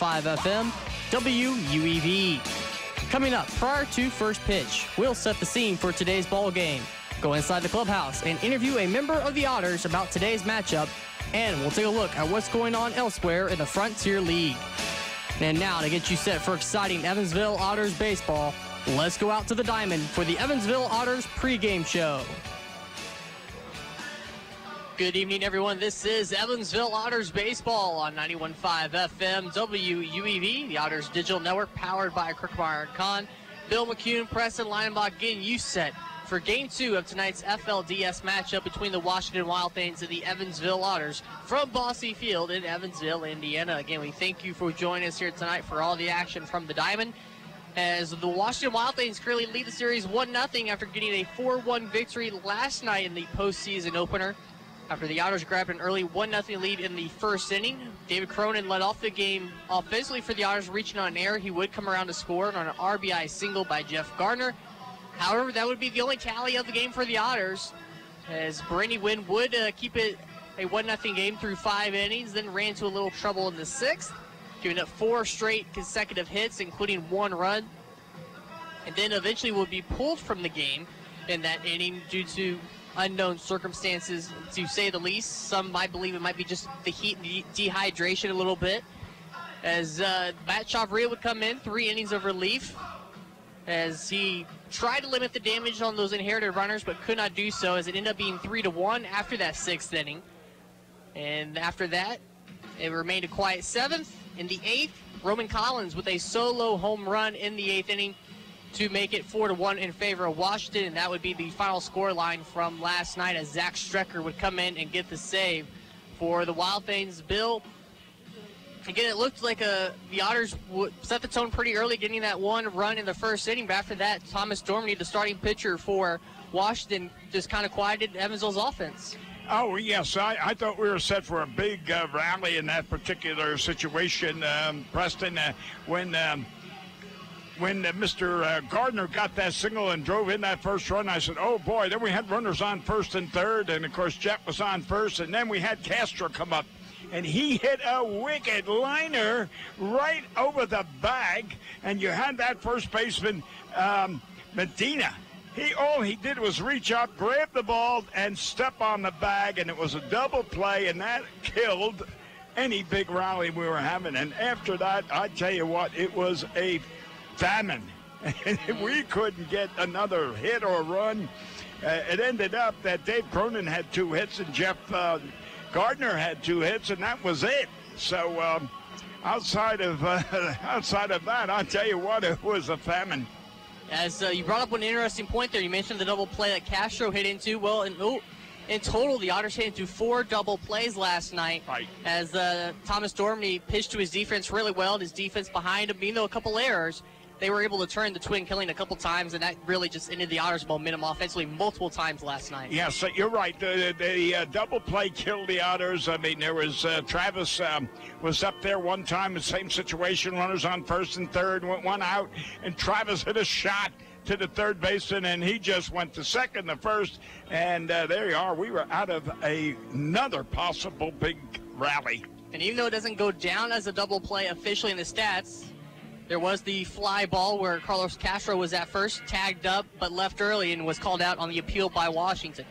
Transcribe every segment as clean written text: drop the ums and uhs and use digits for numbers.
FM, WUEV. Coming up, prior to first pitch, we'll set the scene for today's ball game, go inside the clubhouse, and interview a member of the Otters about today's matchup, and we'll take a look at what's going on elsewhere in the Frontier League. And now, to get you set for exciting Evansville Otters baseball, let's go out to the diamond for the Evansville Otters pregame show. Good evening, everyone. This is Evansville Otters baseball on 91.5 FM WUEV, the Otters digital network powered by Crookmeyer & Kahn. Bill McCune, Preston Leinbach getting you set for Game 2 of tonight's FLDS matchup between the Washington Wild Things and the Evansville Otters from Bosse Field in Evansville, Indiana. Again, we thank you for joining us here tonight for all the action from the diamond, as the Washington Wild Things currently lead the series 1-0 after getting a 4-1 victory last night in the postseason opener. After the Otters grabbed an early 1-0 lead in the first inning, David Cronin led off the game offensively for the Otters, reaching on an error. He would come around to score on an RBI single by Jeff Gardner. However, that would be the only tally of the game for the Otters, as Brandy Wynn would keep it a 1-0 game through 5 innings, then ran into a little trouble in the 6th, giving up 4 straight consecutive hits, including 1 run, and then eventually would be pulled from the game in that inning due to unknown circumstances, to say the least. Some might believe it might be just the heat and the dehydration a little bit, as Matt Chavria would come in, 3 innings of relief, as he tried to limit the damage on those inherited runners but could not do so, as it ended up being 3-1 after that 6th inning. And after that, it remained a quiet 7th. In the 8th, Roman Collins with a solo home run in the 8th inning to make it 4-1 in favor of Washington, and that would be the final score line from last night, as Zach Strecker would come in and get the save for the Wild Things. Bill, again, it looked like the Otters would set the tone pretty early, getting that 1 run in the first inning, but after that, Thomas Dormany, the starting pitcher for Washington, just kind of quieted Evansville's offense. Oh, yes, I thought we were set for a big rally in that particular situation, Preston, when Mr. Gardner got that single and drove in that first run. I said, oh, boy. Then we had runners on first and third, and, of course, Jet was on first, and then we had Castro come up, and he hit a wicked liner right over the bag, and you had that first baseman, Medina. All he did was reach up, grab the ball, and step on the bag, and it was a double play, and that killed any big rally we were having. And after that, I tell you what, it was a famine. We couldn't get another hit or run. It ended up that Dave Cronin had 2 hits and Jeff Gardner had 2 hits, and that was it. So outside of that, I'll tell you what, it was a famine. As you brought up an interesting point there, you mentioned the double play that Castro hit into. Well, in total, the Otters hit into 4 double plays last night. Right. As Thomas Dormany pitched to his defense really well, and his defense behind him, even though a couple errors, they were able to turn the twin killing a couple times, and that really just ended the Otters' momentum offensively multiple times last night. Yes, you're right. The double play killed the Otters. I mean, there was Travis was up there one time, the same situation, runners on first and third, went 1 out, and Travis hit a shot to the third baseman, and he just went to second, the first, and there you are. We were out of another possible big rally. And even though it doesn't go down as a double play officially in the stats, there was the fly ball where Carlos Castro was at first, tagged up, but left early and was called out on the appeal by Washington.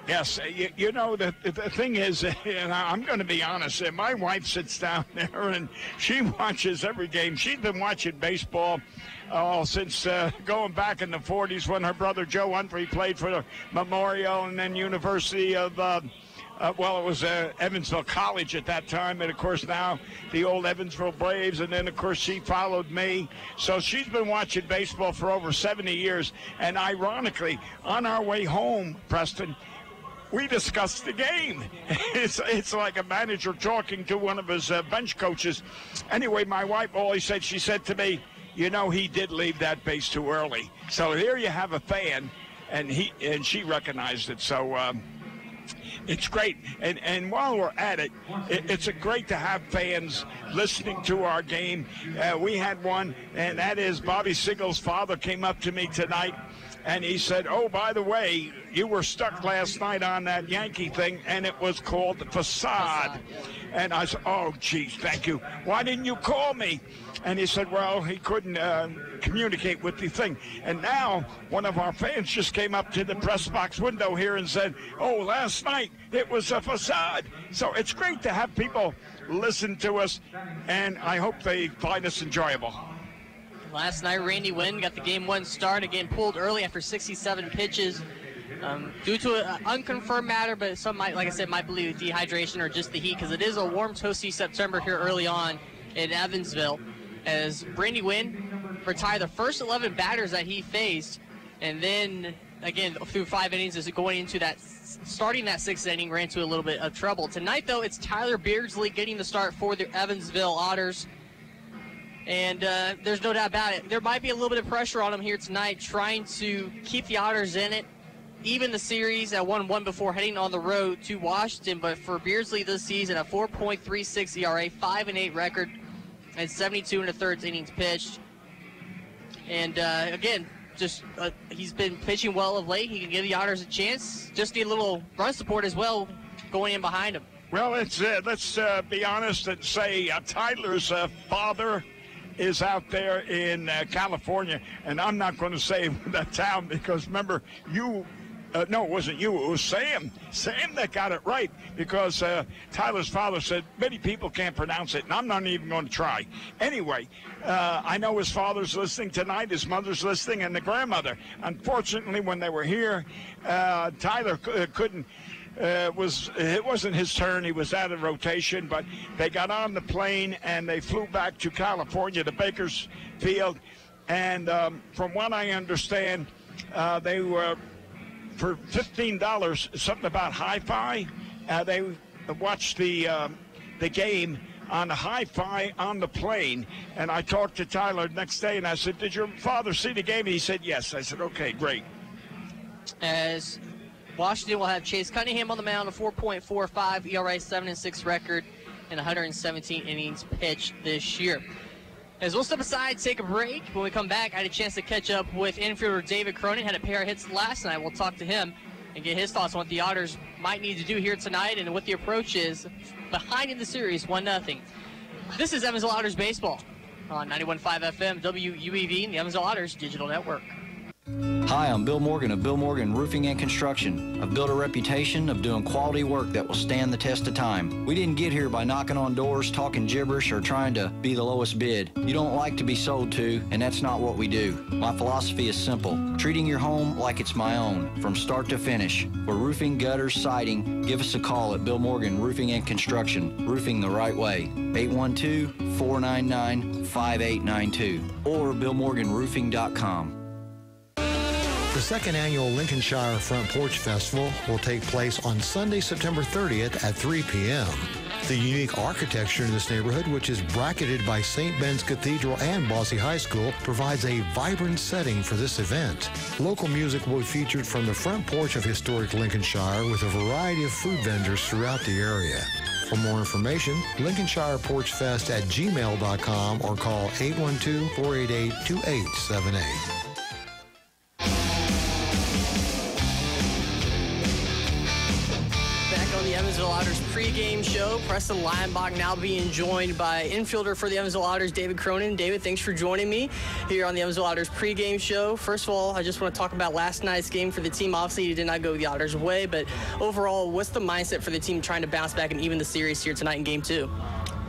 Yes, you know, the thing is, and I'm going to be honest, my wife sits down there and she watches every game. She's been watching baseball since going back in the 40s when her brother Joe Humphrey played for the Memorial and then University of it was Evansville College at that time, and, of course, now the old Evansville Braves, and then, of course, she followed me. So she's been watching baseball for over 70 years, and ironically, on our way home, Preston, we discussed the game. It's like a manager talking to one of his bench coaches. Anyway, my wife always said, she said to me, you know, he did leave that base too early. So here you have a fan, and she recognized it. So it's great. And while we're at it, it's great to have fans listening to our game. We had one, and that is Bobby Siegel's father came up to me tonight, and he said, oh, by the way, you were stuck last night on that Yankee thing, and it was called the Facade. And I said, oh, geez, thank you. Why didn't you call me? And he said, well, he couldn't communicate with the thing. And now one of our fans just came up to the press box window here and said, oh, last night it was a facade. So it's great to have people listen to us, and I hope they find us enjoyable. Last night, Randy Wynn got the Game 1 start, again pulled early after 67 pitches. Due to an unconfirmed matter, but some might, like I said, might believe dehydration or just the heat, because it is a warm, toasty September here early on in Evansville, as Randy Wynn retired the first 11 batters that he faced, and then, again, through 5 innings, as going into that, starting that 6th inning, ran into a little bit of trouble. Tonight, though, it's Tyler Beardsley getting the start for the Evansville Otters. And there's no doubt about it. There might be a little bit of pressure on him here tonight, trying to keep the Otters in it, even the series at 1-1 before heading on the road to Washington. But for Beardsley this season, a 4.36 ERA, 5-8 record, and 72 1/3 innings pitched. And again, just he's been pitching well of late. He can give the Otters a chance. Just need a little run support as well going in behind him. Well, let's be honest and say Tyler's father is out there in California, and I'm not going to say that town because remember you. No, it wasn't you. It was Sam. Sam that got it right because Tyler's father said many people can't pronounce it, and I'm not even going to try. Anyway, I know his father's listening tonight, his mother's listening, and the grandmother. Unfortunately, when they were here, Tyler couldn't. It wasn't his turn. He was out of rotation, but they got on the plane and they flew back to California, to Bakersfield, and from what I understand, they were. For $15, something about hi-fi. They watched the game on the hi-fi on the plane. And I talked to Tyler the next day, and I said, did your father see the game? And he said, yes. I said, okay, great. As Washington will have Chase Cunningham on the mound, a 4.45 ERA, 7-6 record, and 117 innings pitched this year. As we'll step aside, take a break. When we come back, I had a chance to catch up with infielder David Cronin. Had a pair of hits last night. We'll talk to him and get his thoughts on what the Otters might need to do here tonight and what the approach is behind in the series, 1-0. This is Evansville Otters Baseball on 91.5 FM, WUEV, and the Evansville Otters Digital Network. Hi, I'm Bill Morgan of Bill Morgan Roofing and Construction. I've built a reputation of doing quality work that will stand the test of time. We didn't get here by knocking on doors, talking gibberish, or trying to be the lowest bid. You don't like to be sold to, and that's not what we do. My philosophy is simple: treating your home like it's my own, from start to finish. For roofing, gutters, siding, give us a call at Bill Morgan Roofing and Construction. Roofing the right way. 812-499-5892 or BillMorganRoofing.com. The second annual Lincolnshire Front Porch Festival will take place on Sunday, September 30th at 3 p.m. The unique architecture in this neighborhood, which is bracketed by St. Ben's Cathedral and Bosse High School, provides a vibrant setting for this event. Local music will be featured from the front porch of historic Lincolnshire with a variety of food vendors throughout the area. For more information, LincolnshirePorchFest@gmail.com or call 812-488-2878. The Evansville Otters pregame show. Preston Leinbach now being joined by infielder for the Evansville Otters, David Cronin. David, thanks for joining me here on the Evansville Otters pregame show. First of all, I just want to talk about last night's game for the team. Obviously, it did not go the Otters' way, but overall, what's the mindset for the team trying to bounce back and even the series here tonight in Game 2?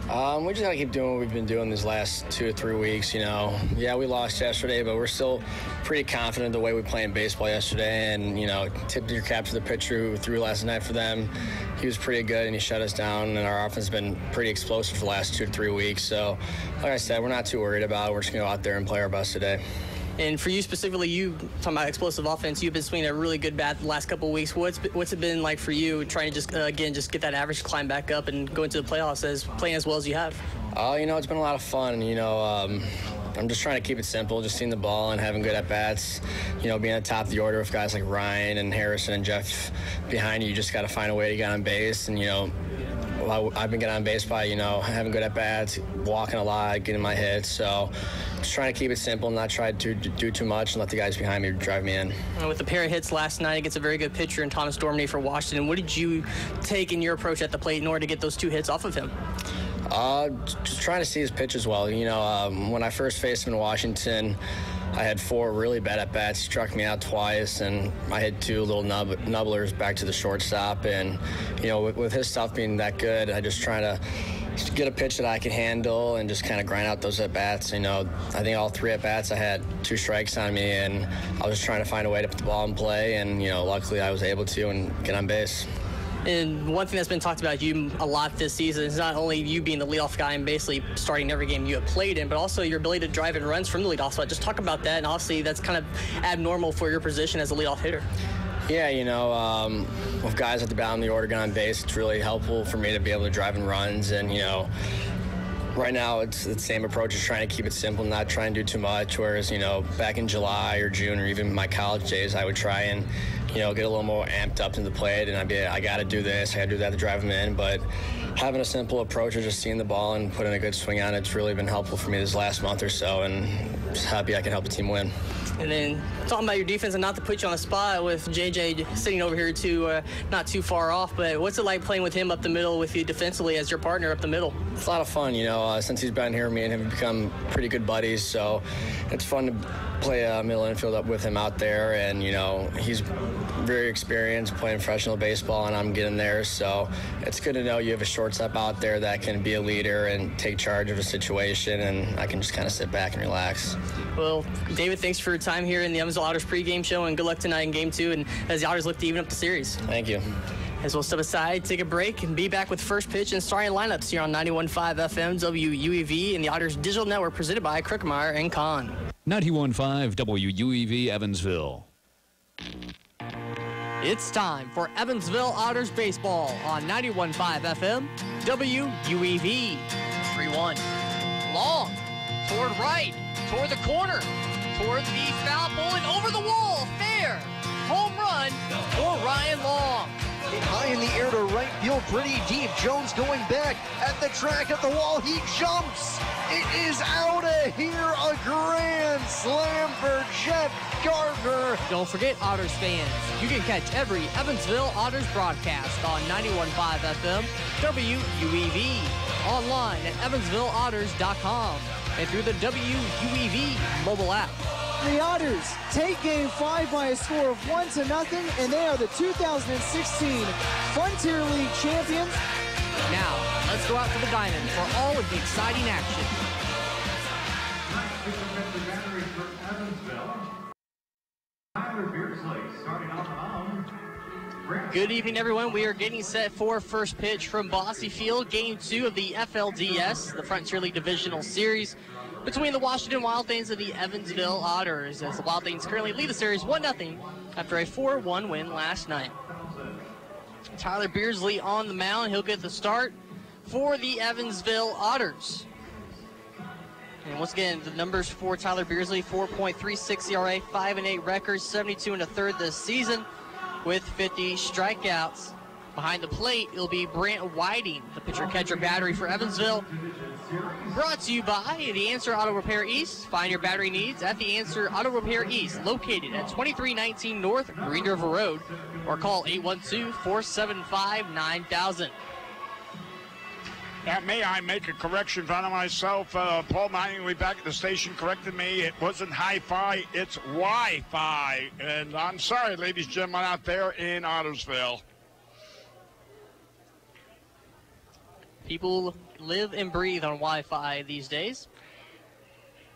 We just got to keep doing what we've been doing these last 2 or 3 weeks, you know. Yeah, we lost yesterday, but we're still pretty confident the way we played in baseball yesterday. And, you know, tipped your cap to the pitcher who threw last night for them. He was pretty good, and he shut us down. And our offense has been pretty explosive for the last 2 to 3 weeks. So, like I said, we're not too worried about it. We're just going to go out there and play our best today. And for you specifically, you talking about explosive offense, you've been swinging a really good bat the last couple of weeks. What's it been like for you trying to just get that average climb back up and go into the playoffs playing as well as you have? You know, it's been a lot of fun. You know, I'm just trying to keep it simple, just seeing the ball and having good at-bats. You know, being at the top of the order with guys like Ryan and Harrison and Jeff behind you, you just got to find a way to get on base. And, you know, I've been getting on base by, having good at-bats, walking a lot, getting my hits. So just trying to keep it simple, not try to do too much and let the guys behind me drive me in. With a pair of hits last night against a very good pitcher in Thomas Dorminey for Washington, what did you take in your approach at the plate in order to get those 2 hits off of him? Just trying to see his pitch as well. When I first faced him in Washington, I had 4 really bad at-bats. He struck me out twice, and I had 2 little nubblers back to the shortstop. And, with his stuff being that good, I just trying to get a pitch that I can handle and just kind of grind out those at-bats. I think all 3 at-bats I had 2 strikes on me, and I was just trying to find a way to put the ball in play, and, luckily I was able to and get on base. And one thing that's been talked about you a lot this season is not only you being the leadoff guy and basically starting every game you have played in, but also your ability to drive in runs from the leadoff spot. Just talk about that, and obviously that's kind of abnormal for your position as a leadoff hitter. Yeah, with guys at the bottom of the order getting on base, it's really helpful for me to be able to drive in runs. And, right now it's the same approach, is trying to keep it simple, not try and do too much. Whereas, back in July or June or even my college days, I would try and, get a little more amped up in the plate, and I got to do this, I got to do that to drive them in. But having a simple approach of just seeing the ball and putting a good swing on it's really been helpful for me this last month or so, and just happy I can help the team win. And then talking about your defense, and not to put you on the spot with JJ sitting over here too, not too far off, but what's it like playing with him up the middle with you defensively as your partner up the middle? It's a lot of fun, since he's been here, me and him have become pretty good buddies, so it's fun to play middle infield up with him out there. And he's very experienced playing professional baseball, and I'm getting there, so it's good to know you have a shortstop out there that can be a leader and take charge of a situation, and I can just kind of sit back and relax. Well, David, thanks for your time here in the Evansville Otters pregame show, and good luck tonight in Game 2, and as the Otters look to even up the series. Thank you. As we'll step aside, take a break, and be back with first pitch and starting lineups here on 91.5 FM WUEV and the Otters Digital Network, presented by Crookmeyer and Kahn. 91.5 WUEV Evansville. It's time for Evansville Otters baseball on 91.5 FM WUEV. 3-1. Long. Toward right. Toward the corner. Toward the foul pole and over the wall. Fair. Home run for Ryan Long. High in the air to right field, pretty deep. Jones going back at the track at the wall. He jumps. It is out of here. A grand slam for Jeff Gardner. Don't forget, Otters fans, you can catch every Evansville Otters broadcast on 91.5 FM WUEV, online at evansvilleotters.com, and through the WUEV mobile app. The Otters take Game 5 by a score of 1-0, and they are the 2016 Frontier League champions. Now, let's go out to the diamond for all of the exciting action. Good evening, everyone. We are getting set for first pitch from Bosse Field, Game 2 of the FLDS, the Frontier League Divisional Series, between the Washington Wild Things and the Evansville Otters, as the Wild Things currently lead the series 1-0 after a 4-1 win last night. Tyler Beardsley on the mound. He'll get the start for the Evansville Otters. And once again, the numbers for Tyler Beardsley: 4.36 ERA, 5-8 records, 72 1/3 this season, with 50 strikeouts. Behind the plate, it'll be Brant Whiting, the pitcher-catcher battery for Evansville. Brought to you by The Answer Auto Repair East. Find your battery needs at The Answer Auto Repair East, located at 2319 North Green River Road, or call 812-475-9000. May I make a correction in front of myself? Paul Mattingly back at the station corrected me. It wasn't hi-fi, it's Wi-Fi. And I'm sorry, ladies and gentlemen out there in Ottersville. People live and breathe on Wi-Fi these days.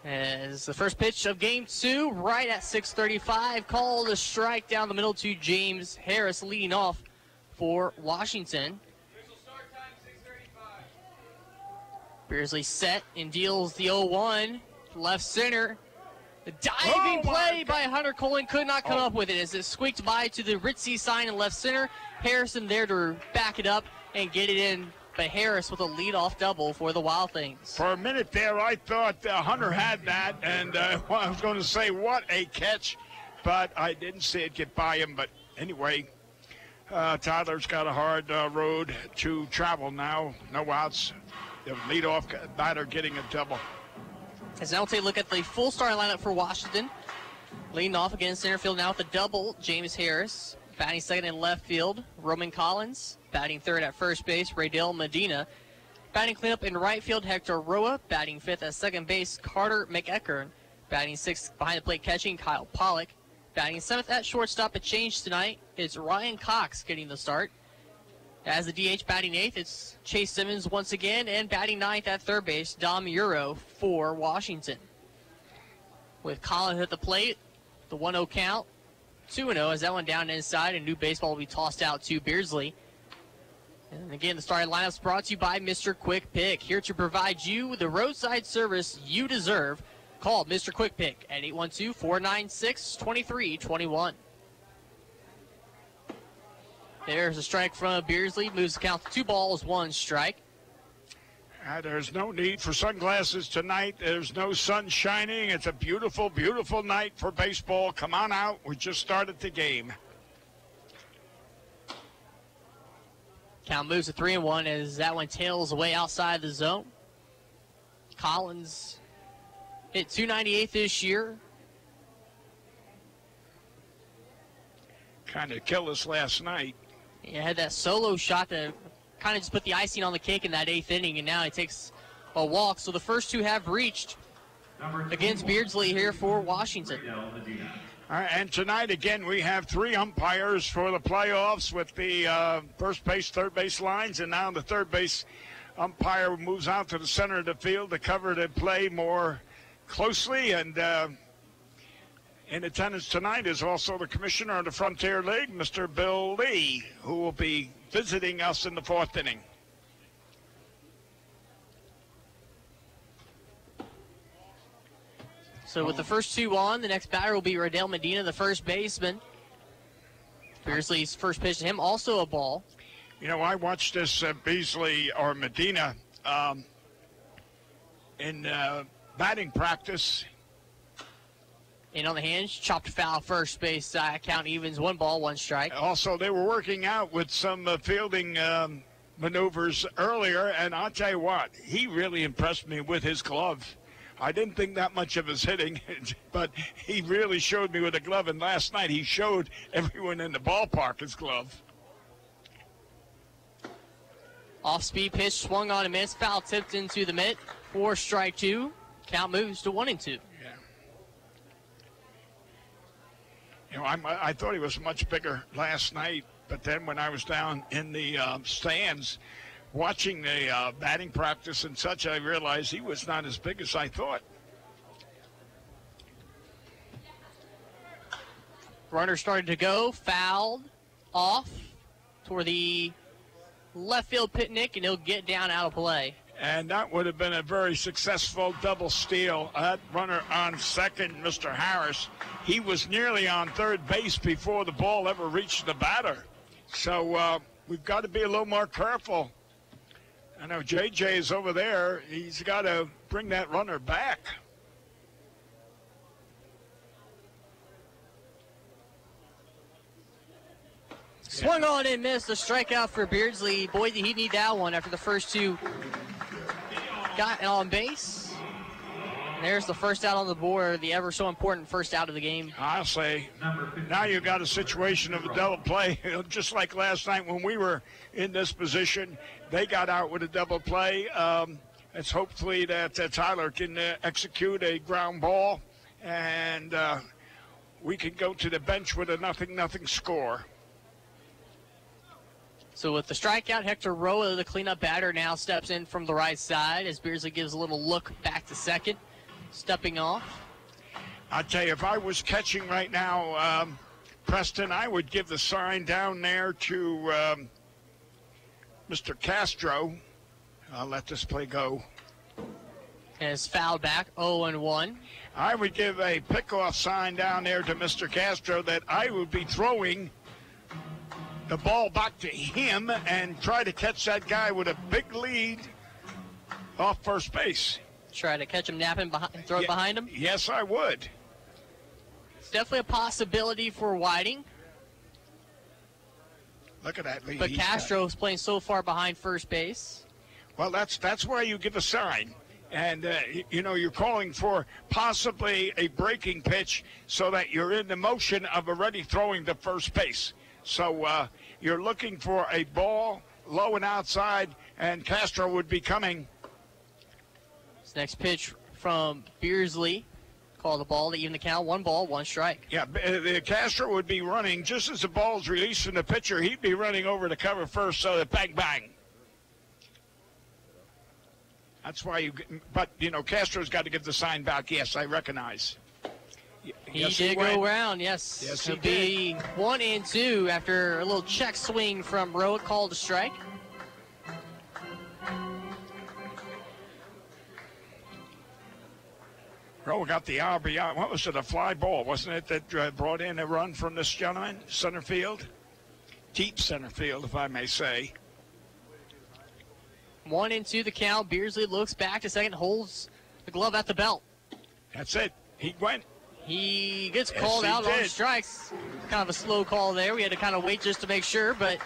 As the first pitch of Game 2, right at 6:35, called a strike down the middle to James Harris, leading off for Washington. Beardsley set and deals the 0-1, left center. The diving play by Hunter Colin could not come up with it as it squeaked by to the Ritzy sign in left center. Harrison there to back it up and get it in, but Harris with a leadoff double for the Wild Things. For a minute there, I thought Hunter had that, and I was going to say, what a catch, but I didn't see it get by him. But anyway, Tyler's got a hard road to travel now. No outs. The leadoff batter getting a double. As now we'll take a look at the full starting lineup for Washington. Leading off against center field now with a double, James Harris. Batting second in left field, Roman Collins. Batting third at first base, Raydell Medina. Batting cleanup in right field, Hector Roa. Batting fifth at second base, Carter McEachern. Batting sixth behind the plate catching, Kyle Pollock. Batting seventh at shortstop, a change tonight. It's Ryan Cox getting the start. As the DH batting eighth, it's Chase Simmons once again. And batting ninth at third base, Dom Euro for Washington. With Collins at the plate, the 1-0 count. 2-0 as that one down inside, and new baseball will be tossed out to Beardsley. And again, the starting lineup's brought to you by Mr. Quick Pick, here to provide you the roadside service you deserve. Call Mr. Quick Pick at 812-496-2321. There's a strike from Beardsley, moves the count to 2 balls, 1 strike. There's no need for sunglasses tonight. There's no sun shining. It's a beautiful, beautiful night for baseball. Come on out. We just started the game. Count moves to 3-1 as that one tails away outside the zone. Collins hit .298 this year. Kind of killed us last night. He had that solo shot to kind of just put the icing on the cake in that 8th inning, and now he takes a walk. So the first two have reached against Beardsley here for Washington. All right, and tonight, again, we have 3 umpires for the playoffs with the first base, third base lines, and now the third base umpire moves out to the center of the field to cover the play more closely. And in attendance tonight is also the commissioner of the Frontier League, Mr. Bill Lee, who will be visiting us in the 4th inning. So with the first two on, the next batter will be Raydell Medina, the first baseman. Beardsley's first pitch to him, also a ball. You know, I watched this Beasley or Medina in batting practice. In on the hands, chopped foul first base, count evens, 1 ball, 1 strike. Also, they were working out with some fielding maneuvers earlier, and I'll tell you what, he really impressed me with his glove. I didn't think that much of his hitting, but he really showed me with a glove, and last night he showed everyone in the ballpark his glove. Off-speed pitch, swung on a miss, foul tipped into the mitt for strike 2. Count moves to 1-2. You know, I thought he was much bigger last night, but then when I was down in the stands watching the batting practice and such, I realized he was not as big as I thought. Runner started to go, fouled off toward the left field picnic, and he'll get down out of play. And that would have been a very successful double steal. That runner on second, Mr. Harris, he was nearly on third base before the ball ever reached the batter. So we've got to be a little more careful. I know JJ is over there. He's got to bring that runner back. Swung on and missed. A strikeout for Beardsley. Boy, did he need that one after the first two got on base. And there's the first out on the board, the ever so important first out of the game. I'll say, now you've got a situation of a double play, just like last night when we were in this position. They got out with a double play. It's hopefully that Tyler can execute a ground ball, and we can go to the bench with a 0-0 score. So with the strikeout, Hector Roa, the cleanup batter, now steps in from the right side as Beardsley gives a little look back to second, stepping off. I'll tell you, if I was catching right now, Preston, I would give the sign down there to Mr. Castro. I'll let this play go. And it's fouled back, 0-1. I would give a pickoff sign down there to Mr. Castro that I would be throwing the ball back to him and try to catch that guy with a big lead off first base. Try to catch him napping behind, throw it behind him? Yes, I would. It's definitely a possibility for Whiting. Look at that lead. But Castro's playing so far behind first base. Well, that's why you give a sign. And, you're calling for possibly a breaking pitch so that you're in the motion of already throwing to first base. So you're looking for a ball low and outside, and Castro would be coming. This next pitch from Beersley. Call the ball to even the count. 1 ball, 1 strike. Yeah, Castro would be running just as the ball's released from the pitcher. He'd be running over to cover first, so that bang, bang. That's why Castro's got to give the sign back. Yes, I recognize. He did go around, yes. Yes, he It'll did. be 1-2 after a little check swing from Rowick, called a strike. Rowick got the RBI. What was it, a fly ball, wasn't it, that brought in a run from this gentleman? Center field? Deep center field, if I may say. 1-2 the count. Beersley looks back to second, holds the glove at the belt. That's it. He went. He gets Yes, called he out on did. strikes. Kind of a slow call there. We had to kind of wait just to make sure, but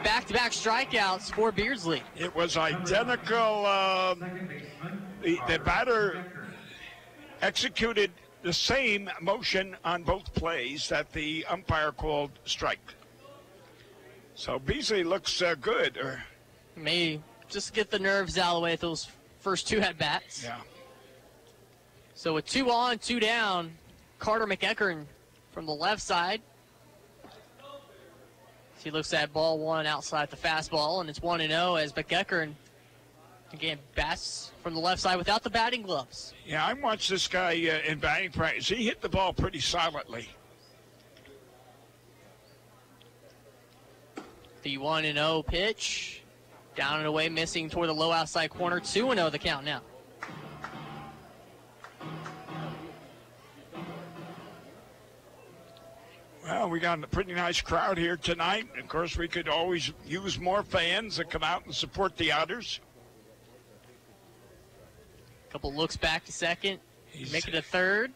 back-to-back strikeouts for Beersley. It was identical. The batter executed the same motion on both plays that the umpire called strike. So Beasley looks good. May just get the nerves out of the way with those first 2 at-bats. Yeah. So with 2 on, 2 down, Carter McEachern from the left side. He looks at ball 1 outside the fastball, and it's 1-0 as McEachern, again, bats from the left side without the batting gloves. Yeah, I watched this guy in batting practice. He hit the ball pretty solidly. The 1-0 pitch. Down and away, missing toward the low outside corner. 2-0 the count now. Well, we got a pretty nice crowd here tonight. Of course, we could always use more fans that come out and support the Otters. Couple looks back to second. Make it a third.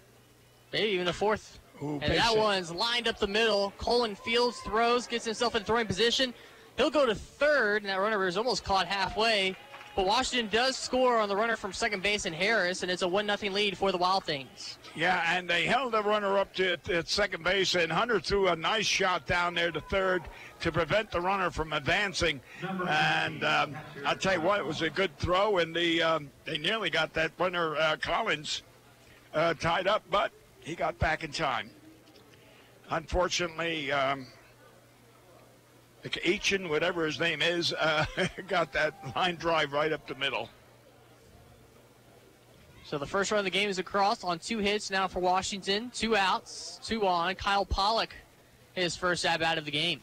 Maybe even a fourth. Ooh, and that one's lined up the middle. Colin Fields throws, gets himself in throwing position. He'll go to third, and that runner is almost caught halfway. But Washington does score on the runner from second base in Harris, and it's a 1-0 lead for the Wild Things. Yeah, and they held the runner up at second base, and Hunter threw a nice shot down there to third to prevent the runner from advancing. And I'll tell you what, it was a good throw, and they nearly got that runner, Collins, tied up, but he got back in time. Unfortunately, Aitchen, whatever his name is, got that line drive right up the middle. So the first run of the game is across on 2 hits now for Washington. 2 outs, 2 on. Kyle Pollock, his first at-bat of the game.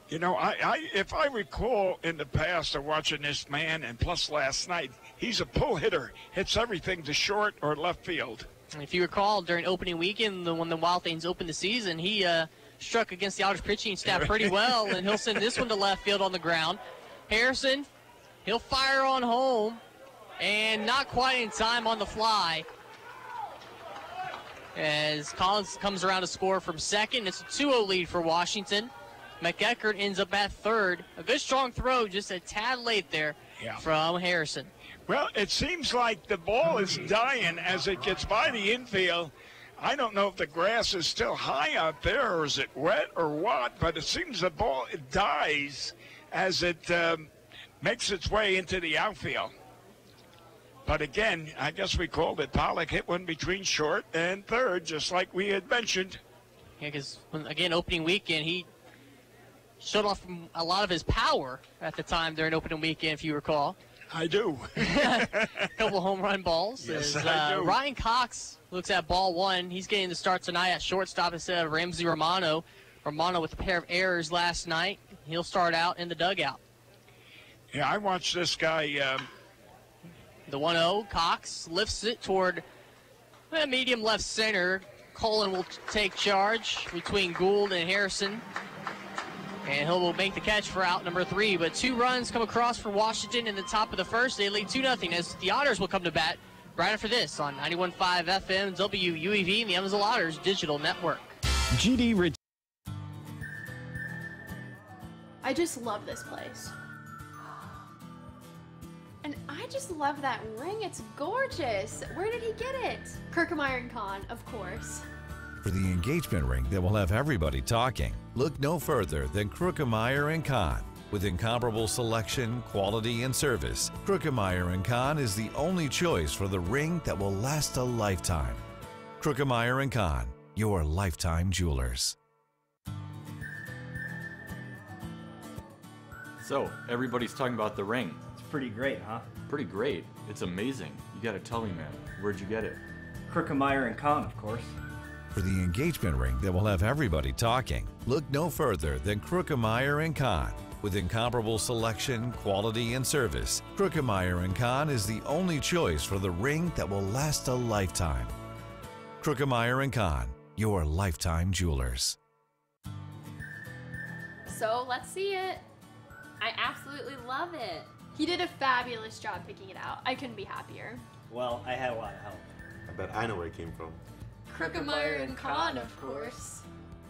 You know, if I recall in the past of watching this man, and plus last night, he's a pull hitter. Hits everything to short or left field. And if you recall, during opening weekend, when the Wild Things opened the season, he struck against the Otters pitching staff pretty well, and he'll send this one to left field on the ground. Harrison, he'll fire on home, and not quite in time on the fly. As Collins comes around to score from second, it's a 2-0 lead for Washington. McEachern ends up at third. A good strong throw, just a tad late there from Harrison. Well, it seems like the ball is dying as it gets by the infield. I don't know if the grass is still high out there or is it wet or what, but it seems the ball dies as it makes its way into the outfield. But again, I guess we called it. Pollock hit one between short and third, just like we had mentioned. Yeah, because, again, opening weekend, he showed off a lot of his power at the time during opening weekend, if you recall. I do. A couple home run balls. Yes, As, I do. Ryan Cox looks at ball 1. He's getting the start tonight at shortstop instead of Ramsey Romano. Romano with a pair of errors last night. He'll start out in the dugout. Yeah, I watched this guy. The 1-0, Cox lifts it toward medium left center. Colin will take charge between Gould and Harrison. And he'll make the catch for out number 3. But 2 runs come across for Washington in the top of the first. They lead 2-0 as the Otters will come to bat right after this on 91.5 FM WUEV and the Evansville Otters Digital Network. GD I just love this place. And I just love that ring. It's gorgeous. Where did he get it? Kirkemeyer & Kahn, of course. For the engagement ring that will have everybody talking, look no further than Kirkemeyer & Kahn. With incomparable selection, quality, and service, Kirkemeyer & Kahn is the only choice for the ring that will last a lifetime. Kirkemeyer & Kahn, your lifetime jewelers. So, everybody's talking about the ring. It's pretty great, huh? Pretty great. It's amazing. You gotta tell me, man. Where'd you get it? Kirkemeyer & Kahn, of course. For the engagement ring that will have everybody talking, look no further than Kirkemeyer & Kahn. With incomparable selection, quality, and service, Kirkemeyer & Kahn is the only choice for the ring that will last a lifetime. Kirkemeyer & Kahn, your lifetime jewelers. So let's see it. I absolutely love it. He did a fabulous job picking it out. I couldn't be happier. Well, I had a lot of help. I bet I know where it came from. Kirkemeyer & Kahn, of course.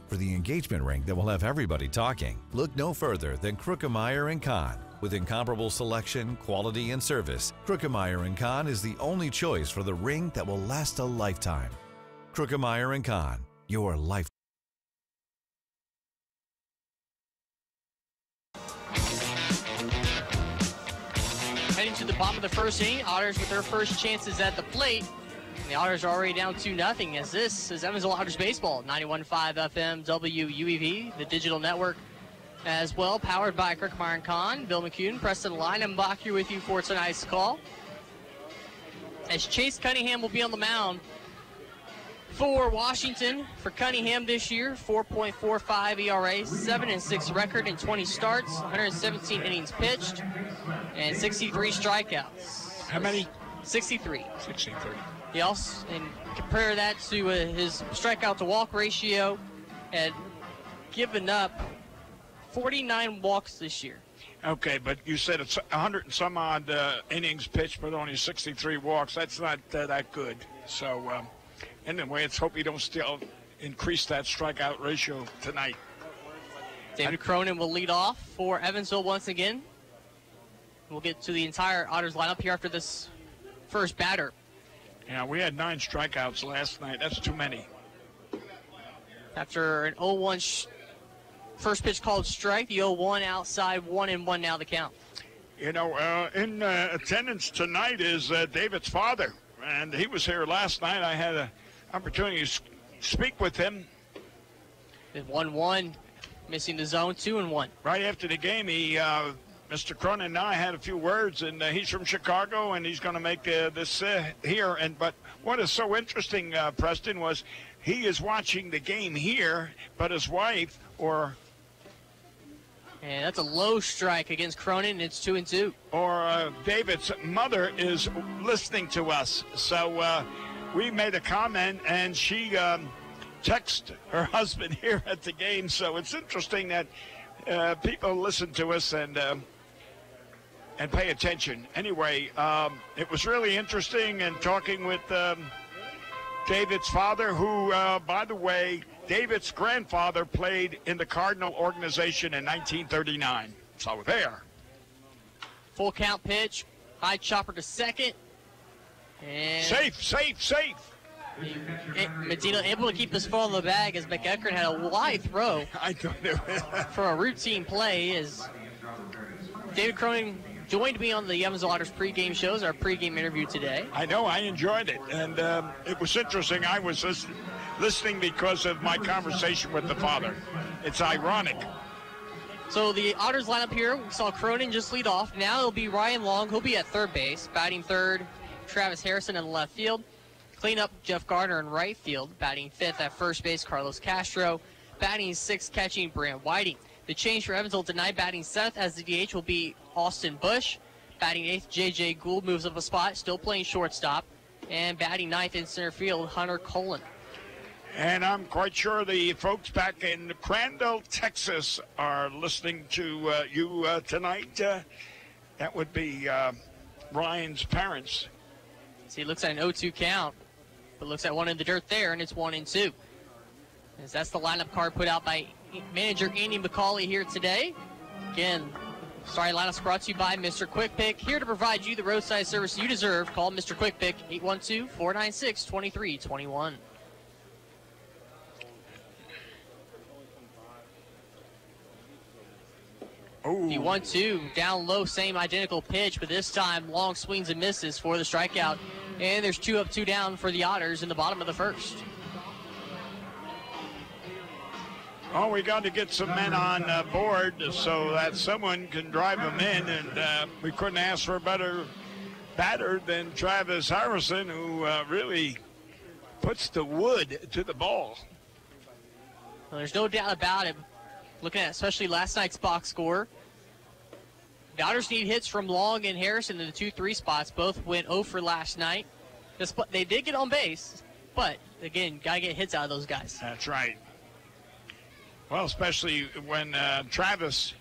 For the engagement ring that will have everybody talking, look no further than Kirkemeyer & Kahn. With incomparable selection, quality, and service, Kirkemeyer & Kahn is the only choice for the ring that will last a lifetime. Kirkemeyer & Kahn, your life. Heading to the bottom of the first inning, Otters with their first chances at the plate. And the Otters are already down 2-0 as this is Evansville Otters baseball. 91.5 FM WUEV, the digital network as well, powered by Kirkemeyer & Kahn. Bill McCune, Preston Leinenbach here with you for tonight's call. As Chase Cunningham will be on the mound for Washington. For Cunningham this year, 4.45 ERA, 7-6 record in 20 starts, 117 innings pitched, and 63 strikeouts. How many? 63. 63. He also, and compare that to his strikeout to walk ratio, had given up 49 walks this year. Okay, but you said it's 100 and some odd innings pitched, but only 63 walks. That's not that good. So, anyway, let's hope you don't still increase that strikeout ratio tonight. David Cronin will lead off for Evansville once again. We'll get to the entire Otters lineup here after this first batter. Yeah, we had 9 strikeouts last night. That's too many. After an 0-1 first pitch called strike, the 0-1 outside, 1-1 now the count. You know, in attendance tonight is David's father, and he was here last night. I had an opportunity to speak with him. At 1-1, missing the zone, 2-1. Right after the game, he, Mr. Cronin and I had a few words, and he's from Chicago, and he's going to make this here. But what is so interesting, Preston, was he is watching the game here, but his wife, and that's a low strike against Cronin. It's 2-2. Or David's mother is listening to us. So we made a comment, and she texted her husband here at the game. So it's interesting that people listen to us and pay attention. Anyway, it was really interesting and talking with David's father, who, by the way, David's grandfather played in the Cardinal organization in 1939. So there. Full count pitch. High chopper to second. And safe. Medina able to keep this ball in the bag as McEachern had a wide throw. I don't know. For a routine play as David Cronin joined me on the Evansville Otters pregame shows, our pregame interview today. I know, I enjoyed it, and it was interesting. I was listening because of my conversation with the father. It's ironic. So the Otters lineup here, we saw Cronin just lead off. Now it'll be Ryan Long. He'll be at third base. Batting third, Travis Harrison in the left field. Clean up Jeff Gardner in right field. Batting fifth at first base, Carlos Castro. Batting sixth, catching Brant Whiting. The change for Evansville tonight, batting seventh as the DH will be Austin Bush. Batting eighth, J.J. Gould moves up a spot, still playing shortstop. And batting ninth in center field, Hunter Cullen. And I'm quite sure the folks back in Crandall, Texas are listening to you tonight. That would be Ryan's parents. See, it looks at an 0-2 count, but looks at one in the dirt there, and it's 1-2. As that's the lineup card put out by manager Andy McCauley here today. Again, starting lineups brought to you by Mr. Quick Pick, here to provide you the roadside service you deserve. Call Mr. Quick Pick, 812-496-2321. The 1-2 down low, same identical pitch, but this time long swings and misses for the strikeout. And there's 2 up, 2 down for the Otters in the bottom of the first. Oh, we got to get some men on board so that someone can drive them in, and we couldn't ask for a better batter than Travis Harrison, who really puts the wood to the ball. Well, there's no doubt about it. Looking at especially last night's box score, the Otters need hits from Long and Harrison in the 2-3 spots. Both went 0 for last night. They did get on base, but again, got to get hits out of those guys. That's right. Well, especially when Travis,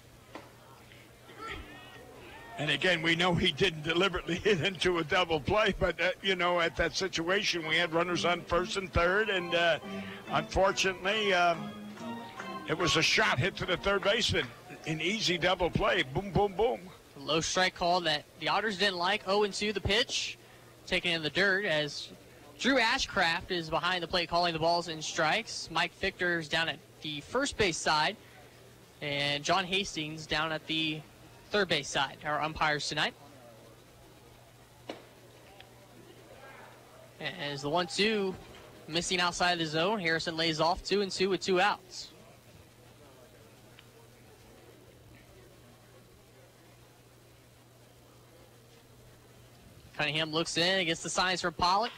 and again, we know he didn't deliberately hit into a double play, but, you know, at that situation, we had runners on first and third, and unfortunately, it was a shot hit to the third baseman. An easy double play. Boom, boom, boom. Low strike call that the Otters didn't like. 0-2 the pitch. Taken in the dirt as Drew Ashcraft is behind the plate calling the balls and strikes. Mike Fichter is down at the first base side. And John Hastings down at the third base side, our umpires tonight. As the 1-2 missing outside the zone, Harrison lays off 2-2 with 2 outs. Cunningham looks in, gets the signs from Pollock.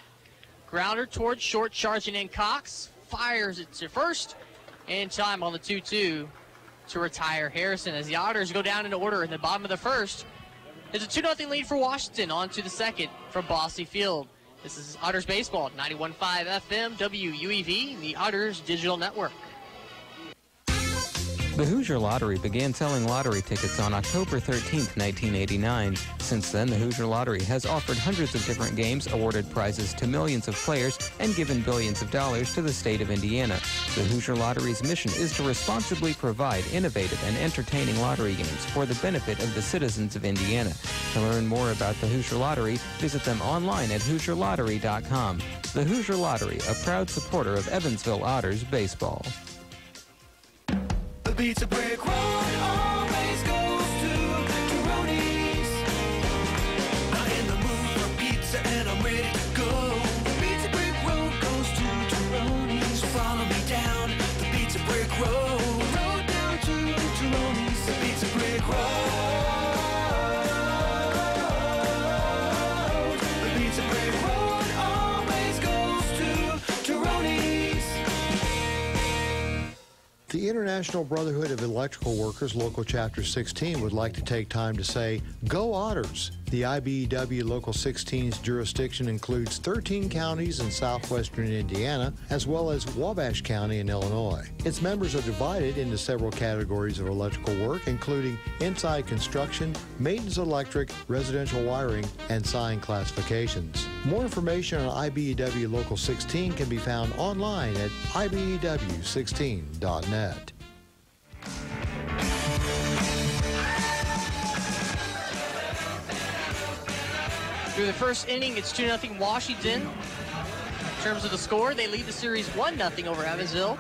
Grounder towards short, charging in Cox. Fires it to first. In time on the 2-2 to retire Harrison as the Otters go down in order in the bottom of the first. It's a 2-0 lead for Washington. On to the second from Bosse Field. This is Otters Baseball, 91.5 FM, WUEV, the Otters Digital Network. The Hoosier Lottery began selling lottery tickets on October 13, 1989. Since then, the Hoosier Lottery has offered hundreds of different games, awarded prizes to millions of players, and given billions of dollars to the state of Indiana. The Hoosier Lottery's mission is to responsibly provide innovative and entertaining lottery games for the benefit of the citizens of Indiana. To learn more about the Hoosier Lottery, visit them online at HoosierLottery.com. The Hoosier Lottery, a proud supporter of Evansville Otters baseball. Pizza Brick Road always goes to Tyroni's. I'm in the mood for pizza and I'm ready to go. The Pizza Brick Road goes to Tyroni's. So follow me down the Pizza Brick Road. Road down to Tyroni's. The Pizza Brick Road. The Pizza Brick Road always goes to Tyroni's. The International Brotherhood of Electrical Workers, Local Chapter 16, would like to take time to say, Go Otters! The IBEW Local 16's jurisdiction includes 13 counties in southwestern Indiana, as well as Wabash County in Illinois. Its members are divided into several categories of electrical work, including inside construction, maintenance electric, residential wiring, and sign classifications. More information on IBEW Local 16 can be found online at IBEW16.net. Through the first inning, it's 2-0 Washington. In terms of the score, they lead the series 1-0 over Evansville.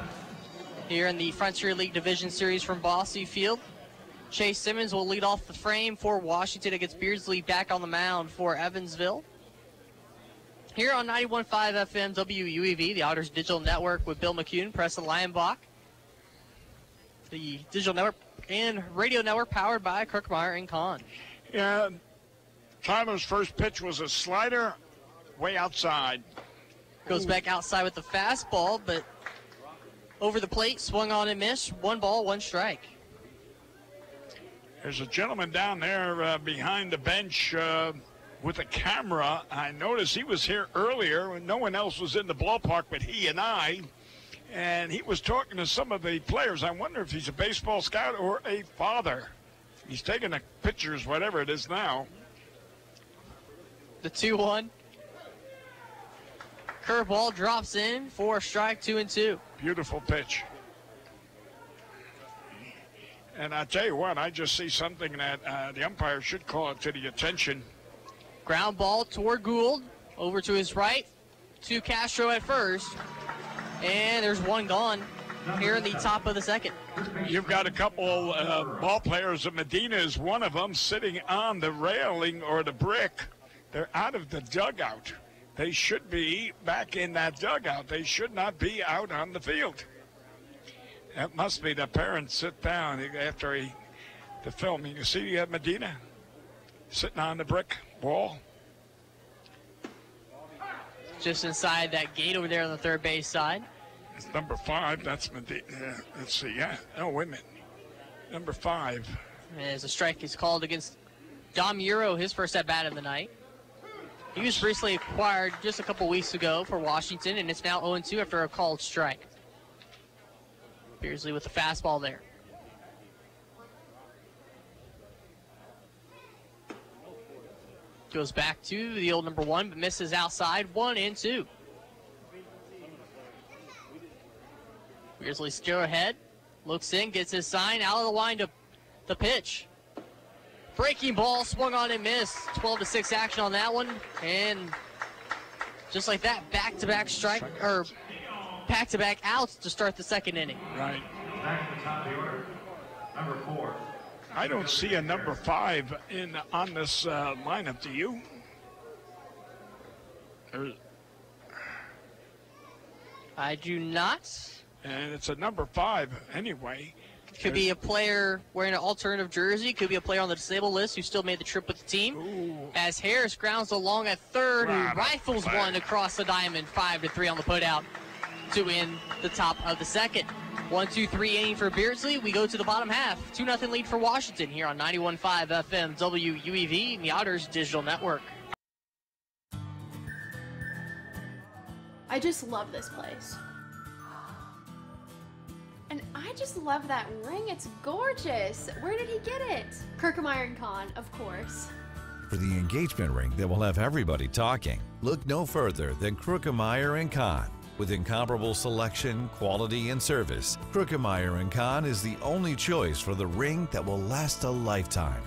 Here in the Frontier League Division Series from Bosse Field, Chase Simmons will lead off the frame for Washington against Beardsley back on the mound for Evansville. Here on 91.5 FM WUEV, the Otters Digital Network with Bill McCune, Preston Lionbach. The Digital Network and Radio Network powered by Kirkmeyer and Kahn. Yeah, Tyler's first pitch was a slider way outside. Goes back outside with the fastball, but over the plate, swung on and missed. 1 ball, 1 strike. There's a gentleman down there behind the bench with a camera. I noticed he was here earlier when no one else was in the ballpark but he and I. And he was talking to some of the players. I wonder if he's a baseball scout or a father. He's taking the pictures, whatever it is now. The 2-1. Curveball drops in for a strike, 2-2. Beautiful pitch. And I tell you what, I just see something that the umpire should call it to the attention. Ground ball toward Gould, over to his right, to Castro at first. And there's one gone here in the top of the second. You've got a couple ball players, and Medina is one of them, sitting on the railing or the brick. They're out of the dugout. They should be back in that dugout. They should not be out on the field. That must be the parents sit down after the film. You see you have Medina sitting on the brick wall. Just inside that gate over there on the third base side. It's number 5. That's Medina. Let's see. Yeah. Oh, wait a minute. Number 5. As a strike is called against Dom Euro, his first at bat of the night. He was recently acquired just a couple weeks ago for Washington, and it's now 0-2 after a called strike. Beardsley with the fastball there. Goes back to the old number 1, but misses outside. 1-2. Beardsley still ahead. Looks in, gets his sign. Out of the windup, the pitch. Breaking ball, swung on and missed. 12-6 action on that one. And just like that, back-to-back strike, or back-to-back outs to start the second inning. Right. Back to the top of the order, number 4. I don't see a number 5 on this lineup. Do you? I do not. And it's a number 5 anyway. Could be a player wearing an alternative jersey. Could be a player on the disabled list who still made the trip with the team. Ooh. As Harris grounds along at third, who rifles one across the diamond. 5-3 on the putout to end the top of the second. 1-2-3 inning for Beardsley. We go to the bottom half. 2-0 lead for Washington here on 91.5 FM WUEV and the Otters Digital Network. I just love this place. And I just love that ring. It's gorgeous. Where did he get it? Kirkemeyer & Kahn, of course. For the engagement ring that will have everybody talking, look no further than Kirkemeyer & Kahn. With incomparable selection, quality, and service, Kirkemeyer & Kahn is the only choice for the ring that will last a lifetime.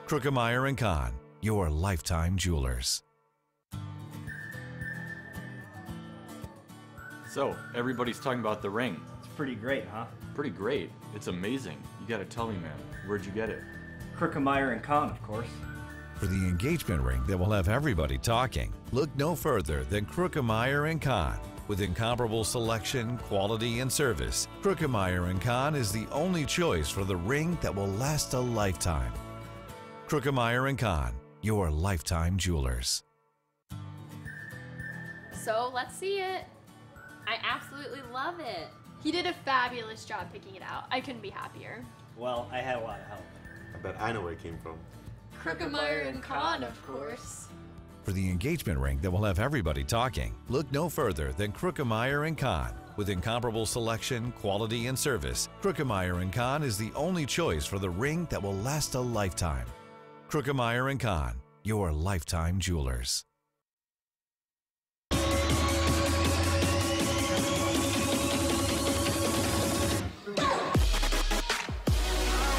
Kirkemeyer & Kahn, your lifetime jewelers. So, everybody's talking about the ring. It's pretty great, huh? Pretty great. It's amazing. You gotta tell me, man. Where'd you get it? Kirkemeyer & Kahn, of course. For the engagement ring that will have everybody talking, look no further than Kirkemeyer & Kahn. With incomparable selection, quality, and service, Kirkemeyer & Kahn is the only choice for the ring that will last a lifetime. Kirkemeyer & Kahn, your lifetime jewelers. So let's see it. I absolutely love it. He did a fabulous job picking it out. I couldn't be happier. Well, I had a lot of help. I bet I know where it came from. Kirkemeyer & Kahn, of course. For the engagement ring that will have everybody talking, look no further than Kirkemeyer & Kahn. With incomparable selection, quality, and service, Kirkemeyer & Kahn is the only choice for the ring that will last a lifetime. Kirkemeyer & Kahn, your lifetime jewelers.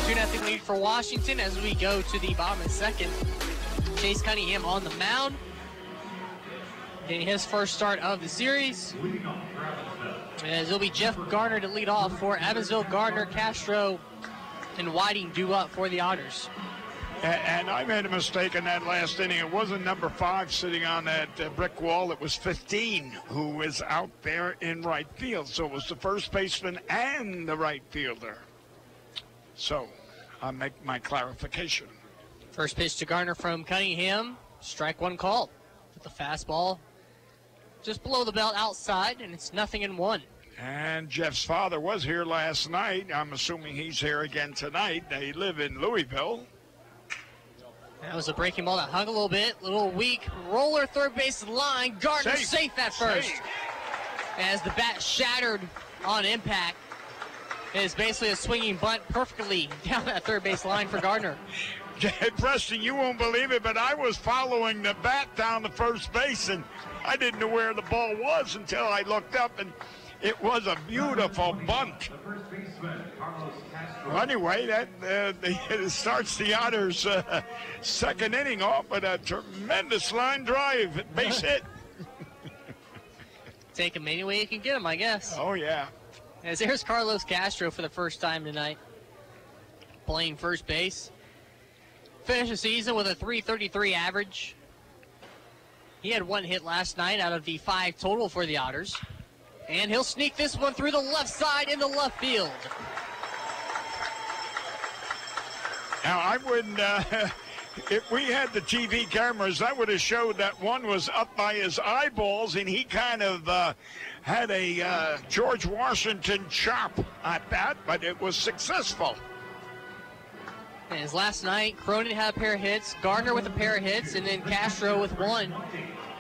2-0 lead for Washington as we go to the bottom of the second. Chase Cunningham on the mound. Getting his first start of the series. As it'll be Jeff Gardner to lead off for Evansville. Gardner, Castro, and Whiting due up for the Otters. And I made a mistake in that last inning. It wasn't number 5 sitting on that brick wall. It was 15 who was out there in right field. So it was the first baseman and the right fielder. So I'll make my clarification. First pitch to Gardner from Cunningham. Strike one called. With the fastball just below the belt outside, and it's 0-1. And Jeff's father was here last night. I'm assuming he's here again tonight. They live in Louisville. That was a breaking ball that hung a little bit, a little weak. Roller third base line. Gardner safe at first. As the bat shattered on impact. It is basically a swinging bunt perfectly down that third base line for Gardner. Preston, you won't believe it, but I was following the bat down the first base, and I didn't know where the ball was until I looked up, and It was a beautiful bunt. Well, anyway, that it starts the Otters' second inning off with a tremendous line drive, base hit. Take him any way you can get him, I guess. Oh, yeah. As there's Carlos Castro for the first time tonight, playing first base. Finished the season with a .333 average. He had one hit last night out of the 5 total for the Otters. And he'll sneak this one through the left side into left field. Now, I wouldn't, if we had the TV cameras, that would have showed that one was up by his eyeballs, and he kind of had a George Washington chop at that, but it was successful. And as last night, Cronin had a pair of hits, Gardner with a pair of hits, and then Castro with one.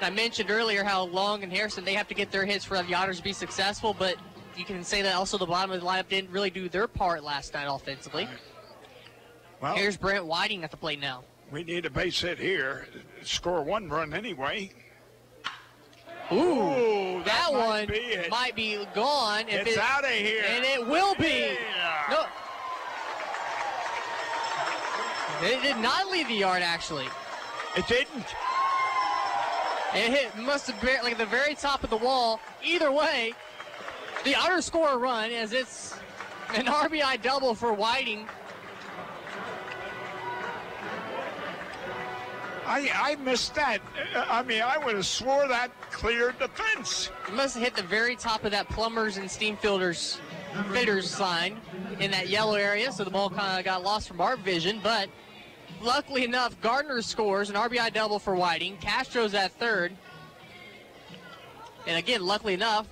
I mentioned earlier how Long and Harrison, they have to get their hits for the Otters to be successful, but you can say that also the bottom of the lineup didn't really do their part last night offensively. Well, here's Brent Whiting at the plate now. We need a base hit here. Score 1 run anyway. Ooh, that one be might be gone. If it's out of here. And it will be. Yeah. No. It did not leave the yard, actually. It didn't. It hit, must have been like at the very top of the wall. Either way, the Otters score a run as it's an RBI double for Whiting. I missed that. I mean, I would have swore that cleared the fence. It must have hit the very top of that plumbers and steam fitters sign in that yellow area, so the ball kind of got lost from our vision. But luckily enough, Gardner scores an RBI double for Whiting. Castro's at third. And again, luckily enough,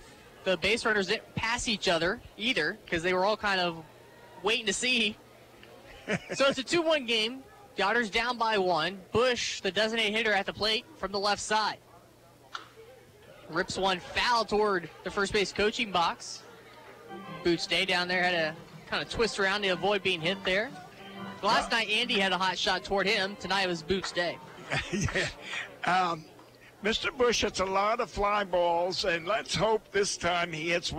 the base runners didn't pass each other either because they were all kind of waiting to see. So it's a 2-1 game. The Otters down by 1. Bush, the designated hitter at the plate from the left side. Rips one foul toward the first base coaching box. Boots Day down there had to kind of twist around to avoid being hit there. Last night, Andy had a hot shot toward him. Tonight it was Boots Day. Yeah. Mr. Bush hits a lot of fly balls, and let's hope this time he hits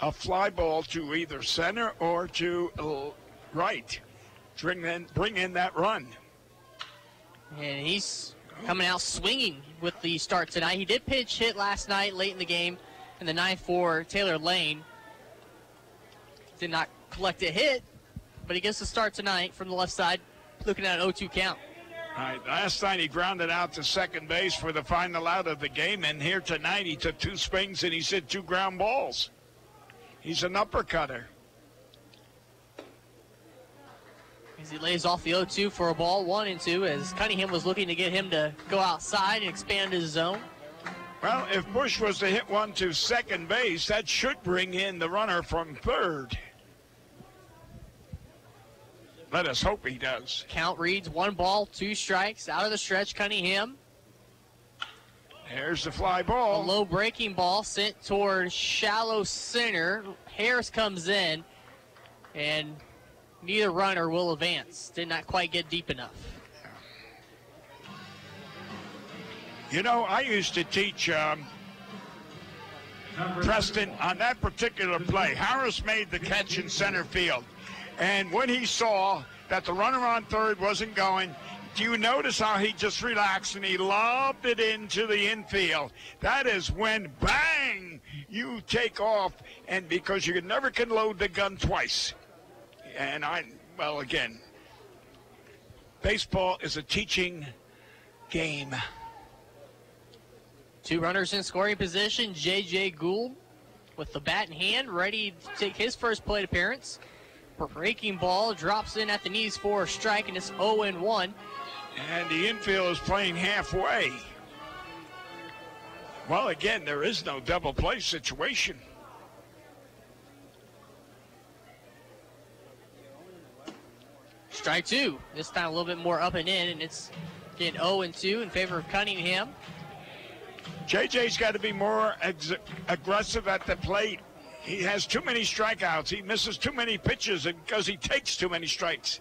a fly ball to either center or to right. Bring in that run. And he's coming out swinging with the start tonight. He did pinch hit last night late in the game in the 9th for Taylor Lane. Did not collect a hit, but he gets the start tonight from the left side, looking at an 0-2 count. All right, last night he grounded out to second base for the final out of the game, and here tonight he took 2 swings and he's hit 2 ground balls. He's an uppercutter. As he lays off the 0-2 for a ball, 1-2, as Cunningham was looking to get him to go outside and expand his zone. Well, if Bush was to hit one to second base, that should bring in the runner from third. Let us hope he does. Count reads 1 ball, 2 strikes. Out of the stretch, Cunningham. There's the fly ball. A low breaking ball sent toward shallow center. Harris comes in, and neither runner will advance. Did not quite get deep enough. You know, I used to teach Preston on that particular play. Harris made the catch in center field. And when he saw that the runner on third wasn't going, do you notice how he just relaxed and he lobbed it into the infield? That is when, bang, you take off, and because you never can load the gun twice. And well, again, baseball is a teaching game. 2 runners in scoring position. J.J. Gould with the bat in hand, ready to take his first plate appearance. Breaking ball drops in at the knees for a strike, and it's 0-1. And the infield is playing halfway. Well, again, there is no double play situation. Strike 2. This time a little bit more up and in, and it's getting 0-2 in favor of Cunningham. JJ's got to be more aggressive at the plate. He has too many strikeouts. He misses too many pitches because he takes too many strikes.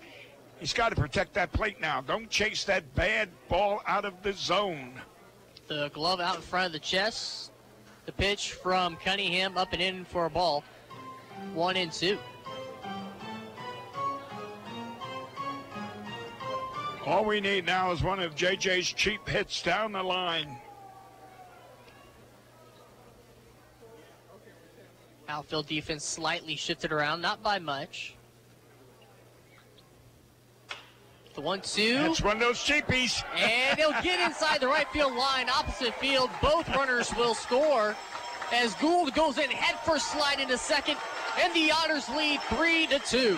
He's got to protect that plate now. Don't chase that bad ball out of the zone. The glove out in front of the chest. The pitch from Cunningham up and in for a ball. 1-2. All we need now is one of JJ's cheap hits down the line. Outfield defense slightly shifted around, not by much. The 1-2. That's one of those cheapies. And they'll get inside the right field line, opposite field. Both runners will score as Gould goes in head first slide into second, and the Otters lead 3-2.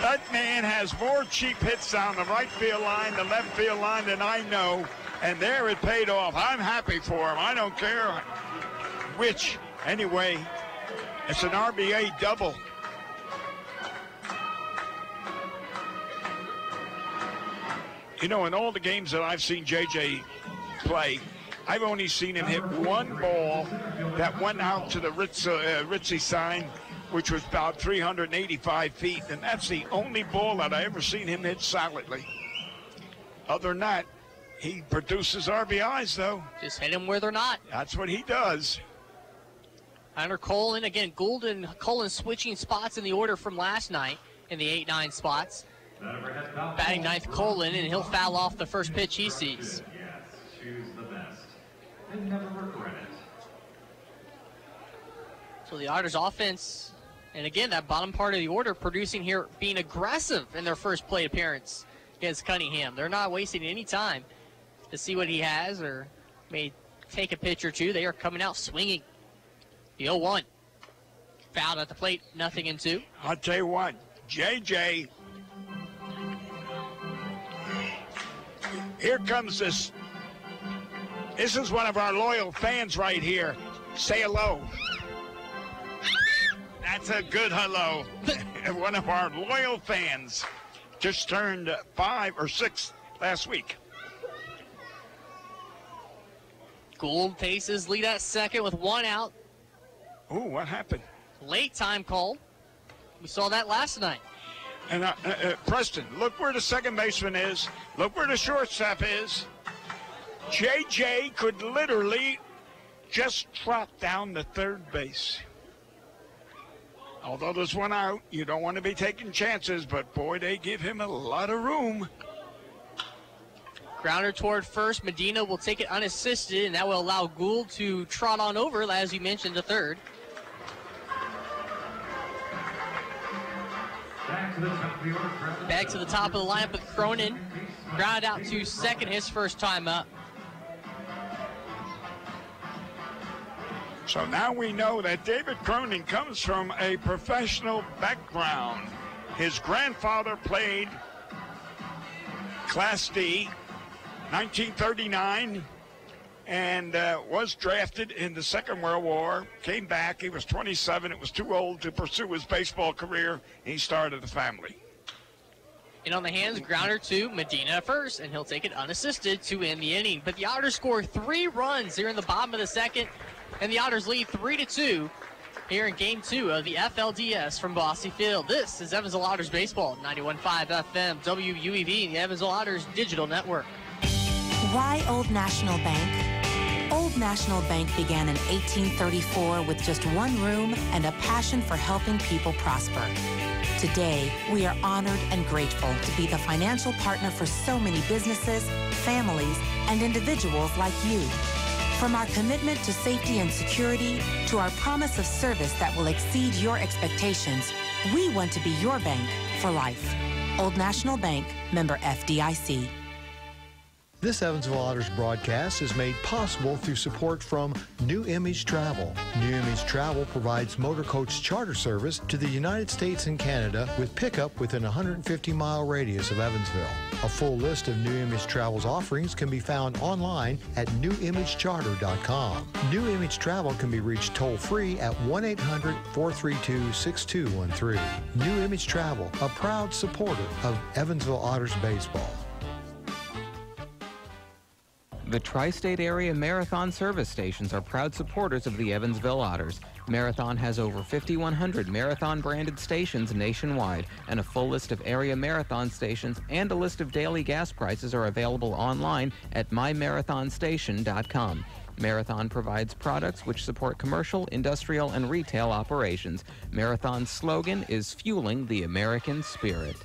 That man has more cheap hits down the right field line, the left field line than I know, and there it paid off. I'm happy for him. I don't care which. Anyway, it's an RBA double. You know, in all the games that I've seen JJ play, I've only seen him hit one ball that went out to the Ritzy sign, which was about 385 feet, and that's the only ball that I ever seen him hit solidly. Other than that, he produces RBIs, though. Just hit them where they're not. That's what he does. Hunter Colin, again, Gould and Colin switching spots in the order from last night in the 8-9 spots. Batting ninth, Colin, and he'll foul off the first pitch he sees. Choose the best. And never regret it. So the Otters offense, and again, that bottom part of the order producing here, being aggressive in their first plate appearance against Cunningham. They're not wasting any time to see what he has or may take a pitch or two. They are coming out swinging. The 0-1. Fouled at the plate, 0-2. I'll tell you what, JJ, here comes this. This is one of our loyal fans right here. Say hello. That's a good hello. One of our loyal fans just turned 5 or 6 last week. Gould takes his lead at second with 1 out. Ooh, what happened? Late time call. We saw that last night. And Preston, look where the second baseman is. Look where the shortstop is. JJ could literally just trot down the third base. Although there's 1 out, you don't want to be taking chances, but boy, they give him a lot of room. Grounder toward first. Medina will take it unassisted, and that will allow Gould to trot on over, as you mentioned, to third. Back to the top of the lineup with Cronin. Ground out to second, his first time up. So now we know that David Cronin comes from a professional background. His grandfather played Class D, 1939, and was drafted in the Second World War. Came back, he was 27. It was too old to pursue his baseball career. He started a family. And on the hands, grounder to Medina first, and he'll take it unassisted to end the inning. But the Otters score 3 runs here in the bottom of the second, and the Otters lead 3-2 here in Game 2 of the FLDS from Bosse Field. This is Evansville Otters Baseball, 91.5 FM, WUEV, and the Evansville Otters Digital Network. Why Old National Bank? Old National Bank began in 1834 with just 1 room and a passion for helping people prosper. Today, we are honored and grateful to be the financial partner for so many businesses, families, and individuals like you. From our commitment to safety and security to our promise of service that will exceed your expectations, we want to be your bank for life. Old National Bank, member FDIC. This Evansville Otters broadcast is made possible through support from New Image Travel. New Image Travel provides motor coach charter service to the United States and Canada with pickup within a 150-mile radius of Evansville. A full list of New Image Travel's offerings can be found online at newimagecharter.com. New Image Travel can be reached toll-free at 1-800-432-6213. New Image Travel, a proud supporter of Evansville Otters baseball. The Tri-State Area Marathon service stations are proud supporters of the Evansville Otters. Marathon has over 5,100 Marathon-branded stations nationwide, and a full list of area Marathon stations and a list of daily gas prices are available online at mymarathonstation.com. Marathon provides products which support commercial, industrial, and retail operations. Marathon's slogan is fueling the American spirit.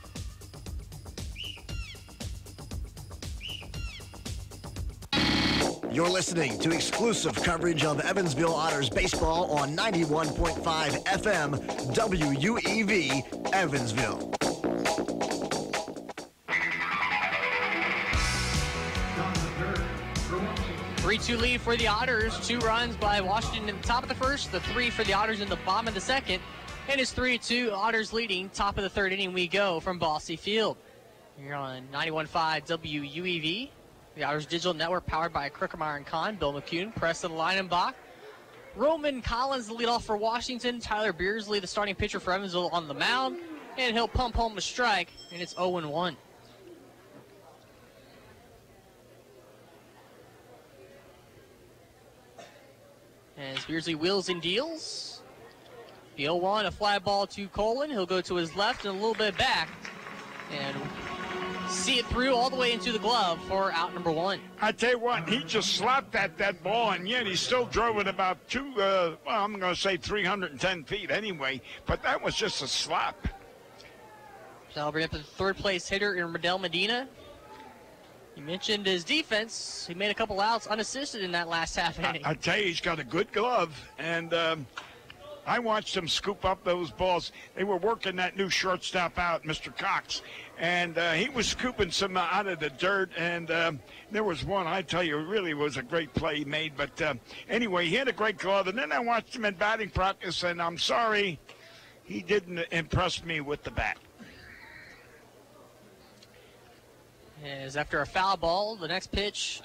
You're listening to exclusive coverage of Evansville Otters baseball on 91.5 FM WUEV Evansville. 3-2 lead for the Otters. 2 runs by Washington in the top of the first, the 3 for the Otters in the bottom of the second. And it's 3-2, Otters leading. Top of the third inning we go from Bosse Field. Here on 91.5 WUEV. The Otters Digital Network powered by Crookermeyer and Kahn, Bill McCune, Preston Leinenbach. Roman Collins the leadoff for Washington. Tyler Beersley, the starting pitcher for Evansville, on the mound. And he'll pump home a strike, and it's 0-1. As Beersley wheels and deals. The 0-1, a fly ball to Colin. He'll go to his left and a little bit back. And see it through all the way into the glove for out number 1. I tell you what, he just slapped at that ball, and yet he still drove it about I'm going to say 310 feet anyway, but that was just a slap. So I'll bring up the third place hitter in Rodell Medina. You mentioned his defense. He made a couple outs unassisted in that last half inning. I tell you, he's got a good glove, and I watched him scoop up those balls. They were working that new shortstop out, Mr. Cox, and he was scooping some out of the dirt, and there was one, I tell you, really was a great play he made. But anyway, he had a great glove, and then I watched him in batting practice, and I'm sorry he didn't impress me with the bat. As after a foul ball, the next pitch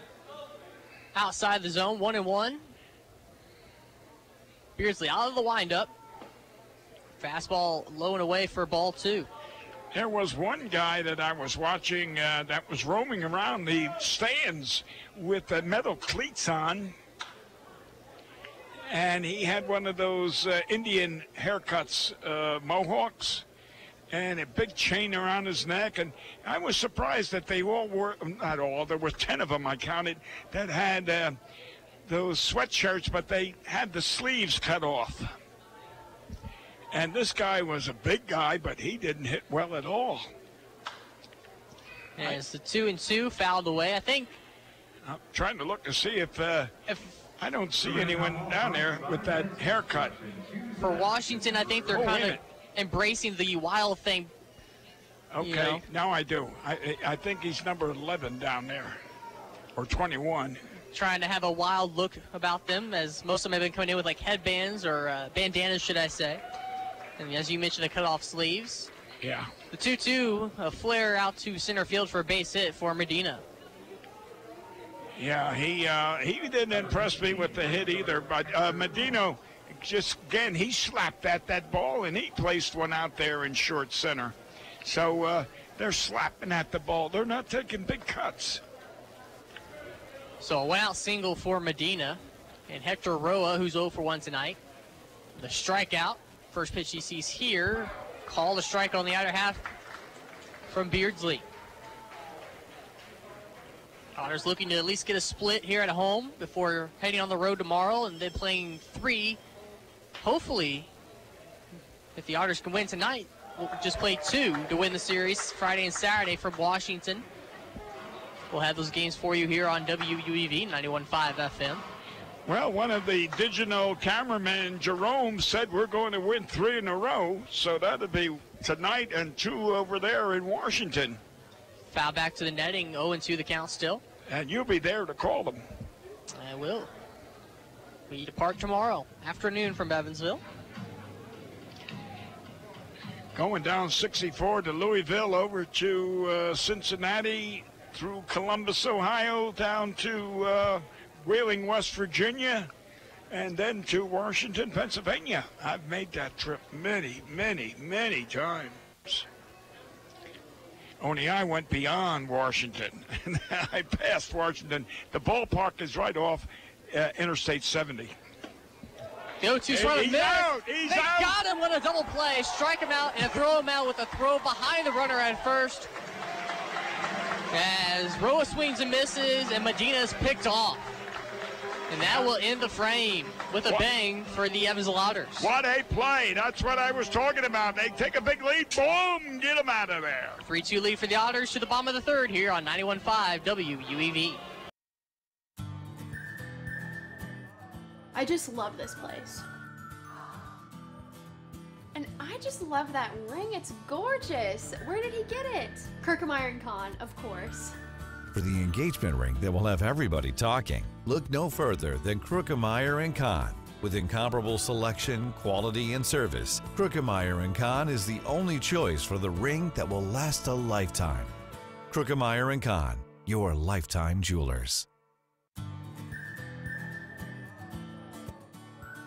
outside the zone, 1-1. Beardsley out of the windup. Fastball low and away for ball 2. There was one guy that I was watching that was roaming around the stands with the metal cleats on, and he had one of those Indian haircuts, mohawks, and a big chain around his neck. And I was surprised that they all were, not all, there were 10 of them I counted, that had those sweatshirts, but they had the sleeves cut off. And this guy was a big guy, but he didn't hit well at all. And it's the 2-2 fouled away. I think I'm trying to look to see if I don't see anyone down there with that haircut. For Washington, I think they're kind of embracing the wild thing. Okay, you know? Now I do. I think he's number 11 down there, or 21. Trying to have a wild look about them, as most of them have been coming in with like headbands or bandanas, should I say. And as you mentioned, the cut-off sleeves. Yeah. The 2-2, a flare out to center field for a base hit for Medina. Yeah, he didn't impress me with the hit either, but Medina, just again, he slapped at that ball, and he placed one out there in short center. So they're slapping at the ball. They're not taking big cuts. So a one-out single for Medina, and Hector Roa, who's 0 for 1 tonight. The strikeout, first pitch he sees here, called a strike on the outer half from Beardsley. Otters looking to at least get a split here at home before heading on the road tomorrow, and then playing 3. Hopefully, if the Otters can win tonight, we'll just play 2 to win the series Friday and Saturday from Washington. We'll have those games for you here on WUEV 91.5 FM. Well, one of the digital cameramen, Jerome, said we're going to win 3 in a row, so that'll be tonight and 2 over there in Washington. Foul back to the netting, 0-2 the count still. And you'll be there to call them. I will. We depart tomorrow afternoon from Evansville. Going down 64 to Louisville, over to Cincinnati, through Columbus, Ohio, down to Wheeling, West Virginia, and then to Washington, Pennsylvania. I've made that trip many, many, many times. Only I went beyond Washington. I passed Washington. The ballpark is right off Interstate 70. The 0-2's right in the middle. He's they out. Got him with a double play. Strike him out and throw him out with a throw behind the runner at first. As Roa swings and misses, and Medina is picked off. And that will end the frame with a bang for the Evansville Otters. What a play. That's what I was talking about. They take a big lead. Boom. Get them out of there. 3-2 lead for the Otters to the bottom of the third here on 91.5 WUEV. I just love this place. And I just love that ring. It's gorgeous. Where did he get it? Kirkemeyer & Kahn, of course. For the engagement ring that will have everybody talking, look no further than Kirkemeyer & Kahn. With incomparable selection, quality, and service, Kirkemeyer & Kahn is the only choice for the ring that will last a lifetime. Kirkemeyer & Kahn, your lifetime jewelers.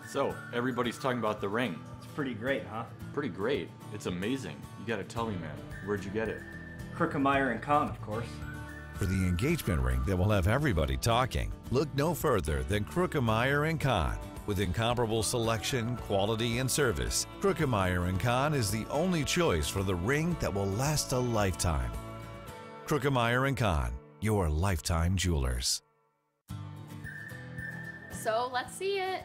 So, everybody's talking about the ring. It's pretty great, huh? Pretty great. It's amazing. You gotta tell me, man. Where'd you get it? Kirkemeyer & Kahn, of course. For the engagement ring that will have everybody talking, look no further than Kirkemeyer & Kahn. With incomparable selection, quality, and service, Kirkemeyer & Kahn is the only choice for the ring that will last a lifetime. Kirkemeyer & Kahn, your lifetime jewelers. So let's see it.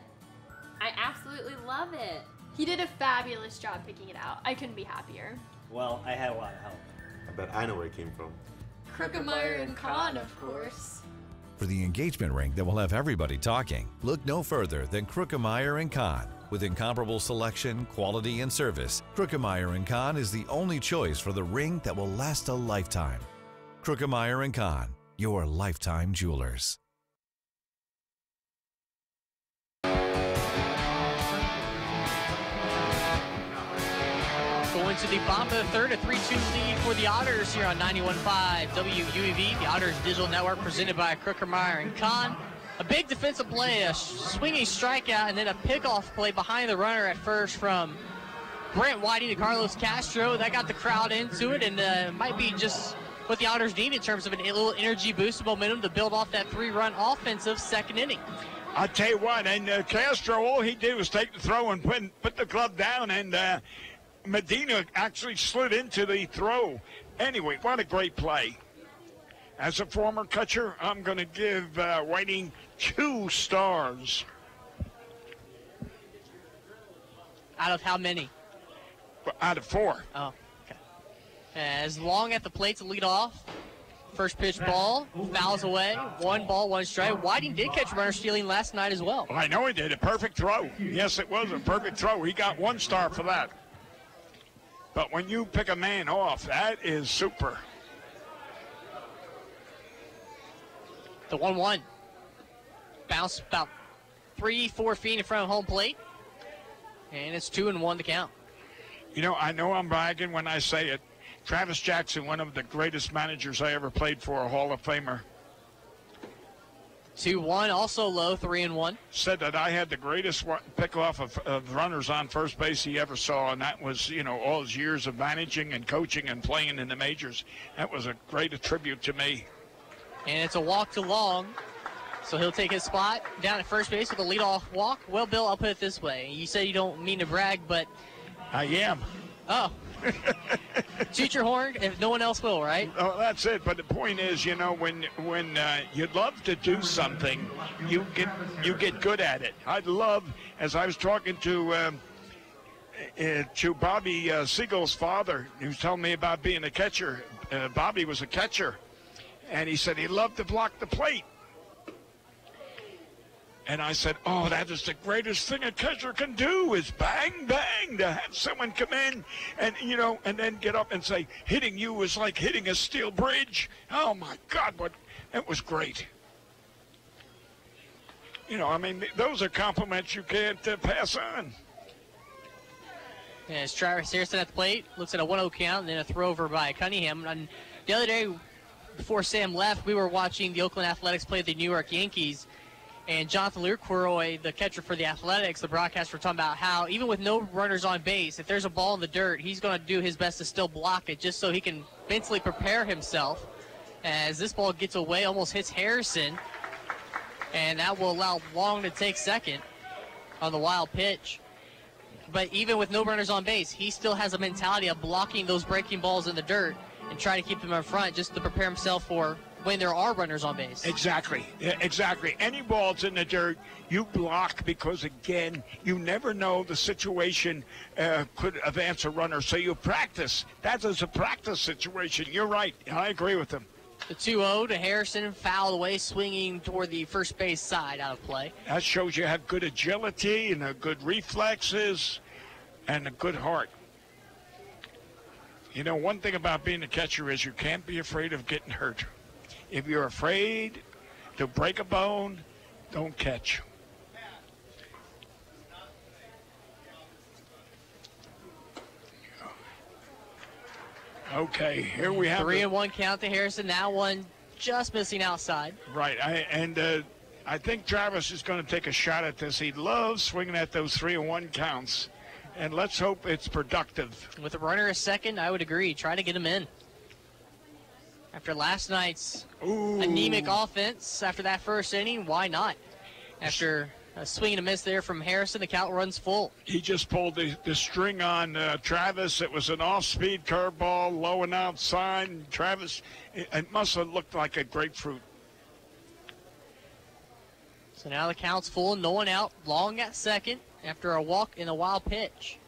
I absolutely love it. He did a fabulous job picking it out. I couldn't be happier. Well, I had a lot of help. I bet I know where it came from. Kirkemeyer & Kahn, of course. For the engagement ring that will have everybody talking, look no further than Kirkemeyer & Kahn. With incomparable selection, quality, and service, Kirkemeyer & Kahn is the only choice for the ring that will last a lifetime. Kirkemeyer & Kahn, your lifetime jewelers. Going to the bottom of the third, a 3-2 lead for the Otters here on 91.5 WUEV, the Otters Digital Network, presented by Kirkemeyer & Kahn. A big defensive play, a swinging strikeout, and then a pickoff play behind the runner at first from Brent Whiting to Carlos Castro. That got the crowd into it, and might be just what the Otters need in terms of a little energy boost and momentum to build off that 3-run offensive second inning. I'll tell you what, and Castro, all he did was take the throw and put the glove down, and Medina actually slid into the throw. Anyway, what a great play. As a former catcher, I'm going to give Whiting 2 stars. Out of how many? Out of 4. Oh, okay. As long at the plate to lead off. First pitch ball, fouls away. 1 ball, 1 strike. Whiting did catch runner stealing last night as well. I know he did. A perfect throw. Yes, it was a perfect throw. He got 1 star for that. But when you pick a man off, that is super. The 1-1. Bounce about 3-4 feet in front of home plate. And it's 2-1 to count. You know I'm bragging when I say it. Travis Jackson, one of the greatest managers I ever played for, a Hall of Famer. 2-1, also low, 3-1. Said that I had the greatest pickoff of runners on first base he ever saw, and that was, all his years of managing and coaching and playing in the majors. That was a great tribute to me. And it's a walk to Long, so he'll take his spot down at first base with a leadoff walk. Well, Bill, I'll put it this way. You said you don't mean to brag, but... I am. Oh. Toot your horn if no one else will, right? Oh, that's it. But the point is, when you love to do something, you get good at it. I'd love, as I was talking to Bobby Siegel's father, he was telling me about being a catcher. Bobby was a catcher, and he said he loved to block the plate. And I said, oh, that is the greatest thing a catcher can do is bang, bang, to have someone come in and, and then get up and say, hitting you was like hitting a steel bridge. Oh, my God, it was great. Those are compliments you can't pass on. Yeah, it's Travis Harrison at the plate, looks at a 1-0 count, and then a throw over by Cunningham. And the other day, before Sam left, we were watching the Oakland Athletics play the New York Yankees. And Jonathan Leroy, the catcher for the Athletics, the broadcaster, were talking about how even with no runners on base, if there's a ball in the dirt, he's going to do his best to still block it just so he can mentally prepare himself. As this ball gets away, almost hits Harrison, and that will allow Long to take second on the wild pitch. But even with no runners on base, he still has a mentality of blocking those breaking balls in the dirt and try to keep them in front just to prepare himself for when there are runners on base. Exactly. Any balls in the dirt, you block because, again, you never know the situation could advance a runner. So you practice. That is a practice situation. You're right. I agree with him. The 2-0 to Harrison, fouled away, swinging toward the first base side, out of play. That shows you have good agility and good reflexes and a good heart. You know, one thing about being a catcher is you can't be afraid of getting hurt. If you're afraid to break a bone, don't catch. Okay, here we have 3-1 count to Harrison. Now one just missing outside. Right, I think Travis is going to take a shot at this. He loves swinging at those 3-1 counts, and let's hope it's productive. With a runner at second, I would agree. Try to get him in. After last night's anemic offense, after that first inning, why not? After a swing and a miss there from Harrison, the count runs full. He just pulled the string on Travis. It was an off-speed curveball, low and outside. And Travis, it must have looked like a grapefruit. So now the count's full, no one out. Long at second after a walk in a wild pitch.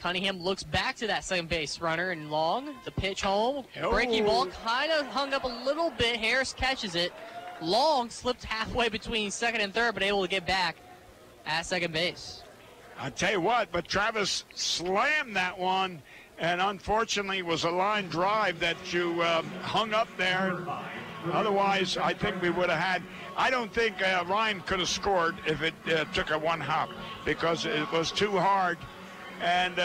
Cunningham looks back to that second base runner, and Long, the pitch home. Breaking ball kind of hung up a little bit. Harris catches it. Long slipped halfway between second and third, but able to get back at second base. I tell you what, but Travis slammed that one, and unfortunately was a line drive that you hung up there. Otherwise, I think we would have had. I don't think Ryan could have scored if it took a one hop, because it was too hard. And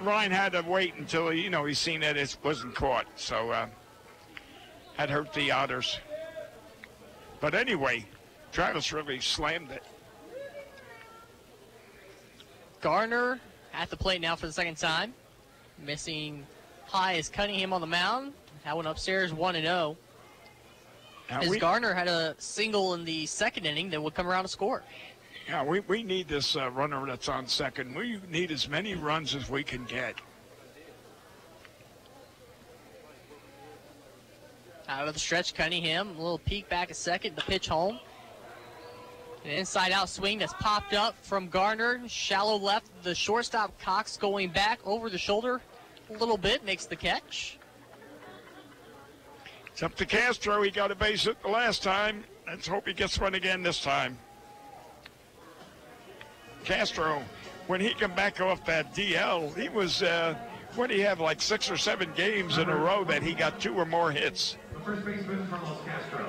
Ryan had to wait until, he seen that it wasn't caught. So that hurt the Otters. But anyway, Travis really slammed it. Garner at the plate now for the second time. Missing high is Cunningham on the mound. That one upstairs 1-0. As Garner had a single in the second inning that would come around to score. Yeah, we need this runner that's on second. We need as many runs as we can get. Out of the stretch, Cunningham. A little peek back a second. The pitch home. An inside-out swing that's popped up from Garner. Shallow left. The shortstop, Cox, going back over the shoulder a little bit. Makes the catch. It's up to Castro. He got a base hit the last time. Let's hope he gets one again this time. Castro, when he came back off that DL, he was, what do you have, like 6 or 7 games in a row that he got 2 or more hits. First baseman Carlos Castro.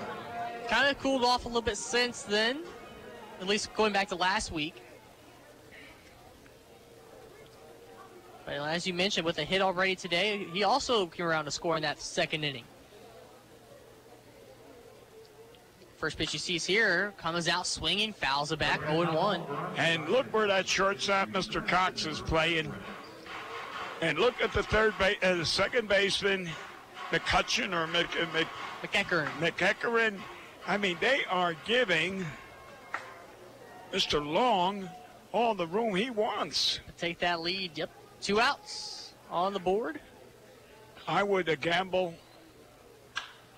Kind of cooled off a little bit since then, at least going back to last week. But as you mentioned, with a hit already today, he also came around to score in that second inning. First pitch he sees here, comes out swinging, fouls it back, 0-1. And look where that shortstop, Mr. Cox, is playing. And look at the second baseman, McCutcheon or McEachern. I mean, they are giving Mr. Long all the room he wants. Take that lead. Yep, 2 outs on the board. I would gamble.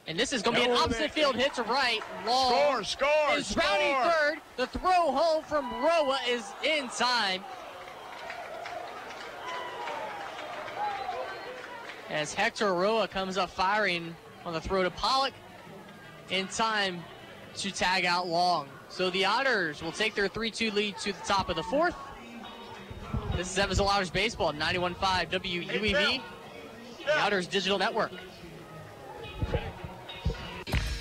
And this is going to be an opposite field hit to right. Long score, is rounding third. The throw home from Roa is in time. As Hector Roa comes up firing on the throw to Pollock in time to tag out Long. So the Otters will take their 3-2 lead to the top of the fourth. This is Evansville Otters Baseball, 91.5 WUEV, the Otters Digital Network.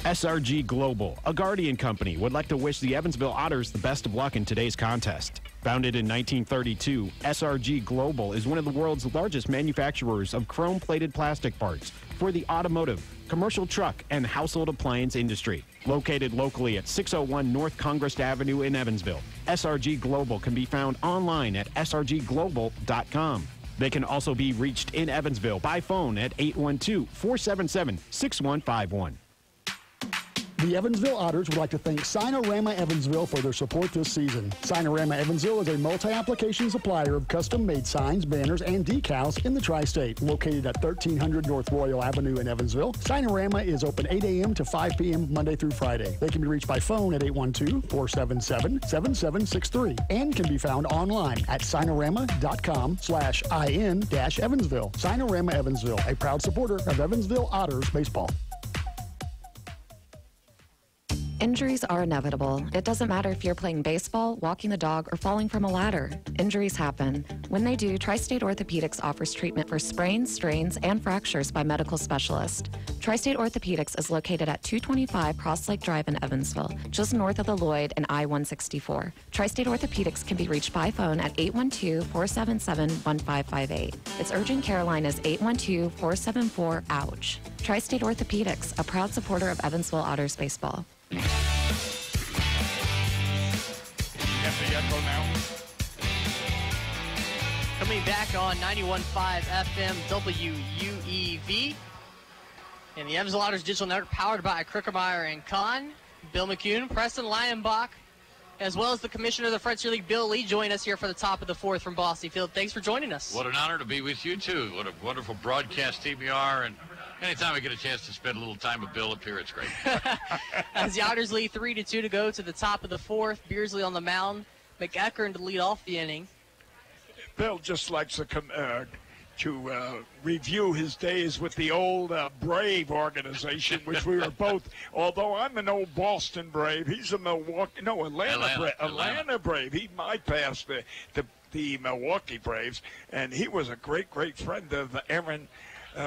SRG Global, a Guardian company, would like to wish the Evansville Otters the best of luck in today's contest. Founded in 1932, SRG Global is one of the world's largest manufacturers of chrome-plated plastic parts for the automotive, commercial truck, and household appliance industry. Located locally at 601 North Congress Avenue in Evansville, SRG Global can be found online at srgglobal.com. They can also be reached in Evansville by phone at 812-477-6151. The Evansville Otters would like to thank Sinorama Evansville for their support this season. Sinorama Evansville is a multi-application supplier of custom-made signs, banners, and decals in the tri-state. Located at 1300 North Royal Avenue in Evansville, Sinorama is open 8 a.m. to 5 p.m. Monday through Friday. They can be reached by phone at 812-477-7763 and can be found online at sinorama.com/in-Evansville. Sinorama Evansville, a proud supporter of Evansville Otters baseball. Injuries are inevitable. It doesn't matter if you're playing baseball, walking the dog, or falling from a ladder. Injuries happen. When they do, Tri-State Orthopedics offers treatment for sprains, strains, and fractures by medical specialists. Tri-State Orthopedics is located at 225 Cross Lake Drive in Evansville, just north of the Lloyd and I-164. Tri-State Orthopedics can be reached by phone at 812-477-1558. Its urgent care line is 812-474-OUCH. Tri-State Orthopedics, a proud supporter of Evansville Otters baseball. Get the echo now. Coming back on 91.5 FM WUEV. And the Evansville Otters Digital Network, powered by Krickemeyer and Kahn. Bill McCune, Preston Leinenbach, as well as the Commissioner of the Frontier League, Bill Lee, join us here for the top of the fourth from Bosse Field. Thanks for joining us. What an honor to be with you, too. What a wonderful broadcast team you are. And anytime we get a chance to spend a little time with Bill up here, it's great. As the Otters lead 3-2 to go to the top of the fourth, Beardsley on the mound, McEachern to lead off the inning. Bill just likes to review his days with the old Brave organization, which we were both. Although I'm an old Boston Brave, he's a Atlanta Brave. He bypassed the Milwaukee Braves, and he was a great friend of Aaron.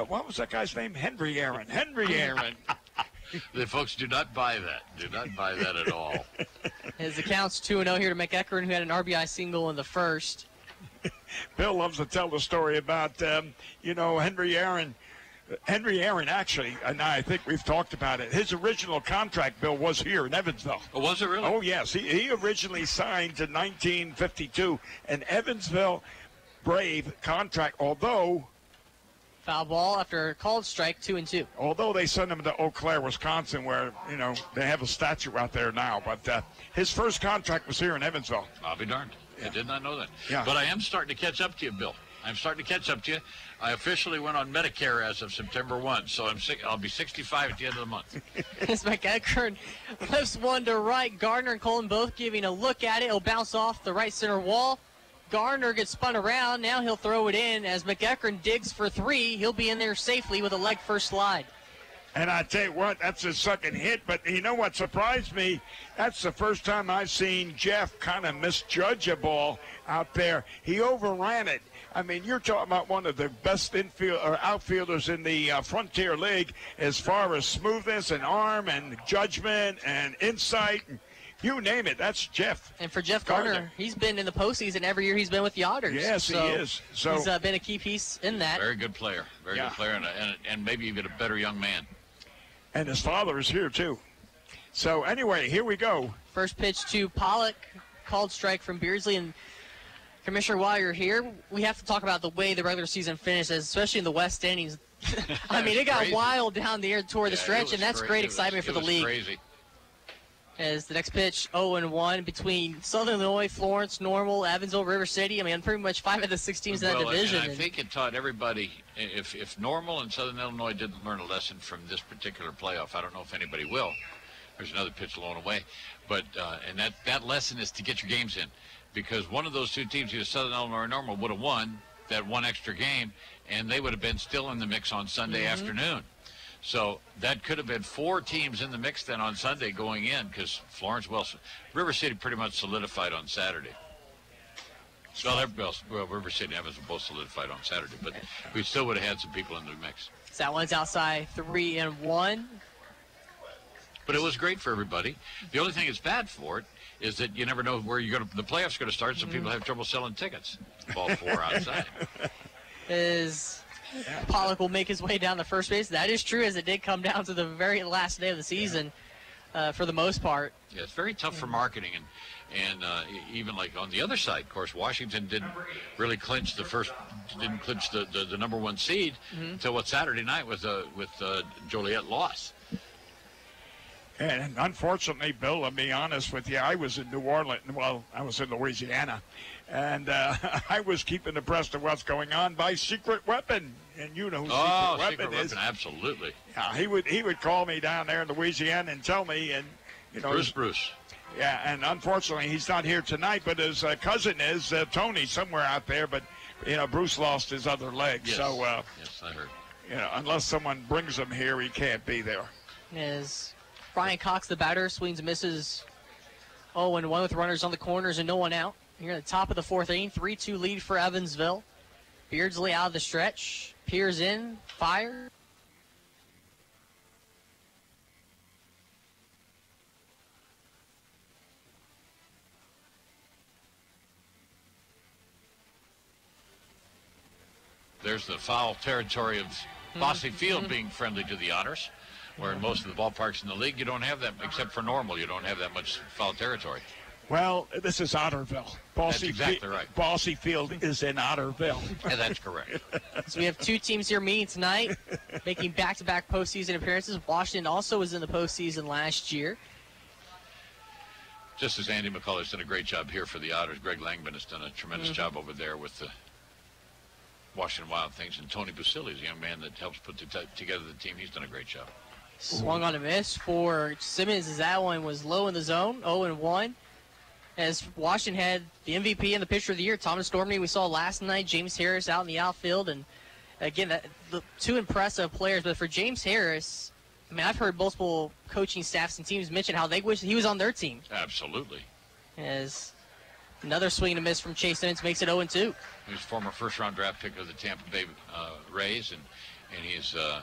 What was that guy's name? Henry Aaron. The folks do not buy that. Do not buy that at all. His account's 2-0 here to McEachern, who had an RBI single in the first. Bill loves to tell the story about, Henry Aaron. Henry Aaron, actually, and I think we've talked about it. His original contract, Bill, was here in Evansville. Oh, was it really? Oh, yes. He originally signed in 1952 an Evansville Brave contract, although... Foul ball after a called strike, 2-2. Although they sent him to Eau Claire, Wisconsin, where, they have a statue out there now. But his first contract was here in Evansville. I'll be darned. Yeah. I did not know that. Yeah. But I am starting to catch up to you, Bill. I'm starting to catch up to you. I officially went on Medicare as of September 1, so I'll be 65 at the end of the month. As McEachern lifts one to right, Gardner and Colin both giving a look at it. It'll bounce off the right center wall. Gardner gets spun around. Now he'll throw it in as McEachern digs for three. He'll be in there safely with a leg first slide. And I tell you what, that's his second hit. But you know what surprised me? That's the first time I've seen Jeff kind of misjudge a ball out there. He overran it. I mean, you're talking about one of the best outfielders in the Frontier League as far as smoothness and arm and judgment and insight. You name it, that's Jeff. And for Jeff Gardner, he's been in the postseason every year he's been with the Otters. Yes, he is. So he's been a key piece in that. Very good player. Very good player, and maybe even a better young man. And his father is here, too. So, anyway, here we go. First pitch to Pollock, called strike from Beardsley. And, Commissioner, while you're here, we have to talk about the way the regular season finishes, especially in the West innings. I mean, it got wild down there toward the stretch, and that's great excitement for the league. Crazy. As the next pitch, 0-1 between Southern Illinois, Florence, Normal, Evansville, River City. I mean, pretty much 5 of the 6 teams in that division. And I think it taught everybody, if Normal and Southern Illinois didn't learn a lesson from this particular playoff, I don't know if anybody will. There's another pitch blown away. But and that lesson is to get your games in. Because one of those two teams, either Southern Illinois or Normal, would have won that one extra game, and they would have been still in the mix on Sunday afternoon. So that could have been 4 teams in the mix then on Sunday going in, because River City pretty much solidified on Saturday. Well, River City and Evansville both solidified on Saturday, but we still would have had some people in the mix. So that one's outside, 3-1. But it was great for everybody. The only thing that's bad for it is that you never know where the playoffs are going to start, so people have trouble selling tickets. Ball 4 outside. Pollock will make his way down the first base. That is true, as it did come down to the very last day of the season for the most part. Yeah, it's very tough for marketing, and even like on the other side, of course, Washington didn't really clinch the number 1 seed until Saturday night with Joliet loss. And unfortunately, Bill, I'll be honest with you, I was in New Orleans. Well, I was in Louisiana. And I was keeping abreast of what's going on by Secret Weapon. And you know who Secret Weapon is. Absolutely. Yeah, he would call me down there in Louisiana and tell me. And, you know, Bruce. Yeah, and unfortunately, he's not here tonight, but his cousin is, Tony, somewhere out there. But, you know, Bruce lost his other leg. Yes. So, yes, I heard. You know, unless someone brings him here, he can't be there. As Brian Cox, the batter, swings and misses 0-1 with runners on the corners and no one out. Here at the top of the fourth inning, 3-2 lead for Evansville. Beardsley out of the stretch. Piers in, fire. There's the foul territory of Bossy Field being friendly to the Otters, where in most of the ballparks in the league you don't have that, except for normal, you don't have that much foul territory. Well, this is Otterville. That's exactly right. Bossy Field is in Otterville. Yeah, that's correct. So we have two teams here meeting tonight, making back-to-back postseason appearances. Washington also was in the postseason last year. Just as Andy McCullough's done a great job here for the Otters, Greg Langman has done a tremendous job over there with the Washington Wild Things, and Tony Basile is a young man that helps put together the team. He's done a great job. Swung on a miss for Simmons as that one was low in the zone, 0-1. As Washington had the MVP and the pitcher of the year, Thomas Stormney, we saw last night. James Harris out in the outfield. And, again, two impressive players. But for James Harris, I mean, I've heard multiple coaching staffs and teams mention how they wish he was on their team. Absolutely. As another swing and a miss from Chase Simmons makes it 0-2. He's a former first-round draft pick of the Tampa Bay Rays, and he's a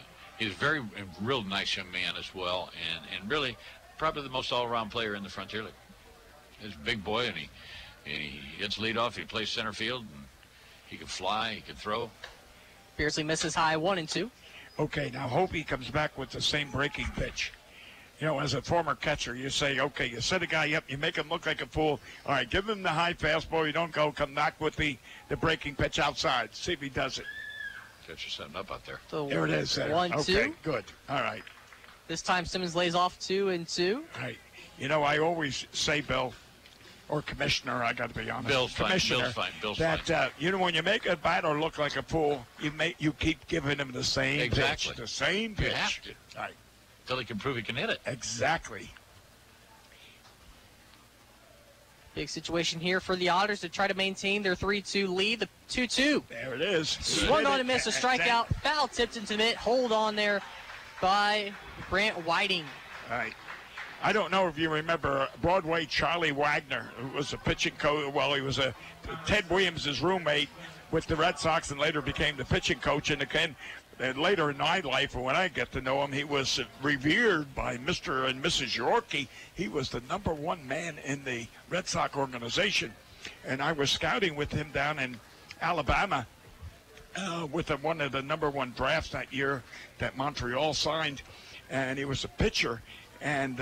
very real nice young man as well, and really probably the most all-around player in the Frontier League. He's a big boy, and he hits leadoff. He plays center field, and he can fly. He can throw. Beardsley misses high, 1-2. Okay, now hope he comes back with the same breaking pitch. You know, as a former catcher, you say, okay, you set a guy up, you make him look like a fool. All right, give him the high fastball. You don't go, come back with the breaking pitch outside. See if he does it. Catcher setting up out there. So there it is. 1-2. Okay, good. All right. This time Simmons lays off 2-2. All right. You know, I always say, Bill, or Commissioner, I got to be honest. Bill's Commissioner, fine. Bill's that, fine. You know, when you make a batter look like a fool, you keep giving him the same pitch. The same pitch. You have to. All right. Until he can prove he can hit it. Exactly. Big situation here for the Otters to try to maintain their 3-2 lead. The 2-2. There it is. Swung on a miss, a strikeout. Foul tipped into mid. Hold on there by Brant Whiting. All right. I don't know if you remember Broadway Charlie Wagner, who was a pitching coach. Well, he was Ted Williams' roommate with the Red Sox and later became the pitching coach. And again, later in my life, when I get to know him, he was revered by Mr. and Mrs. Yorkie. He was the number one man in the Red Sox organization. And I was scouting with him down in Alabama with one of the number one drafts that year that Montreal signed. And he was a pitcher. And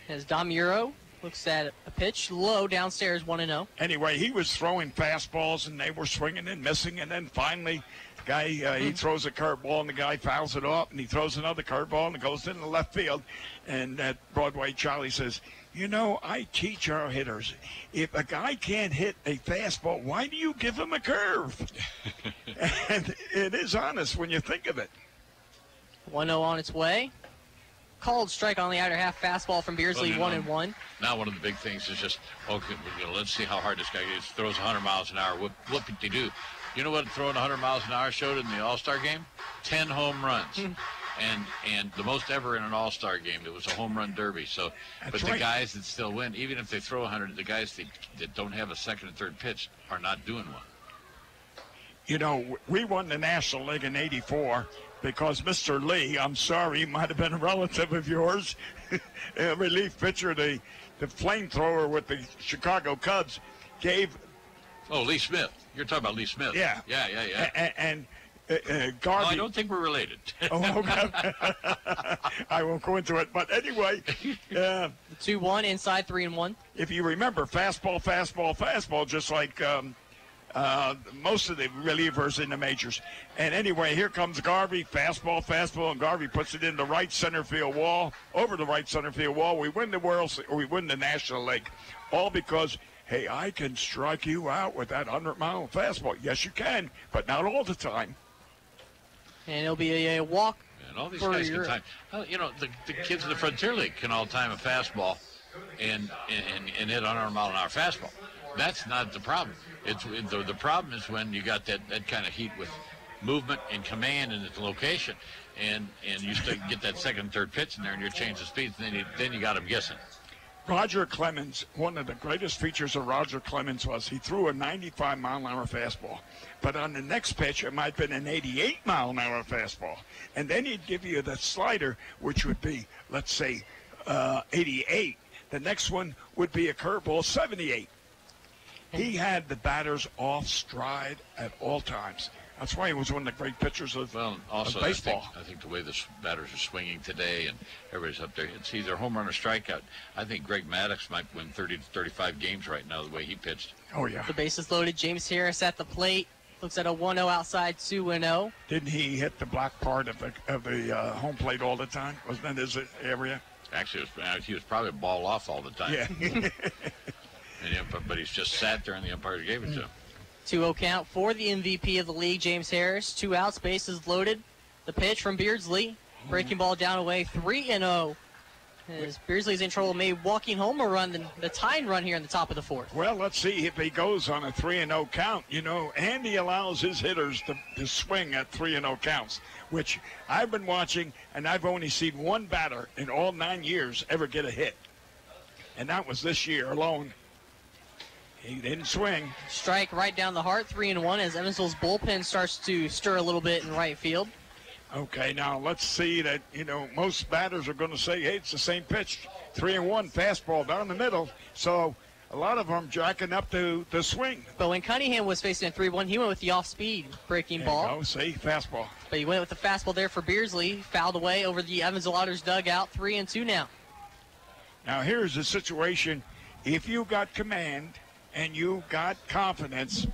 as Dom Euro looks at a pitch low downstairs, 1-0. Anyway, he was throwing fastballs, and they were swinging and missing. And then finally, the guy he throws a curveball, and the guy fouls it off, and he throws another curveball, and it goes into the left field. And that Broadway Charlie says, you know, I teach our hitters, if a guy can't hit a fastball, why do you give him a curve? And it is honest when you think of it. 1-0 on its way. Called strike on the outer half fastball from Beardsley, 1-1. Now one of the big things is just, okay, let's see how hard this guy is. Throws 100 miles an hour. What did he do? You know what throwing 100 miles an hour showed in the All-Star game? 10 home runs. And the most ever in an All-Star game. It was a home run derby. So, but the guys that still win, even if they throw 100, the guys that don't have a second and third pitch are not doing one. You know, we won the National League in '84 because Mr. Lee, I'm sorry, might have been a relative of yours, a relief pitcher, the flamethrower with the Chicago Cubs, gave. Oh, Lee Smith. You're talking about Lee Smith. Yeah. Yeah. And Garvey. I don't think we're related. Oh, okay. I won't go into it. But anyway. 2-1, inside 3-1. If you remember, fastball, just like most of the relievers in the majors. And anyway, here comes Garvey, fastball, and Garvey puts it in the right center field wall, over the right center field wall. We win we win the National League, all because, hey, I can strike you out with that 100-mile fastball. Yes, you can, but not all the time. And it'll be a walk. And all these guys can time. You know, the kids in the Frontier League can all time a fastball and hit 100-mile-an-hour fastball. That's not the problem. The problem is when you got that kind of heat with movement and command and at the location, and you still get that second, third pitch in there, and you change the speeds, and then you got them guessing. Roger Clemens, one of the greatest features of Roger Clemens was he threw a 95-mile-an-hour fastball. But on the next pitch, it might have been an 88-mile-an-hour fastball. And then he'd give you the slider, which would be, let's say, 88. The next one would be a curveball, 78. He had the batters off stride at all times. That's why he was one of the great pitchers of baseball. I think the way the batters are swinging today and everybody's up there, it's either home run or strikeout. I think Greg Maddux might win 30 to 35 games right now the way he pitched. Oh, yeah. The bases loaded. James Harris at the plate. Looks at a 1-0 outside, 2-0. Didn't he hit the black part of the home plate all the time? Wasn't that his area? Actually, he was probably ball off all the time. Yeah. But he's just sat there and the umpires gave it to him. 2-0 count for the MVP of the league, James Harris. 2 outs, bases loaded. The pitch from Beardsley. Breaking ball down away, 3-0. As Beardsley's in trouble, made walking home a run, the tying run here in the top of the fourth. Well, let's see if he goes on a 3-0 count. You know, Andy allows his hitters to swing at 3-0 counts, which I've been watching, and I've only seen one batter in all 9 years ever get a hit. And that was this year alone. He didn't swing. Strike right down the heart, 3-1, as Evansville's bullpen starts to stir a little bit in right field. Okay, now let's see that, you know, most batters are going to say, hey, it's the same pitch, 3-1, fastball down the middle. So a lot of them jacking up to the swing. But when Cunningham was facing a 3-1, he went with the off-speed breaking ball. Oh, see, fastball. But he went with the fastball there for Beardsley, fouled away over the Evansville Otters dugout, 3-2 now. Now here's the situation. If you got command and you got confidence,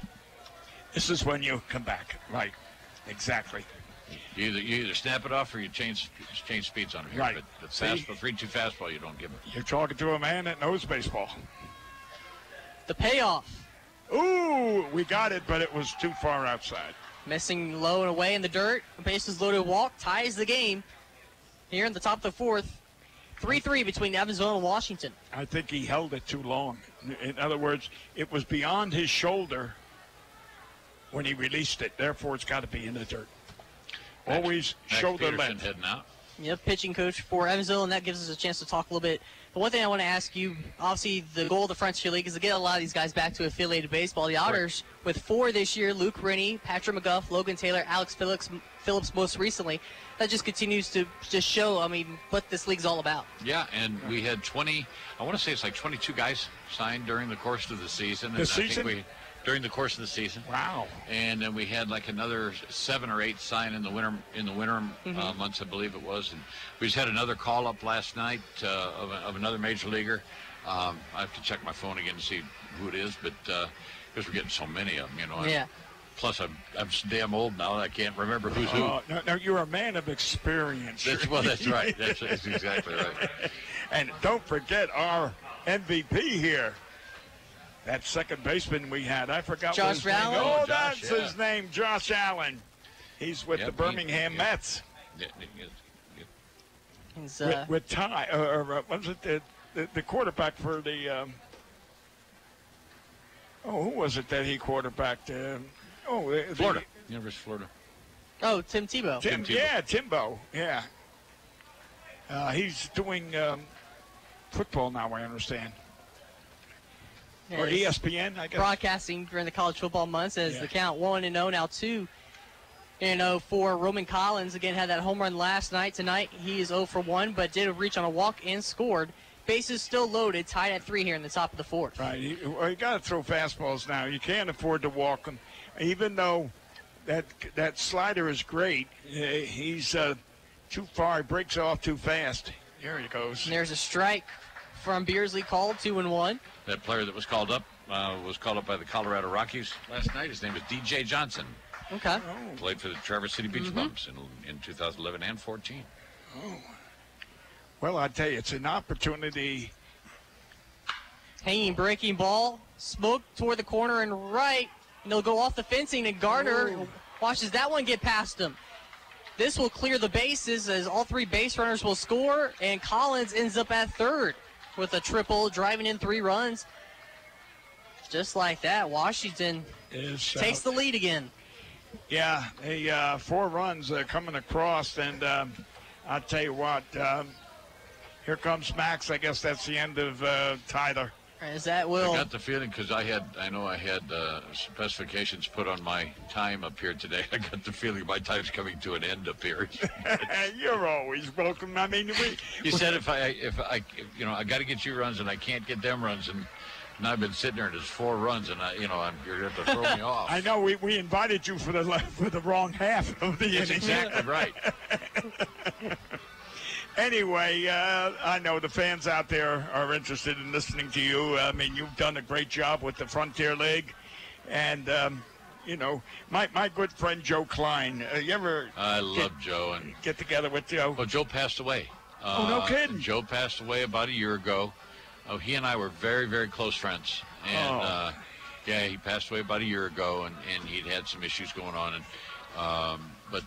this is when you come back. Right, exactly. You either snap it off or you change speeds on him here. Right. But the fastball, 3-2 fastball, you don't give him. You're talking to a man that knows baseball. The payoff. Ooh, we got it, but it was too far outside. Missing low and away in the dirt. Bases loaded walk ties the game here in the top of the fourth. 3-3 between Evansville and Washington. I think he held it too long. In other words, it was beyond his shoulder when he released it. Therefore, it's got to be in the dirt. Always shoulder length. Heading out. Yep, pitching coach for Evansville, and that gives us a chance to talk a little bit. But one thing I want to ask you, obviously the goal of the Frontier League is to get a lot of these guys back to affiliated baseball. The Otters, with 4 this year, Luke Rennie, Patrick McGuff, Logan Taylor, Alex Phillips most recently. That just continues to just show, I mean, what this league's all about. Yeah, and we had 20, I want to say it's like 22 guys signed during the course of the season. And I think during the course of the season. Wow. And then we had like another 7 or 8 sign in the winter months, I believe it was. And we just had another call up last night of another major leaguer. I have to check my phone again to see who it is, but because we're getting so many of them, you know. Yeah. Plus, I'm damn old now. I can't remember who's who. No, you're a man of experience. That's right. That's exactly right. And don't forget our MVP here. That second baseman we had, I forgot Josh what his Allen. name. Oh, Josh, that's his name, Josh Allen. He's with the Birmingham Mets. He's, with Ty, what was it, the quarterback for the, who was it that he quarterbacked? Florida. University of Florida. Oh, Tim Tebow. Yeah, Timbo. Yeah. He's doing football now, I understand. Yeah, or ESPN, I guess. Broadcasting during the college football months as the count 1-0, now 2-0 for Roman Collins. Again, had that home run last night. Tonight, he is 0 for 1, but did reach on a walk and scored. Bases still loaded, tied at 3 here in the top of the fourth. Right. You got to throw fastballs now. You can't afford to walk them. Even though that slider is great, he's too far. He breaks off too fast. There he goes. And there's a strike from Beardsley called, 2-1. That player that was called up was called up by the Colorado Rockies last night. His name is DJ Johnson. Okay. Played for the Traverse City Beach Bums in 2011 and 14. Oh. Well, I tell you, it's an opportunity. Hanging breaking ball, smoke toward the corner and right. And they'll go off the fencing, and Gardner watches that one get past him. This will clear the bases as all 3 base runners will score, and Collins ends up at third with a triple, driving in 3 runs. Just like that, Washington takes the lead again. Yeah, 4 runs coming across, and I'll tell you what, here comes Max. I guess that's the end of Tyler. Is that Will? I got the feeling because I know I had specifications put on my time up here today. I got the feeling my time's coming to an end up here. You're always welcome. I mean, you said if I I got to get you runs and I can't get them runs, and I've been sitting there and there's 4 runs, and you're going to throw me off. I know we invited you for the wrong half of the That's inning. exactly right. Anyway, I know the fans out there are interested in listening to you. I mean, you've done a great job with the Frontier League. And, my good friend Joe Klein, you ever I love Joe. And get together with Joe? Well, Joe passed away. No kidding. Joe passed away about a year ago. Oh, he and I were very, very close friends. And, he passed away about a year ago, and he'd had some issues going on. But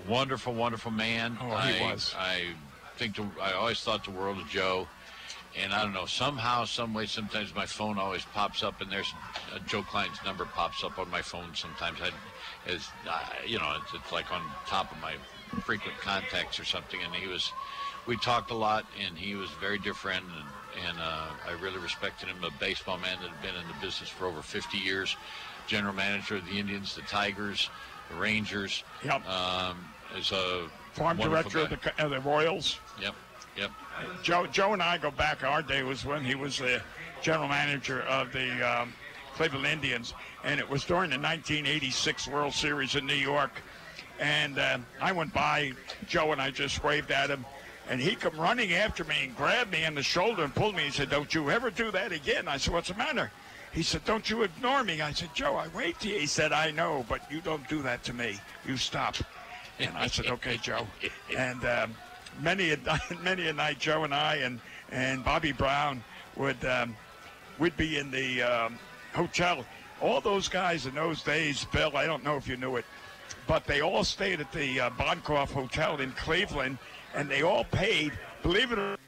wonderful, wonderful man. Oh, he was. I always thought the world of Joe, and I don't know, somehow, some way, sometimes my phone always pops up, and there's Joe Klein's number pops up on my phone sometimes. It's like on top of my frequent contacts or something, and we talked a lot, and he was a very dear friend, and I really respected him, a baseball man that had been in the business for over 50 years, general manager of the Indians, the Tigers, the Rangers. Yep. As a farm director of the Royals. Yep. Joe and I go back. Our day was when he was the general manager of the Cleveland Indians, and it was during the 1986 World Series in New York. And I went by Joe, and I just waved at him, and he come running after me and grabbed me on the shoulder and pulled me. He said, "Don't you ever do that again." I said, "What's the matter?" He said, "Don't you ignore me." I said, "Joe, I waved to you." He said, "I know, but you don't do that to me. You stop." And I said, "Okay, Joe." And many a night, Joe and I and Bobby Brown we'd be in the hotel. All those guys in those days, Bill, I don't know if you knew it, but they all stayed at the Bancroft Hotel in Cleveland, and they all paid, believe it or not,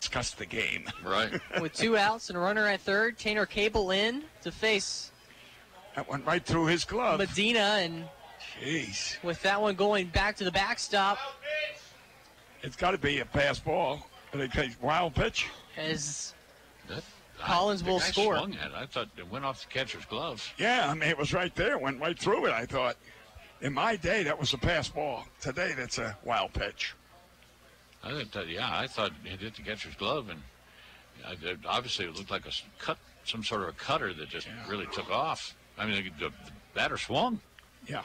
discuss the game. Right. With 2 outs and a runner at third, Tanner Cable in to face. That went right through his glove. Medina, and jeez. With that one going back to the backstop. It's got to be a pass ball. Wild pitch. As Collins will score. Swung at it. I thought it went off the catcher's glove. Yeah, I mean, it was right there. It went right through it, I thought. In my day, that was a pass ball. Today, that's a wild pitch. I thought it hit the catcher's glove, and obviously it looked like some sort of a cutter that just really took off. I mean, the batter swung. Yeah.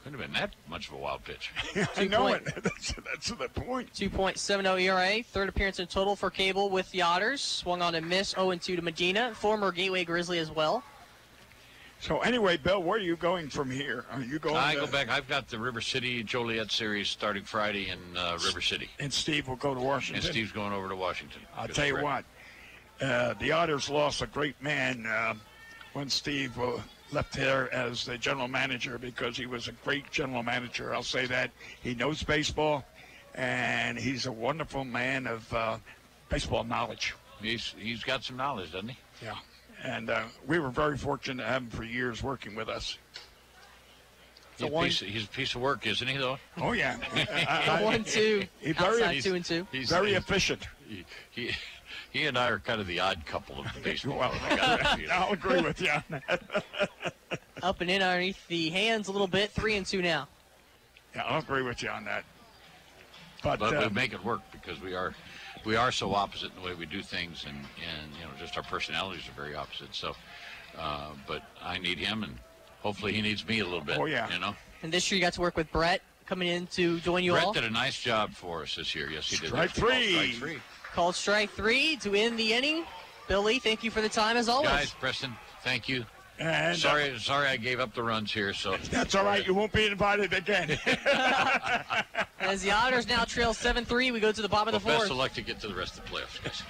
Couldn't have been that much of a wild pitch. I know it. That's the point. 2.70 ERA, third appearance in total for Cable with the Otters. Swung on a miss, 0-2 to Medina, former Gateway Grizzly as well. So anyway, Bill, where are you going from here? Are you going? I go back. I've got the River City Joliet series starting Friday in River City. And Steve will go to Washington. And Steve's going over to Washington. I'll tell you what, the Otters lost a great man when Steve left there as the general manager, because he was a great general manager. I'll say that. He knows baseball, and he's a wonderful man of baseball knowledge. He's got some knowledge, doesn't he? Yeah. And we were very fortunate to have him for years working with us. He's a piece of work, isn't he, though? Oh, yeah. 1-2. He's very 2-2. He's very efficient. He and I are kind of the odd couple of the baseball. Well, I'll agree with you on that. Up and in underneath the hands a little bit, 3-2 now. Yeah, I'll agree with you on that. But we make it work because we are so opposite in the way we do things, and just our personalities are very opposite. So But I need him, and hopefully he needs me a little bit. Oh, yeah. You know. And this year you got to work with Brett coming in to join you all. Brett did a nice job for us this year. Yes, he did. Strike three. Strike three. Called strike three to end the inning. Billy, thank you for the time as always. Guys, Preston, thank you. And sorry I gave up the runs here. So that's all right. You won't be invited again. As the Otters now trail 7-3, we go to the bottom of the fourth. Best of luck to get to the rest of the playoffs, guys.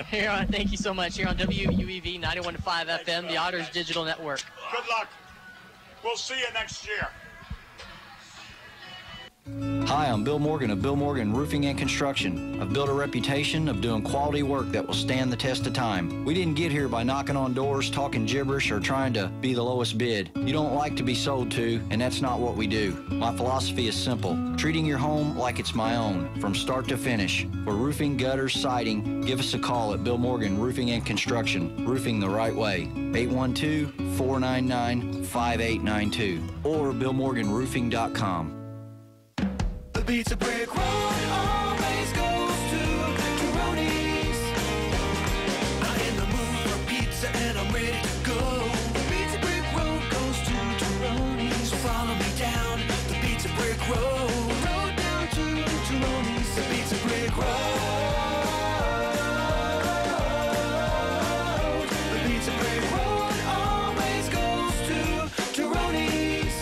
Thank you so much. Here on WUEV 91.5 FM, the Otters Digital Network. Good luck. We'll see you next year. Hi, I'm Bill Morgan of Bill Morgan Roofing and Construction. I've built a reputation of doing quality work that will stand the test of time. We didn't get here by knocking on doors, talking gibberish, or trying to be the lowest bid. You don't like to be sold to, and that's not what we do. My philosophy is simple: treating your home like it's my own, from start to finish. For roofing, gutters, siding, give us a call at Bill Morgan Roofing and Construction. Roofing the right way. 812-499-5892 or BillMorganRoofing.com. The Pizza Brick Road always goes to Tyroni's. I'm in the mood for pizza and I'm ready to go. The Pizza Brick Road goes to Tyroni's. So follow me down the Pizza Brick Road. Road down to Tyroni's. The Pizza Brick Road. The Pizza Brick Road always goes to Tyroni's.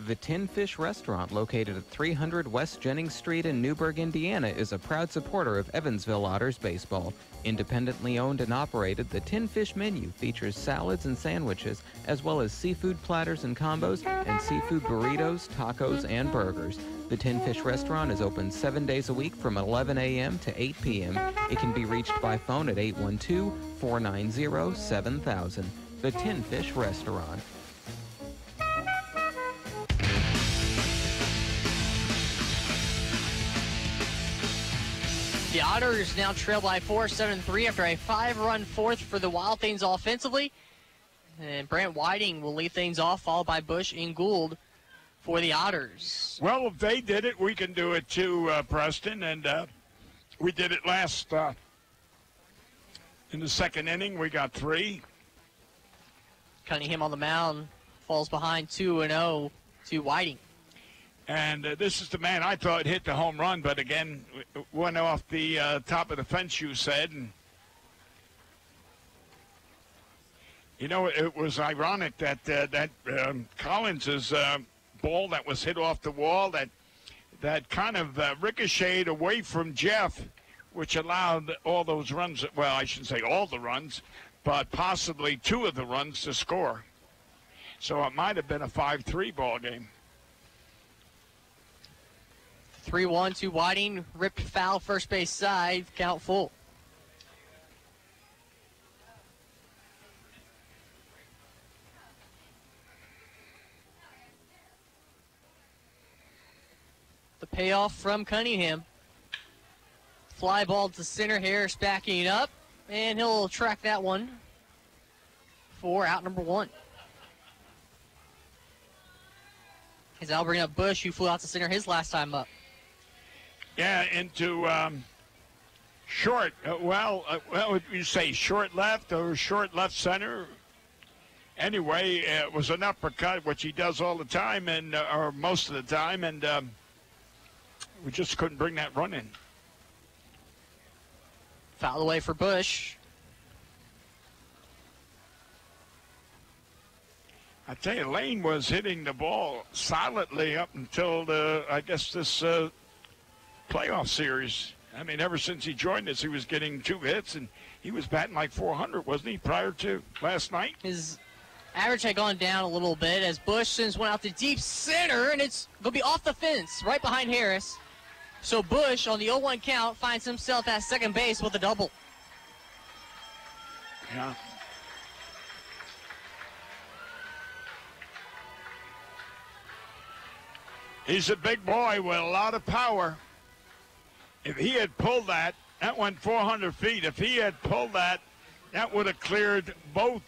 The Tin Fish Restaurant, located at 300 West Jennings Street in Newburgh, Indiana, is a proud supporter of Evansville Otters baseball. Independently owned and operated, the Tin Fish menu features salads and sandwiches, as well as seafood platters and combos, and seafood burritos, tacos, and burgers. The Tin Fish Restaurant is open 7 days a week from 11 a.m. to 8 p.m. It can be reached by phone at 812-490-7000. The Tin Fish Restaurant. The Otters now trail by 4, 7-3 after a 5-run fourth for the Wild Things offensively. And Brant Whiting will lead things off, followed by Bush and Gould for the Otters. Well, if they did it, we can do it too, Preston. And we did it last in the second inning. We got 3. Cunningham on the mound falls behind 2-0 to Whiting. And this is the man I thought hit the home run, but again, went off the top of the fence, you said. And, you know, it was ironic that Collins's ball that was hit off the wall, that kind of ricocheted away from Jeff, which allowed all those runs, well, I shouldn't say all the runs, but possibly 2 of the runs to score. So it might have been a 5-3 ball game. 3-1 to Whiting, ripped foul first base side, count full. The payoff from Cunningham. Fly ball to center, Harris backing up, and he'll track that one for out number 1. As I'll bring up Bush, who flew out to center his last time up. Yeah, into short. Well, would you say short left or short left center? Anyway, it was an uppercut, which he does all the time, and or most of the time, and we just couldn't bring that run in. Foul away for Bush. I tell you, Lane was hitting the ball solidly up until I guess this playoff series. I mean, ever since he joined us, he was getting 2 hits, and he was batting like 400, wasn't he, prior to last night? His average had gone down a little bit as Bush sends one out to deep center, and it's going to be off the fence right behind Harris. So Bush, on the 0-1 count, finds himself at second base with a double. Yeah. He's a big boy with a lot of power. If he had pulled that went 400 feet. If he had pulled that would have cleared both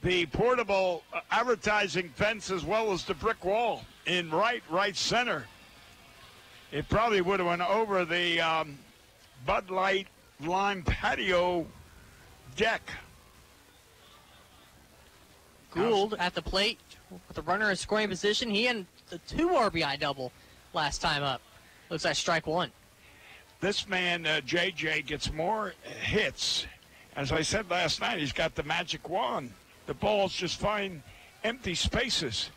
the portable advertising fence as well as the brick wall in right center. It probably would have went over the Bud Light Lime patio deck. Gould at the plate with the runner in scoring position. He had the 2 RBI double last time up. Looks like strike 1. This man, JJ, gets more hits. As I said last night, he's got the magic wand. The balls just find empty spaces.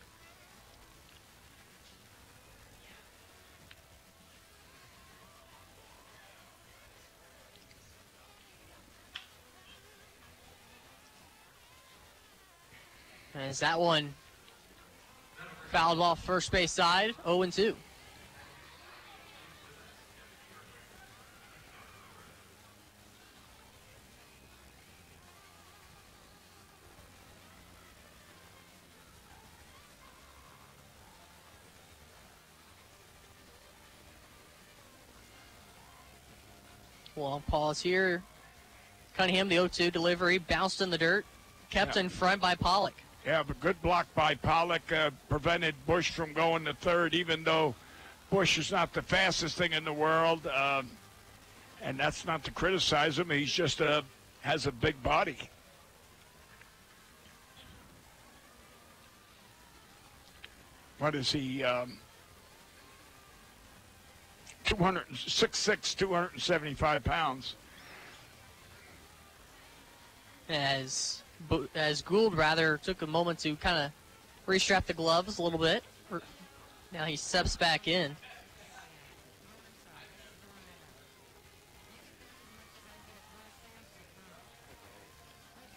As that one fouled off first base side, 0-2. Long pause here. Cunningham, the 0-2 delivery, bounced in the dirt, kept in front by Pollock. Yeah, but good block by Pollock prevented Bush from going to third, even though Bush is not the fastest thing in the world. And that's not to criticize him. He's just has a big body. What is he? 6'6", 275 pounds. As Gould rather took a moment to kind of restrap the gloves a little bit. Now he steps back in.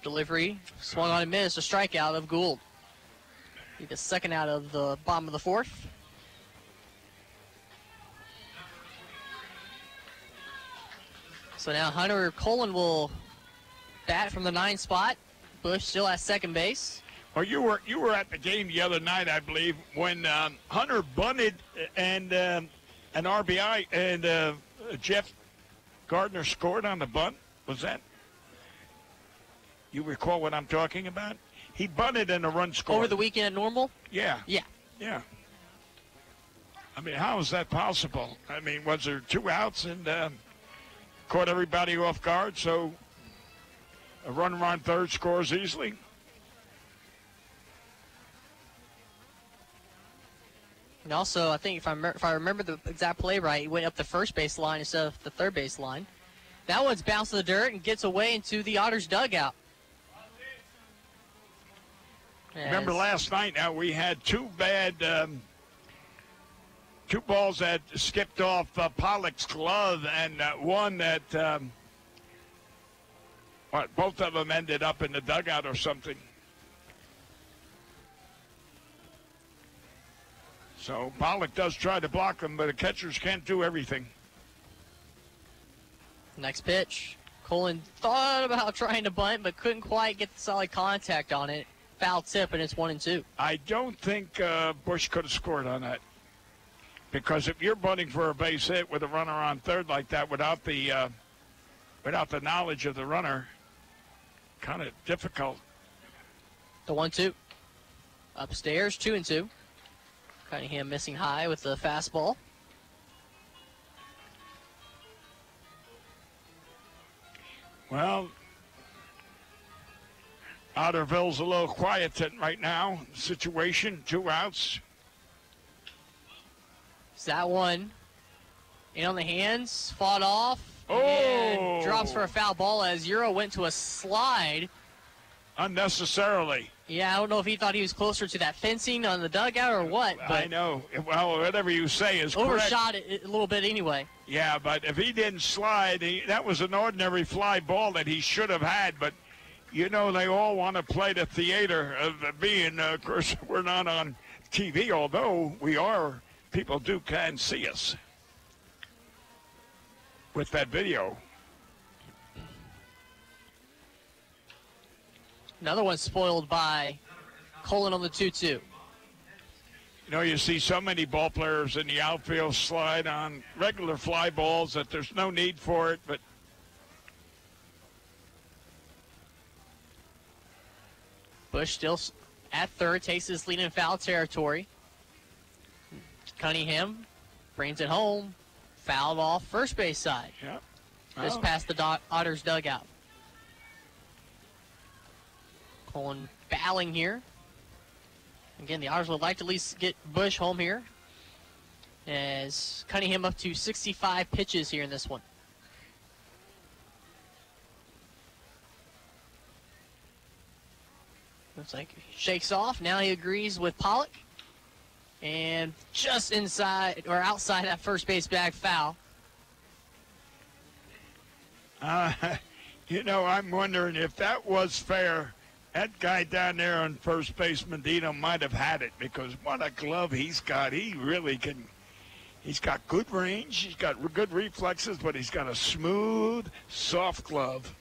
Delivery, swung on and missed, a strikeout of Gould. The second out of the bottom of the fourth. So now Hunter Colin will bat from the 9 spot. Bush still at second base. Well, you were at the game the other night, I believe, when Hunter bunted and an RBI and Jeff Gardner scored on the bunt. Was that? You recall what I'm talking about? He bunted and a run scored. Over the weekend at Normal? Yeah. Yeah. Yeah. I mean, how is that possible? I mean, was there 2 outs and caught everybody off guard, so a runner on third scores easily? And also, I think if I remember the exact play right, he went up the first base line instead of the third base line. That one's bounced to the dirt and gets away into the Otters dugout. Remember last night, now we had 2 bad, 2 balls that skipped off Pollock's glove, and one that, both of them ended up in the dugout or something. So Pollock does try to block them, but the catchers can't do everything. Next pitch. Colin thought about trying to bunt, but couldn't quite get the solid contact on it. Foul tip, and it's 1-2. I don't think Bush could have scored on that. Because if you're bunting for a base hit with a runner on third like that without the knowledge of the runner, kind of difficult. The 1-2. Upstairs, 2-2. Cunningham missing high with the fastball. Well, Otterville's a little quiet right now. Situation, 2 outs. Is that one in on the hands, fought off, Oh! and drops for a foul ball as Euro went to a slide. Unnecessarily. Yeah, I don't know if he thought he was closer to that fencing on the dugout or what. But I know. Well, whatever you say is overshot correct. it a little bit anyway. Yeah, but if he didn't slide, that was an ordinary fly ball that he should have had. But, you know, they all want to play the theater of being, of course, we're not on TV, although we are. People can see us with that video. Another one spoiled by Colin on the 2-2. You know, you see so many ball players in the outfield slide on regular fly balls that there's no need for it, but Bush still at third, takes his lead in foul territory. Cunningham brings it home, fouled off first base side. Yep. Just past the Otters dugout. Calling battling here. Again, the Otters would like to at least get Bush home here, as Cunningham up to 65 pitches here in this one. Looks like he shakes off. Now he agrees with Pollock. And just inside or outside that first base bag, foul. You know, I'm wondering if that was fair. That guy down there on first base, Medina, might have had it, because what a glove he's got. He really can. He's got good range. He's got good reflexes, but he's got a smooth, soft glove.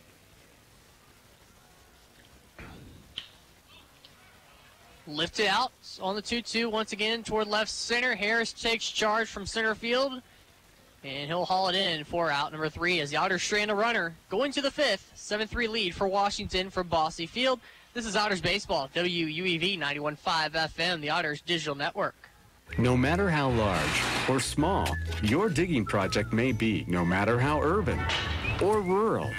Lifted out on the 2-2 once again toward left center. Harris takes charge from center field, and he'll haul it in for out number 3 as the Otters strand a runner going to the 5th. 7-3 lead for Washington from Bosse Field. This is Otters Baseball, WUEV 91.5 FM, the Otters Digital Network. No matter how large or small your digging project may be, no matter how urban or rural,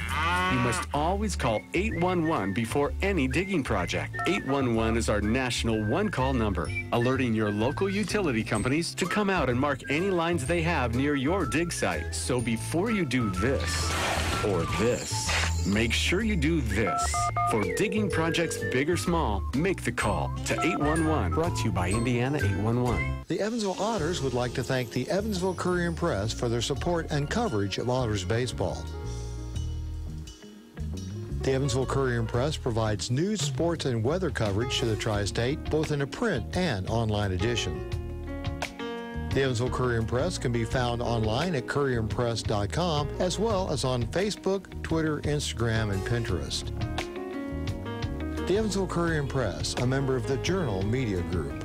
you must always call 811 before any digging project. 811 is our national one-call number, alerting your local utility companies to come out and mark any lines they have near your dig site. So before you do this or this, make sure you do this. For digging projects big or small, make the call to 811. Brought to you by Indiana 811. The Evansville Otters would like to thank the Evansville Courier and Press for their support and coverage of Otters baseball. The Evansville Courier and Press provides news, sports, and weather coverage to the tri-state, both in a print and online edition. The Evansville Courier and Press can be found online at courierandpress.com, as well as on Facebook, Twitter, Instagram, and Pinterest. The Evansville Courier and Press, a member of the Journal Media Group.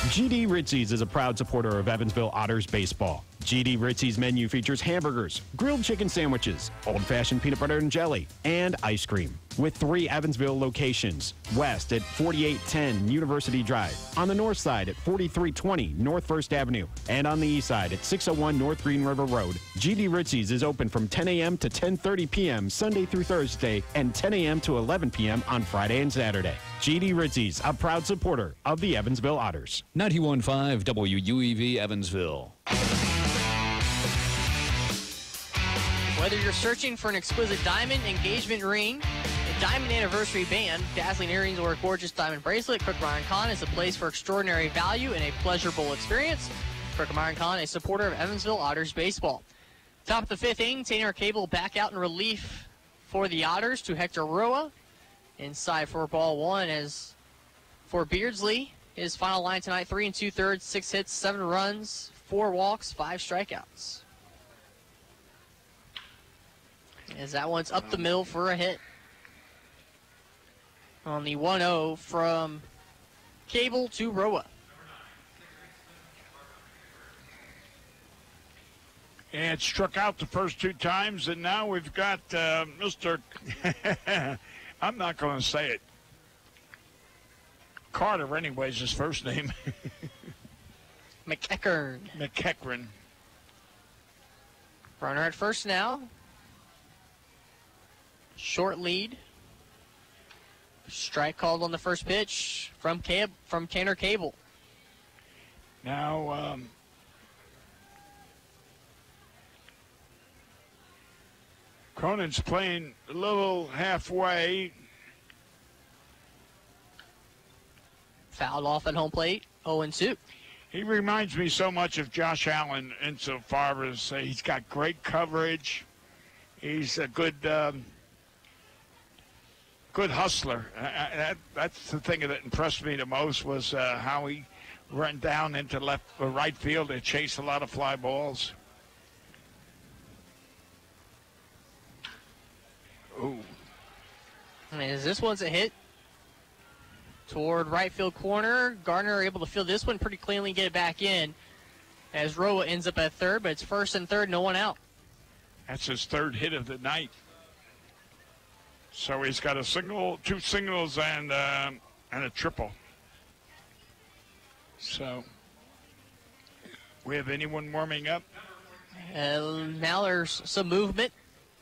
GD Ritzy's is a proud supporter of Evansville Otters baseball. GD Ritzy's menu features hamburgers, grilled chicken sandwiches, old-fashioned peanut butter and jelly, and ice cream. With 3 Evansville locations: west at 4810 University Drive, on the north side at 4320 North 1st Avenue, and on the east side at 601 North Green River Road. GD Ritzy's is open from 10 a.m. to 10:30 p.m. Sunday through Thursday, and 10 a.m. to 11 p.m. on Friday and Saturday. GD Ritzy's, a proud supporter of the Evansville Otters. 91.5 WUEV Evansville. Whether you're searching for an exquisite diamond engagement ring, a diamond anniversary band, dazzling earrings, or a gorgeous diamond bracelet, Crook-Meyer & Kahn is a place for extraordinary value and a pleasurable experience. Crook-Meyer & Kahn, a supporter of Evansville Otters baseball. Top of the 5th inning, Tanner Cable back out in relief for the Otters to Hector Roa. Inside for ball 1 as for Beardsley, his final line tonight, 3 2/3, 6 hits, 7 runs, 4 walks, 5 strikeouts. As that one's up the middle for a hit. On the 1-0 from Cable to Roa. And struck out the first 2 times, and now we've got Mr. I'm not going to say it. Carter, anyways, his first name. McEachern. Runner at first now. Short lead. Strike called on the first pitch from Tanner Cable. Now, Cronin's playing a little halfway. Fouled off at home plate, 0-2. He reminds me so much of Josh Allen insofar as he's got great coverage. He's a good hustler. That's the thing that impressed me the most was how he ran down into left or right field and chased a lot of fly balls. Ooh. As this one's a hit toward right field corner. Gardner able to field this one pretty cleanly, get it back in as Roa ends up at third, but it's first and third, no one out. That's his 3rd hit of the night. So he's got a single, 2 singles, and a triple. So we have anyone warming up? Now there's some movement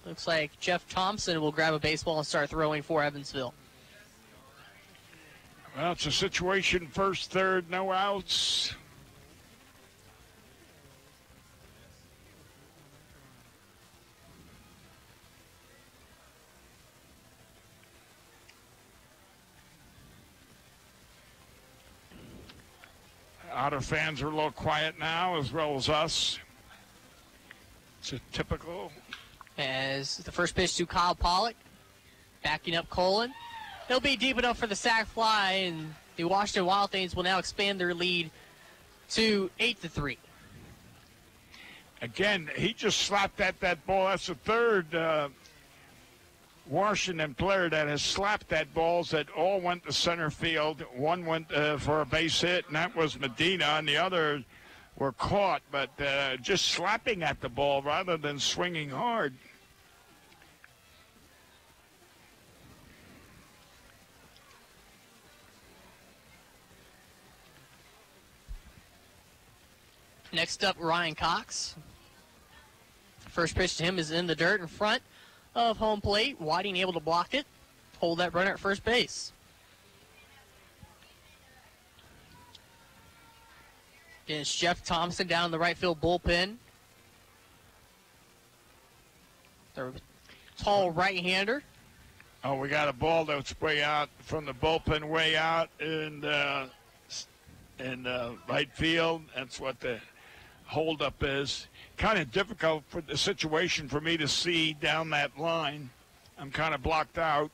Looks like Jeff Thompson will grab a baseball and start throwing for Evansville. Well, it's a situation, first, third, no outs. Otter fans are a little quiet now, as well as us. It's a typical. As the first pitch to Kyle Pollock, backing up Colin. He'll be deep enough for the sac fly, and the Washington Wild Things will now expand their lead to 8-3. Again, he just slapped at that ball. That's the third Washington player that has slapped that ball that all went to center field. One went for a base hit, and that was Medina, and the other were caught, but just slapping at the ball rather than swinging hard. Next up, Ryan Cox. First pitch to him is in the dirt in front of home plate. Whiting able to block it, hold that runner at first base. It's Jeff Thompson down in the right field bullpen. Their tall right-hander. Oh, we got a ball that's way out from the bullpen, way out in right field. That's what the holdup is. Kind of difficult for the situation for me to see down that line. I'm kind of blocked out.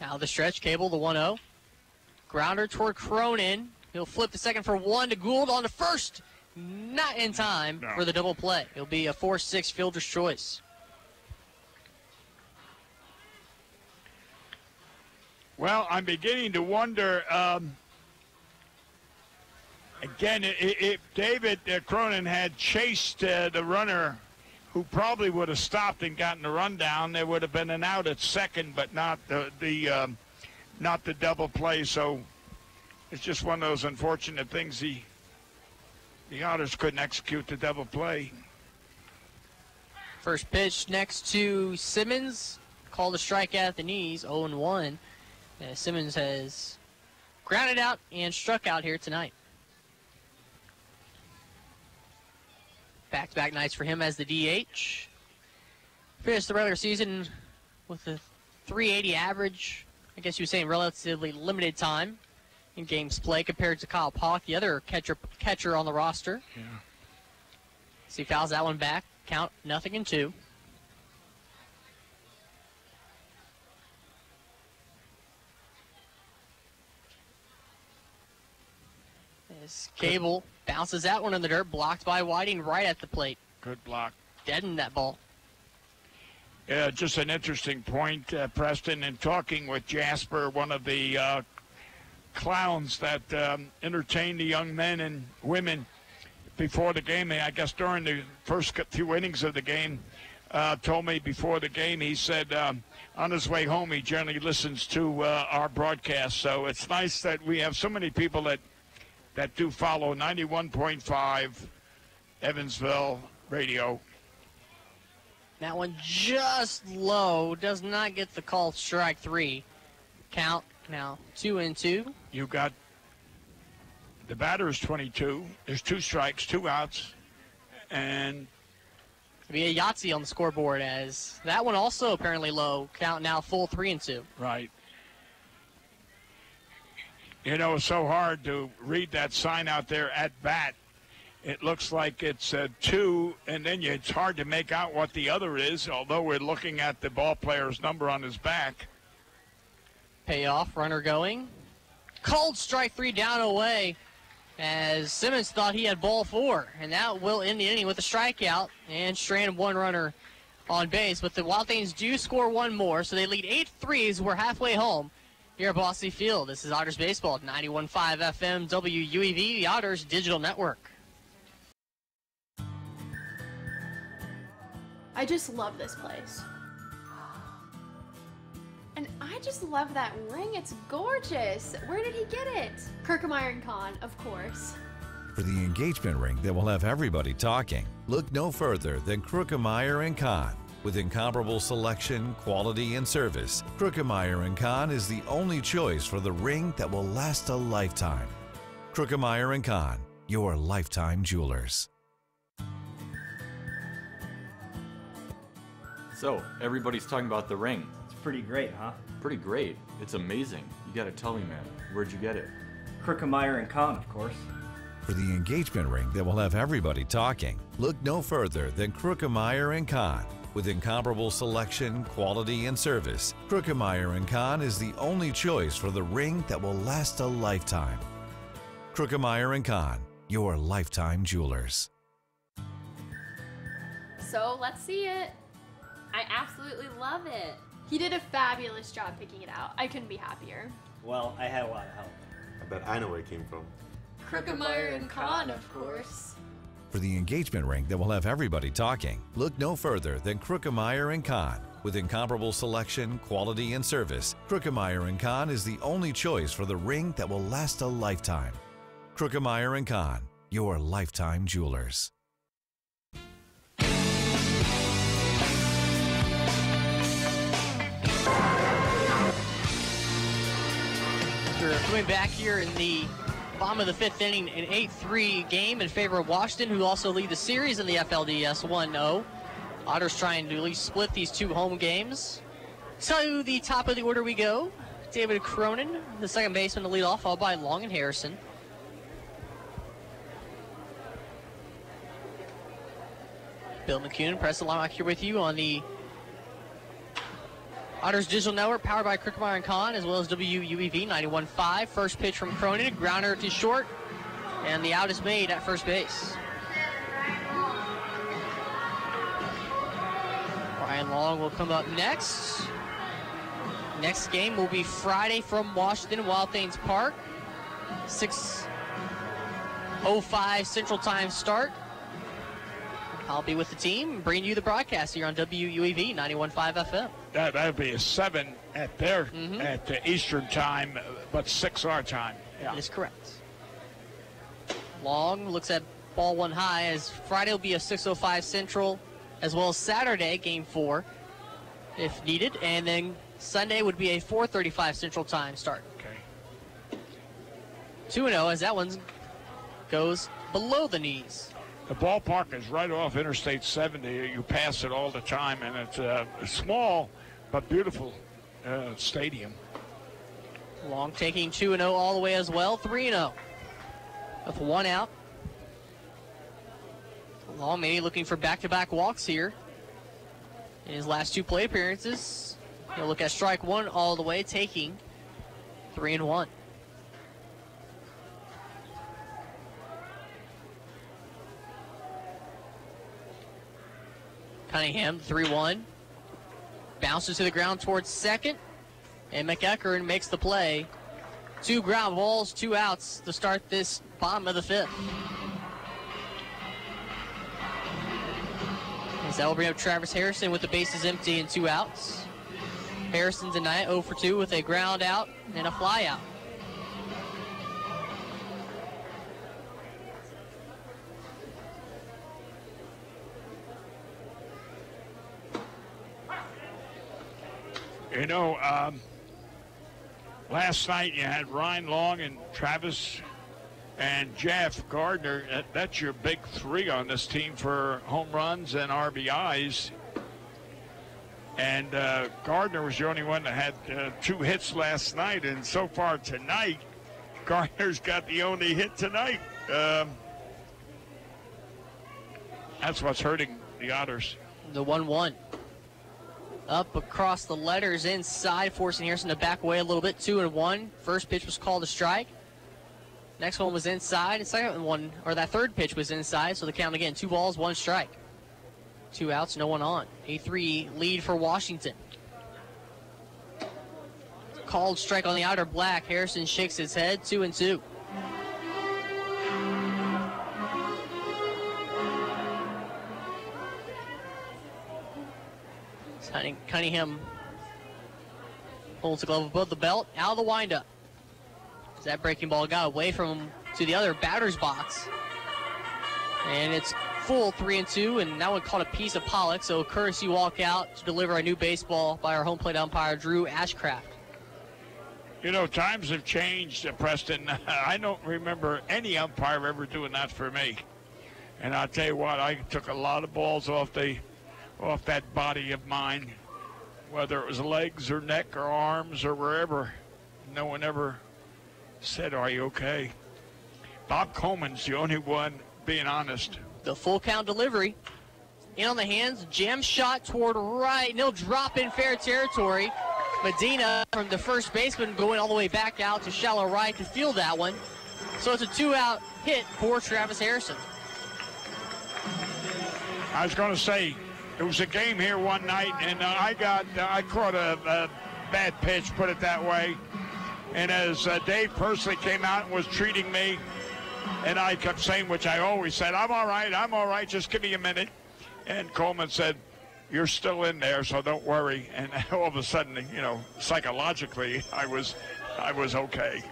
Now the stretch, Cable, the 1-0. Grounder toward Cronin. He'll flip the second for one to Gould on the first. Not in time for the double play. It'll be a 4-6 fielder's choice. Well, I'm beginning to wonder, again, if David Cronin had chased the runner who probably would have stopped and gotten the run down, there would have been an out at second, but not not the double play. So it's just one of those unfortunate things. The Otters couldn't execute the double play. First pitch next to Simmons. Called a strike at the knees, 0-1. Simmons has grounded out and struck out here tonight. Back-to-back nights for him as the DH. Finished the regular season with a 380 average. I guess you were saying relatively limited time in games played compared to Kyle Pollock, the other catcher on the roster. Yeah. So he fouls that one back. Count 0-2. As Cable bounces that one in the dirt, blocked by Whiting right at the plate. Good block. Deadened that ball. Yeah, just an interesting point, Preston, in talking with Jasper, one of the clowns that entertained the young men and women before the game. I guess during the first few innings of the game, told me before the game, he said on his way home he generally listens to our broadcast. So it's nice that we have so many people that do follow 91.5 Evansville radio. That one just low. Does not get the call. Strike three. Count now 2-2. You got the batter is 22. There's 2 strikes, 2 outs. And it'll be a Yahtzee on the scoreboard as that one also apparently low. Count now full 3-2. Right. You know, it's so hard to read that sign out there at bat. It looks like it's 2, and then it's hard to make out what the other is, although we're looking at the ball player's number on his back. Payoff, runner going. Cold strike 3 down away as Simmons thought he had ball 4, and that will end the inning with a strikeout and strand 1 runner on base. But the Wild Things do score 1 more, so they lead 8-3 as we're halfway home here at Bosley Field. This is Otters Baseball at 91.5 FM WUEV, the Otters Digital Network. I just love this place. And I just love that ring. It's gorgeous. Where did he get it? Kirkham Iron Con, of course. For the engagement ring that will have everybody talking, look no further than Krookemeyer & Kahn. With incomparable selection, quality, and service, Krookemeyer & Kahn is the only choice for the ring that will last a lifetime. Krookemeyer & Kahn, your lifetime jewelers. So, everybody's talking about the ring. It's pretty great, huh? Pretty great. It's amazing. You gotta tell me, man. Where'd you get it? Krookemeyer & Kahn, of course. For the engagement ring that will have everybody talking, look no further than Krookemeyer & Kahn. With incomparable selection, quality, and service, Krookemeyer & Kahn is the only choice for the ring that will last a lifetime. Krookemeyer & Kahn, your lifetime jewelers. So let's see it. I absolutely love it. He did a fabulous job picking it out. I couldn't be happier. Well, I had a lot of help. I bet I know where it came from. Krookemeyer & Kahn, of course. For the engagement ring that will have everybody talking, look no further than Krookemeyer & Kahn. With incomparable selection, quality, and service, Krookemeyer & Kahn is the only choice for the ring that will last a lifetime. Krookemeyer & Kahn, your lifetime jewelers. We're coming back here in the bottom of the fifth inning, an 8-3 game in favor of Washington, who also lead the series in the FLDS 1-0. Otters trying to at least split these two home games. To the top of the order we go. David Cronin, the second baseman, to lead off, followed by Long and Harrison. Bill McCune, Preston Linebacker here with you on the Otters Digital Network, powered by Krookemeyer & Kahn, as well as WUEV 91.5. First pitch from Cronin, grounder to short, and the out is made at first base. Ryan Long will come up next. Next game will be Friday from Washington, Wild Things Park. 6:05 Central Time start. I'll be with the team, bringing you the broadcast here on WUEV 91.5 FM. That would be a 7 at their at the Eastern time, but 6 our time. Yeah. That is correct. Long looks at ball one high, as Friday will be a 6:05 Central, as well as Saturday, game 4, if needed, and then Sunday would be a 4:35 Central Time start. Okay. 2-0 as that one goes below the knees. The ballpark is right off Interstate 70. You pass it all the time, and it's a small but beautiful stadium. Long taking 2-0 all the way as well, 3-0 with one out. Long maybe looking for back-to-back walks here in his last 2 plate appearances. He'll look at strike one all the way, taking 3-1. Cunningham, 3-1. Bounces to the ground towards second, and McEachern makes the play. 2 ground balls, 2 outs to start this bottom of the 5th. As that will bring up Travis Harrison with the bases empty and 2 outs. Harrison tonight 0 for 2 with a ground out and a fly out. You know, last night you had Ryan Long and Travis and Jeff Gardner. That's your big 3 on this team for home runs and RBIs. And Gardner was the only one that had 2 hits last night. And so far tonight, Gardner's got the only hit tonight. That's what's hurting the Otters. The 1-1. Up across the letters inside, forcing Harrison to back away a little bit. 2-1. First pitch was called a strike. Next one was inside. And second one, or that third pitch was inside. So the count again, 2 balls, 1 strike. 2 outs, no one on. 8-3 lead for Washington. Called strike on the outer black. Harrison shakes his head. 2-2. Cunningham holds the glove above the belt, out of the windup. As that breaking ball got away from him to the other batter's box. And it's full 3-2, and that one caught a piece of pollock, so courtesy walk out to deliver a new baseball by our home plate umpire, Drew Ashcraft. You know, times have changed, Preston. I don't remember any umpire ever doing that for me. And I'll tell you what, I took a lot of balls off that body of mine, whether it was legs or neck or arms or wherever. No one ever said, "Are you okay?" Bob Coleman's the only one being honest. The full count delivery. In on the hands, jam shot toward right, and he'll drop in fair territory. Medina from the first baseman going all the way back out to shallow right to field that one. So it's a 2-out hit for Travis Harrison. I was going to say, it was a game here one night, and I caught a bad pitch, put it that way. And as Dave Pursley came out and was treating me, and I kept saying, which I always said, I'm all right, just give me a minute. And Coleman said, "You're still in there, so don't worry." And all of a sudden, you know, psychologically, I was okay.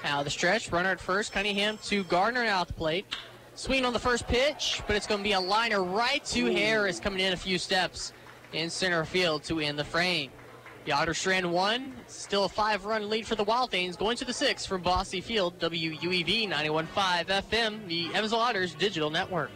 Out of the stretch, runner at first, Cunningham to Gardner out the plate. Swing on the first pitch, but it's going to be a liner right to Harris coming in a few steps in center field to end the frame. The Otters strand one, still a 5-run lead for the Wild Things, going to the 6th from Bosse Field, WUEV 91.5 FM, the Evansville Otters Digital Network.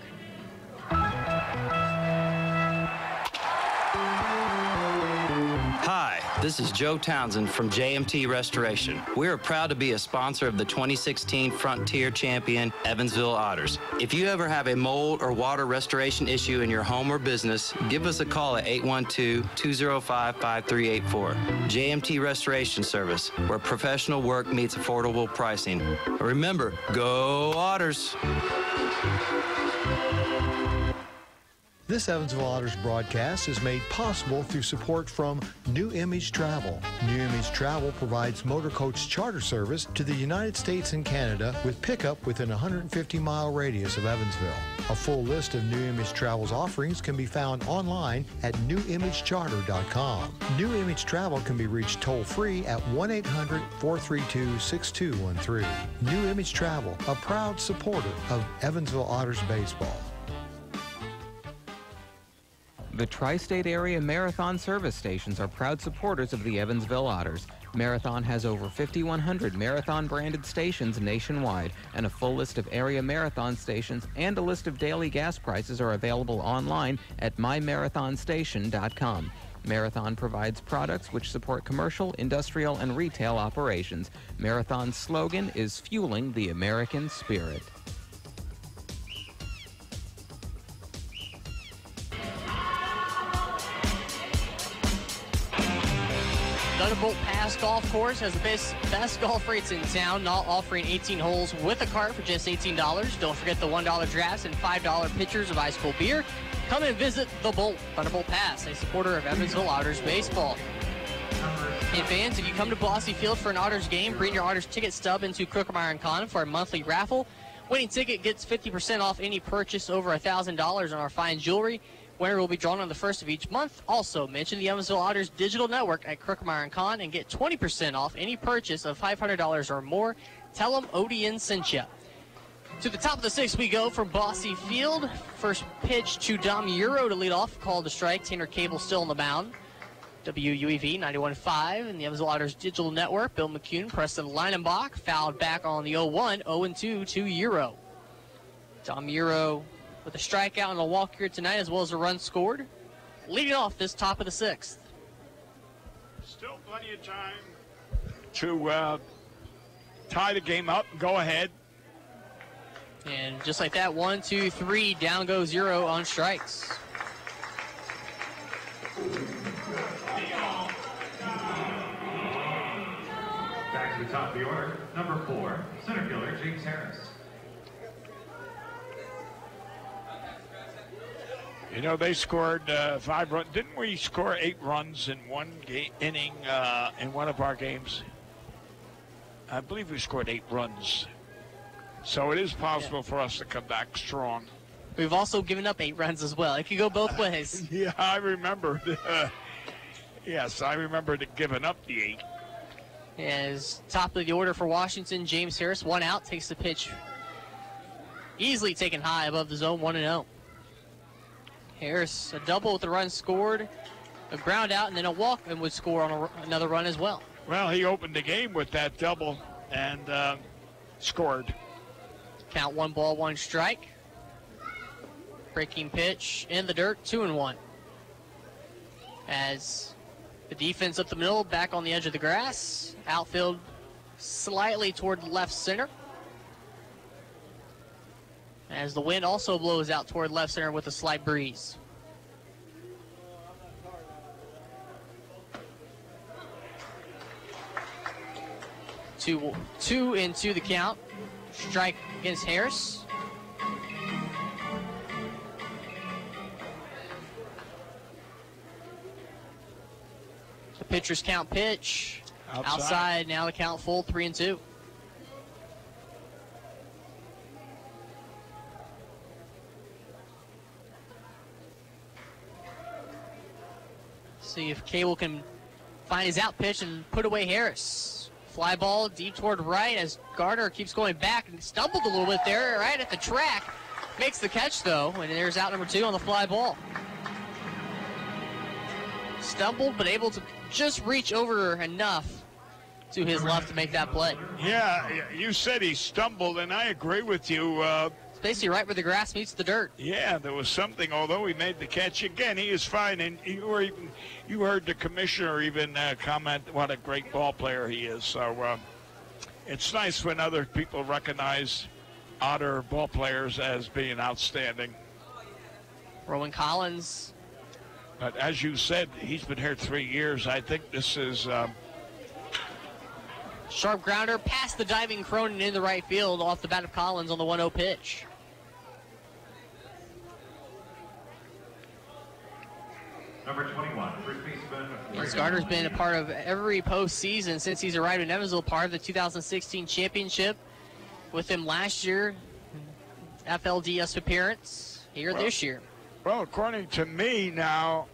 Hi, this is Joe Townsend from JMT Restoration. We are proud to be a sponsor of the 2016 Frontier Champion Evansville Otters. If you ever have a mold or water restoration issue in your home or business, give us a call at 812-205-5384. JMT Restoration Service, where professional work meets affordable pricing. Remember, go Otters! This Evansville Otters broadcast is made possible through support from New Image Travel. New Image Travel provides motor coach charter service to the United States and Canada with pickup within a 150-mile radius of Evansville. A full list of New Image Travel's offerings can be found online at newimagecharter.com. New Image Travel can be reached toll-free at 1-800-432-6213. New Image Travel, a proud supporter of Evansville Otters baseball. The Tri-State Area Marathon service stations are proud supporters of the Evansville Otters. Marathon has over 5,100 Marathon-branded stations nationwide, and a full list of area Marathon stations and a list of daily gas prices are available online at myMarathonStation.com. Marathon provides products which support commercial, industrial, and retail operations. Marathon's slogan is Fueling the American Spirit. Thunderbolt Pass Golf Course has the best golf rates in town, now offering 18 holes with a cart for just $18. Don't forget the $1 drafts and $5 pitchers of ice cold beer. Come and visit the Bolt Thunderbolt Pass, a supporter of Evansville Otters baseball. And fans, if you come to Bosse Field for an Otters game, bring your Otters ticket stub into Crookemeyer & Con for a monthly raffle. Winning ticket gets 50% off any purchase over $1,000 on our fine jewelry. Winner will be drawn on the first of each month. Also, mention the Evansville Otters Digital Network at Crookemeyer & Con and get 20% off any purchase of $500 or more. Tell them ODN sent you. To the top of the 6th we go from Bosse Field. First pitch to Dom Euro to lead off. Called to strike. Tanner Cable still on the mound. WUEV 91.5 and the Evansville Otters Digital Network. Bill McCune, Preston Leinenbach fouled back on the 0-1. 0-2 to Euro. Dom Euro with a strikeout and a walk here tonight, as well as a run scored. Leading off this top of the 6th. Still plenty of time to tie the game up and go ahead. And just like that, 1, 2, 3, down goes Euro on strikes. Back to the top of the order, number 4, center fielder James Harris. You know, they scored 5 runs. Didn't we score 8 runs in one inning in one of our games? I believe we scored 8 runs. So it is possible for us to come back strong. We've also given up 8 runs as well. It could go both ways. Yeah, I remember. Yes, I remember giving up the 8. As top of the order for Washington, James Harris, 1 out, takes the pitch. Easily taken high above the zone, 1-0. Harris, a double with the run scored, a ground out, and then a walk, and would score on another run as well. Well, he opened the game with that double and scored. Count 1 ball, 1 strike. Breaking pitch in the dirt, 2-1. As the defense up the middle, back on the edge of the grass. Outfield slightly toward left center. As the wind also blows out toward left center with a slight breeze. Two into the count. Strike against Harris. The pitcher's count pitch. Outside. Now the count full, 3-2. See if Cable can find his out pitch and put away Harris. Fly ball deep toward right as Gardner keeps going back and stumbled a little bit there right at the track. Makes the catch though, and there's out number 2 on the fly ball. Stumbled, but able to just reach over enough to his left to make that play. Yeah, you said he stumbled, and I agree with you. It's basically right where the grass meets the dirt. Yeah, there was something, although he made the catch. Again, he is fine, and you heard the commissioner even comment what a great ball player he is. So it's nice when other people recognize Otter ball players as being outstanding. Rowan Collins. But as you said, he's been here 3 years. I think this is... Sharp grounder past the diving Cronin in the right field off the bat of Collins on the 1-0 pitch. Number 21, first baseman. Gardner's been a part of every postseason since he's arrived in Evansville, part of the 2016 championship. With him last year, FLDS appearance here this year. Well, according to me now,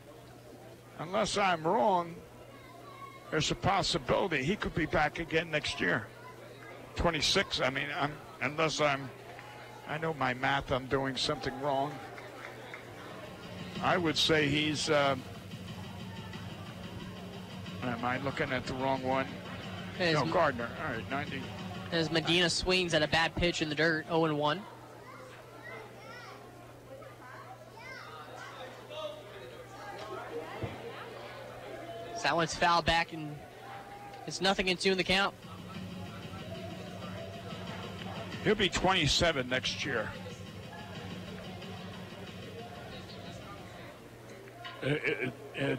unless I'm wrong, there's a possibility he could be back again next year. 26, I mean, I know my math, I'm doing something wrong. I would say he's, am I looking at the wrong one? No, Gardner, all right, 90. As Medina swings at a bad pitch in the dirt, 0-1. So that one's fouled back, and it's 0-2 in the count. He'll be 27 next year.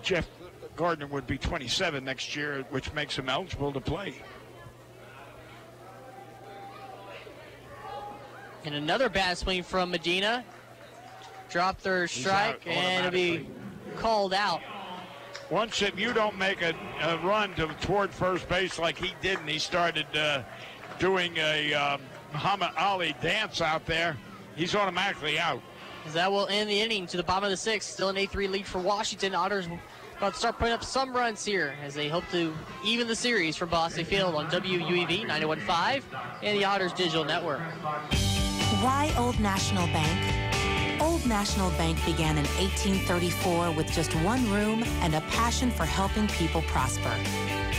Jeff Gardner would be 27 next year, which makes him eligible to play. And another bad swing from Medina. Drop third strike, and it'll be called out. Once if you don't make a run toward first base like he did, and he started doing a Muhammad Ali dance out there, he's automatically out. As that will end the inning to the bottom of the 6th. Still an 8-3 lead for Washington. Otters about to start putting up some runs here as they hope to even the series from Bosley Field on WUEV 91.5 and the Otters Digital Network. Why Old National Bank? Old National Bank began in 1834 with just one room and a passion for helping people prosper.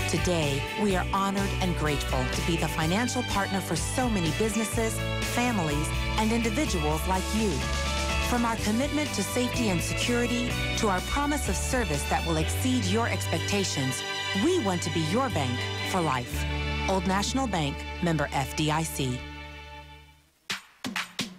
Today, we are honored and grateful to be the financial partner for so many businesses, families, and individuals like you. From our commitment to safety and security to our promise of service that will exceed your expectations, we want to be your bank for life. Old National Bank, member FDIC.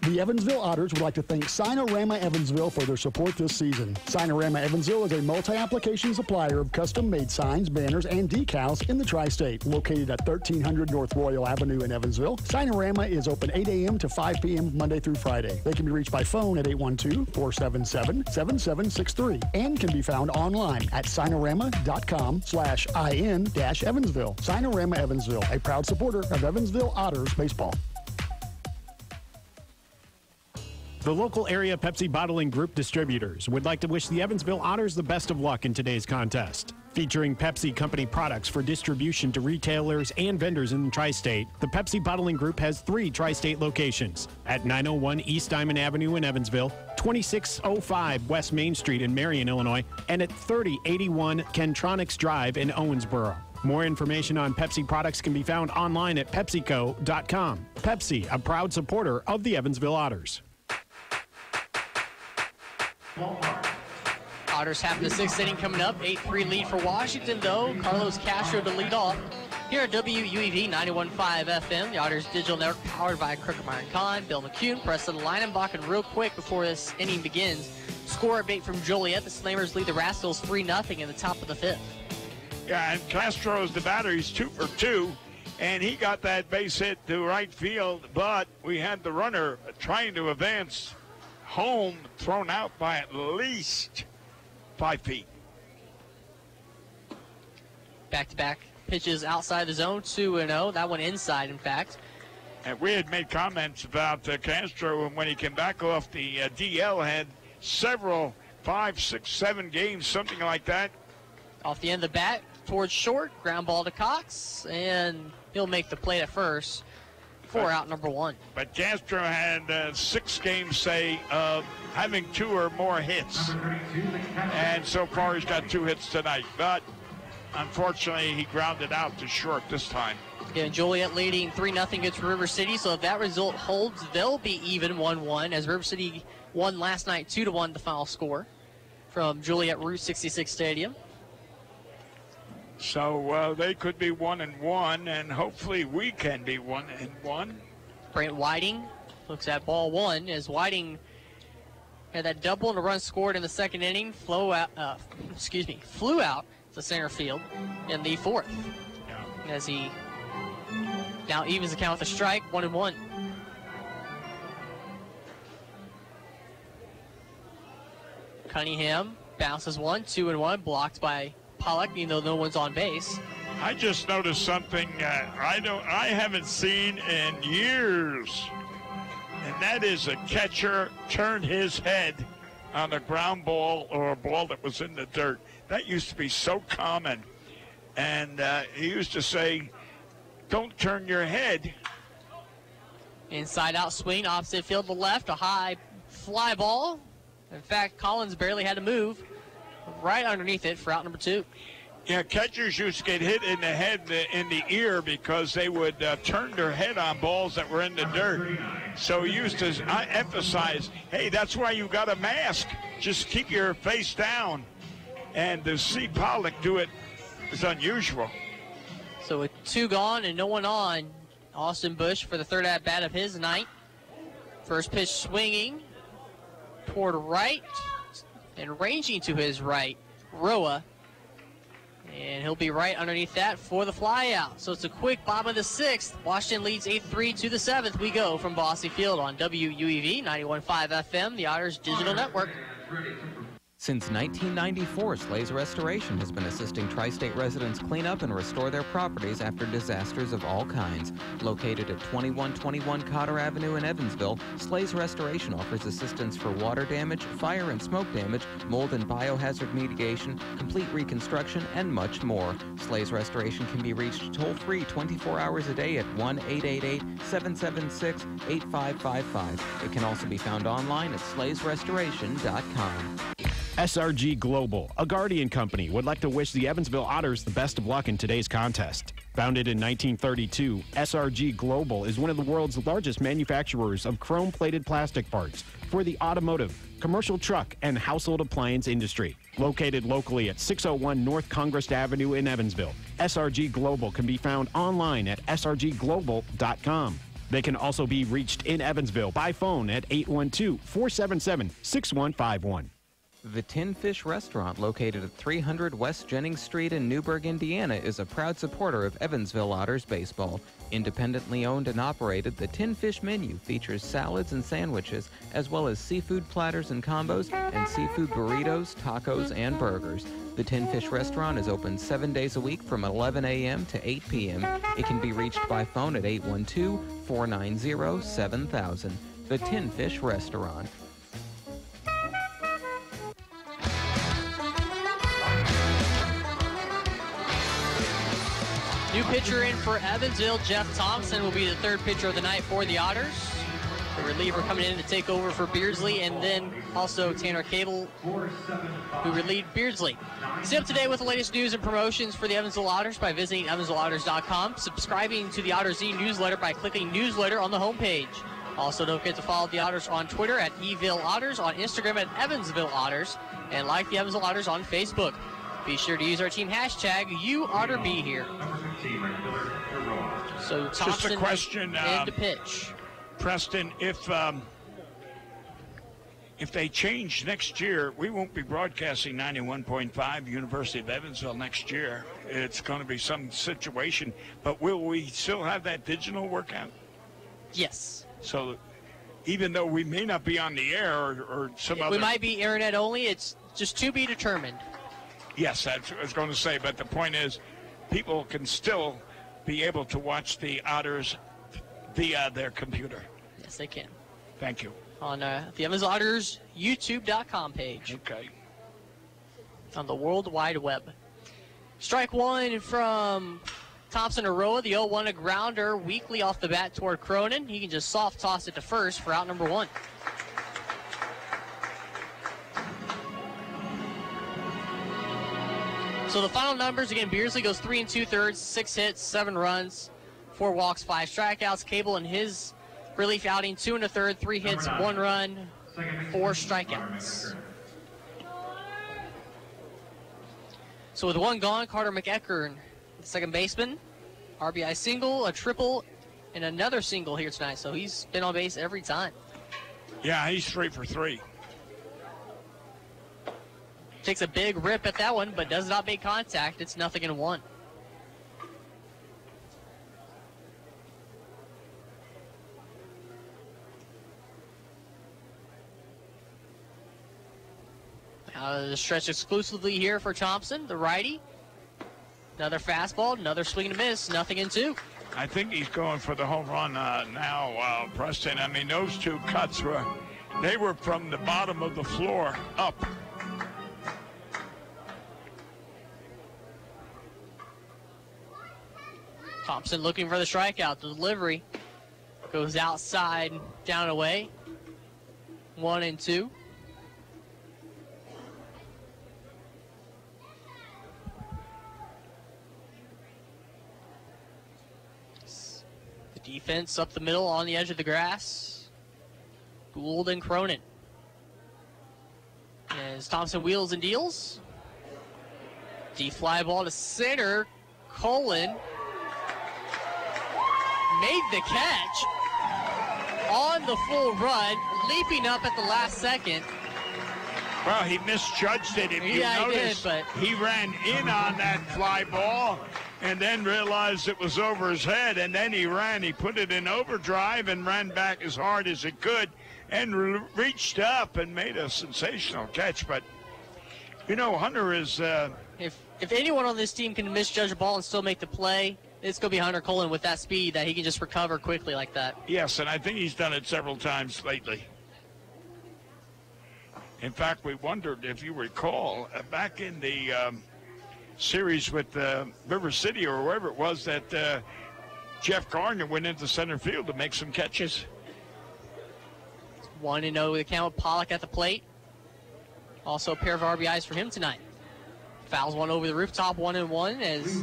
The Evansville Otters would like to thank Sinorama Evansville for their support this season. Sinorama Evansville is a multi-application supplier of custom-made signs, banners, and decals in the tri-state. Located at 1300 North Royal Avenue in Evansville, Sinorama is open 8 a.m. to 5 p.m. Monday through Friday. They can be reached by phone at 812-477-7763 and can be found online at sinorama.com/in-Evansville. Sinorama Evansville, a proud supporter of Evansville Otters baseball. The local area Pepsi Bottling Group distributors would like to wish the Evansville Otters the best of luck in today's contest. Featuring Pepsi Company products for distribution to retailers and vendors in the Tri-State, the Pepsi Bottling Group has 3 Tri-State locations at 901 East Diamond Avenue in Evansville, 2605 West Main Street in Marion, Illinois, and at 3081 Kentronics Drive in Owensboro. More information on Pepsi products can be found online at PepsiCo.com. Pepsi, a proud supporter of the Evansville Otters. Otters half in the 6th inning coming up. 8-3 lead for Washington, though. Carlos Castro to lead off. Here at WUEV 91.5 FM, the Otters Digital Network powered by Krookemeyer & Kahn, Bill McCune, Preston Leinenbach, and real quick before this inning begins, score update from Joliet. The Slammers lead the Rascals 3-0 in the top of the 5th. Yeah, and Castro's the batter. He's 2 for 2, and he got that base hit to right field, but we had the runner trying to advance home, thrown out by at least 5 feet. Back-to-back pitches outside the zone, 2-0. That one inside, in fact. And we had made comments about Castro, and when he came back off the DL, had several 5, 6, 7 games, something like that. Off the end of the bat, towards short, ground ball to Cox, and he'll make the play at first for out number 1. But Castro had 6 games, say, of having 2 or more hits. And so far he's got 2 hits tonight. But unfortunately, he grounded out to short this time. Yeah, Joliet leading 3-0 against River City. So if that result holds, they'll be even 1-1 as River City won last night 2-1 the final score from Joliet Route 66 Stadium. So they could be 1-1, and hopefully we can be 1-1. Brent Whiting looks at ball 1 as Whiting had that double and a run scored in the 2nd inning. Flew out to center field in the 4th. Yeah. As he now evens the count with a strike, 1-1. Cunningham bounces 1, 2-1, blocked by Pollock, even though no one's on base. I just noticed something I haven't seen in years, and that is a catcher turned his head on a ground ball or a ball that was in the dirt. That used to be so common, and he used to say, "Don't turn your head." Inside out swing, opposite field to left, a high fly ball. In fact, Collins barely had to move. Right underneath it for out number 2. Yeah, catchers used to get hit in the head, in the ear, because they would turn their head on balls that were in the dirt. So he used to emphasize, hey, that's why you got a mask. Just keep your face down. And to see Pollock do it is unusual. So with 2 gone and no one on, Austin Bush for the 3rd at-bat of his night. First pitch swinging toward right. And ranging to his right, Roa. And he'll be right underneath that for the fly out. So it's a quick bottom of the 6th. Washington leads 8-3 to the 7th. We go from Bossy Field on WUEV 91.5 FM, the Otters Digital Network. Since 1994, Slays Restoration has been assisting Tri-State residents clean up and restore their properties after disasters of all kinds. Located at 2121 Cotter Avenue in Evansville, Slays Restoration offers assistance for water damage, fire and smoke damage, mold and biohazard mitigation, complete reconstruction, and much more. Slays Restoration can be reached toll-free 24 hours a day at 1-888-776-8555. It can also be found online at slaysrestoration.com. SRG Global, a Guardian company, would like to wish the Evansville Otters the best of luck in today's contest. Founded in 1932, SRG Global is one of the world's largest manufacturers of chrome-plated plastic parts for the automotive, commercial truck, and household appliance industry. Located locally at 601 North Congress Avenue in Evansville, SRG Global can be found online at srgglobal.com. They can also be reached in Evansville by phone at 812-477-6151. The Tin Fish Restaurant, located at 300 West Jennings Street in Newburgh, Indiana, is a proud supporter of Evansville Otters baseball. Independently owned and operated, the Tin Fish menu features salads and sandwiches, as well as seafood platters and combos, and seafood burritos, tacos, and burgers. The Tin Fish Restaurant is open 7 days a week from 11 a.m. to 8 p.m. It can be reached by phone at 812-490-7000. The Tin Fish Restaurant. New pitcher in for Evansville, Jeff Thompson, will be the third pitcher of the night for the Otters. The reliever coming in to take over for Beardsley, and then also Tanner Cable, who relieved Beardsley. Stay up to date with the latest news and promotions for the Evansville Otters by visiting EvansvilleOtters.com, subscribing to the Otters e-newsletter by clicking newsletter on the homepage. Also, don't forget to follow the Otters on Twitter at EvilleOtters, on Instagram at Evansville Otters, and like the Evansville Otters on Facebook. Be sure to use our team hashtag #YouOtterBeHere. So Thompson just a question, in to pitch. Preston, if they change next year, we won't be broadcasting 91.5 University of Evansville next year. It's going to be some situation, but will we still have that digital workout? Yes. So even though we may not be on the air or some other... We might be internet only. It's just to be determined. Yes, that's what I was going to say. But the point is, people can still be able to watch the Otters via their computer. Yes, they can. Thank you. On the Evansville Otters YouTube.com page. Okay. On the World Wide Web. Strike one from Thompson Aroa, the 0-1, a grounder, weakly off the bat toward Cronin. He can just soft toss it to first for out number one. So the final numbers, again, Beardsley goes 3 2/3, 6 hits, 7 runs, 4 walks, 5 strikeouts. Cable in his relief outing, 2 1/3, 3 hits, 1 run, 4 strikeouts. So with 1 gone, Carter McEachern, the second baseman, RBI single, a triple, and another single here tonight. So he's been on base every time. Yeah, he's 3 for 3. Takes a big rip at that one, but does not make contact. It's 0-1. The stretch exclusively here for Thompson, the righty. Another fastball, another swing and a miss, 0-2. I think he's going for the home run now, Preston. I mean, those 2 cuts were from the bottom of the floor up. Thompson looking for the strikeout. The delivery goes outside, down away. 1-2. The defense up the middle on the edge of the grass. Gould and Cronin. As Thompson wheels and deals. Deep fly ball to center. Colin made the catch on the full run, leaping up at the last second. Well, he misjudged it. If you notice, he ran in on that fly ball and then realized it was over his head, and then he put it in overdrive and ran back as hard as he could and reached up and made a sensational catch. But, you know, Hunter is... If anyone on this team can misjudge a ball and still make the play, it's going to be Hunter Colin with that speed that he can just recover quickly like that. Yes, and I think he's done it several times lately. In fact, we wondered, if you recall, back in the series with River City or wherever it was, that Jeff Gardner went into center field to make some catches. 1-0 with the count with Pollock at the plate. Also a pair of RBIs for him tonight. Fouls one over the rooftop, 1-1, as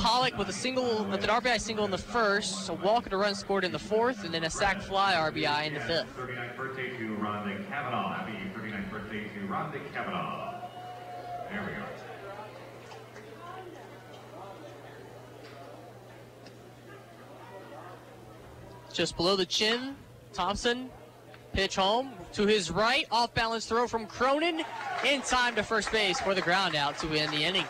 Pollock with an RBI single in the first, a walk and a run scored in the fourth, and then a sac fly RBI in the fifth. 39th birthday to Rhonda Kavanaugh. Happy 39th birthday to Rhonda Kavanaugh. There we go. Just below the chin, Thompson, pitch home to his right, off-balance throw from Cronin, in time to first base for the ground out to end the inning.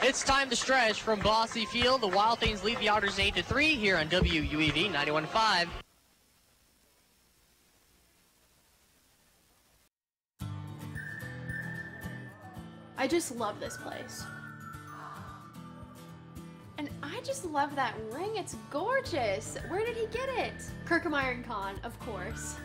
It's time to stretch from Bossy Field. The Wild Things lead the Otters 8-3 here on WUEV 91.5. I just love this place. And I just love that ring. It's gorgeous. Where did he get it? Kirkemeyer & Kahn, of course.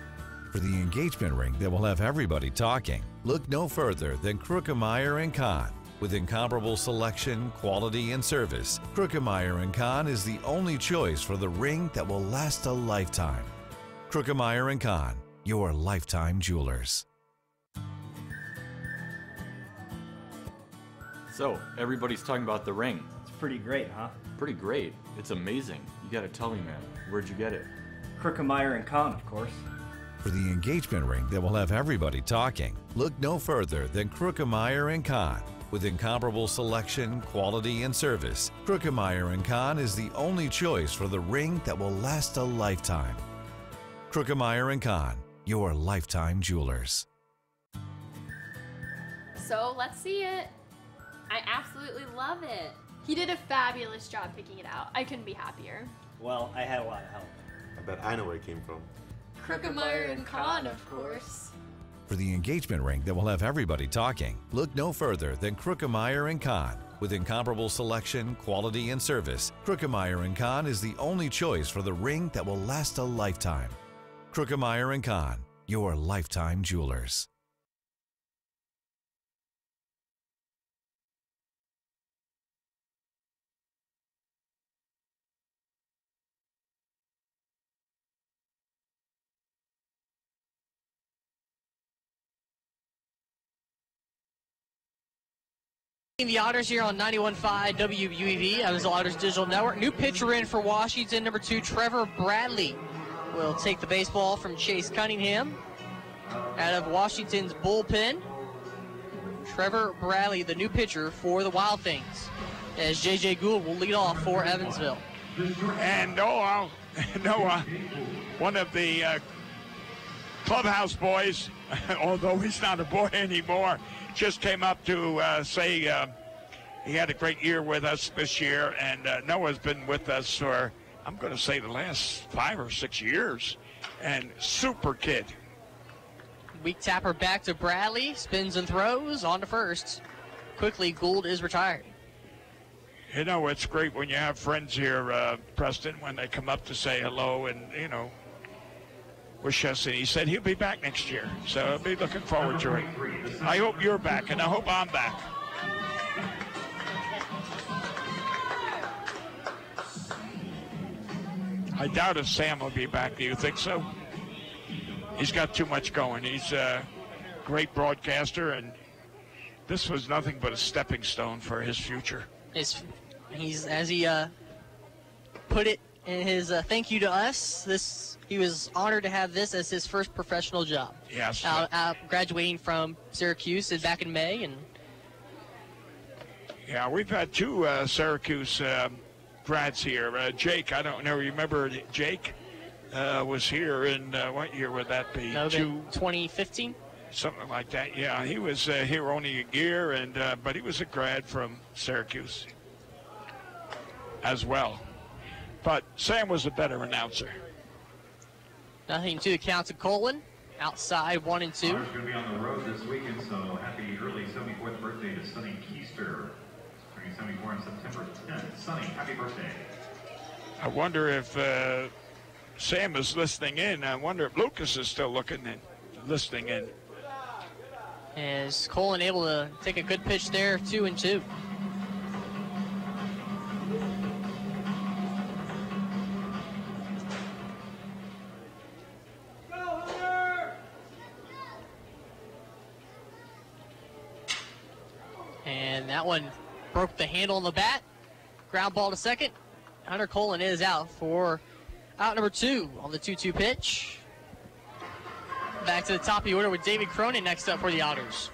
For the engagement ring that will have everybody talking, look no further than Kirkemeyer & Kahn. With incomparable selection, quality, and service, Krukemeyer & Kahn is the only choice for the ring that will last a lifetime. Krukemeyer & Kahn, your lifetime jewelers. So, everybody's talking about the ring. It's pretty great, huh? Pretty great. It's amazing. You gotta tell me, man. Where'd you get it? Krukemeyer & Kahn, of course. For the engagement ring that will have everybody talking, look no further than Krukemeyer & Kahn. With incomparable selection, quality, and service, Krukemeyer & Kahn is the only choice for the ring that will last a lifetime. Krukemeyer & Kahn, your lifetime jewelers. So let's see it. I absolutely love it. He did a fabulous job picking it out. I couldn't be happier. Well, I had a lot of help. I bet I know where it came from. Krukemeyer & Kahn, of course. For the engagement ring that will have everybody talking, look no further than Krukemeyer & Kahn. With incomparable selection, quality, and service, Krukemeyer & Kahn is the only choice for the ring that will last a lifetime. Krukemeyer & Kahn, your lifetime jewelers. The Otters here on 91.5 WUEV, Evansville Otters Digital Network. New pitcher in for Washington, number 2, Trevor Bradley, will take the baseball from Chase Cunningham out of Washington's bullpen. Trevor Bradley, the new pitcher for the Wild Things, as J.J. Gould will lead off for Evansville. And Noah, one of the clubhouse boys, although he's not a boy anymore, just came up to say he had a great year with us this year, and Noah's been with us for, I'm going to say, the last 5 or 6 years, and super kid. Weak tapper back to Bradley, spins and throws, on to first. Quickly, Gould is retired. You know, it's great when you have friends here, Preston, when they come up to say hello and, you know, wish us, and he said he'll be back next year, so I'll be looking forward to it. I hope you're back, and I hope I'm back. I doubt if Sam will be back. Do you think so? He's got too much going. He's a great broadcaster, and this was nothing but a stepping stone for his future. He's as he put it in his thank you to us, he was honored to have this as his first professional job. Yes. Graduating from Syracuse back in May. Yeah, we've had 2 Syracuse grads here. Jake, I don't know, remember Jake was here in, what year would that be? 2015? Something like that, yeah. He was here only a year, and but he was a grad from Syracuse as well. But Sam was a better announcer. 0-2 the count to Colin. Outside 1-2. Otters going to be on the road this weekend, so happy early 74th birthday to Sonny Keister. Turning 74 on September 10th. Sonny, happy birthday. I wonder if Sam is listening in. I wonder if Lucas is still listening in. Is Colin able to take a good pitch there? 2-2. And that one broke the handle on the bat. Ground ball to second. Hunter Colin is out for out number 2 on the 2-2 pitch. Back to the top of the order with David Cronin next up for the Otters.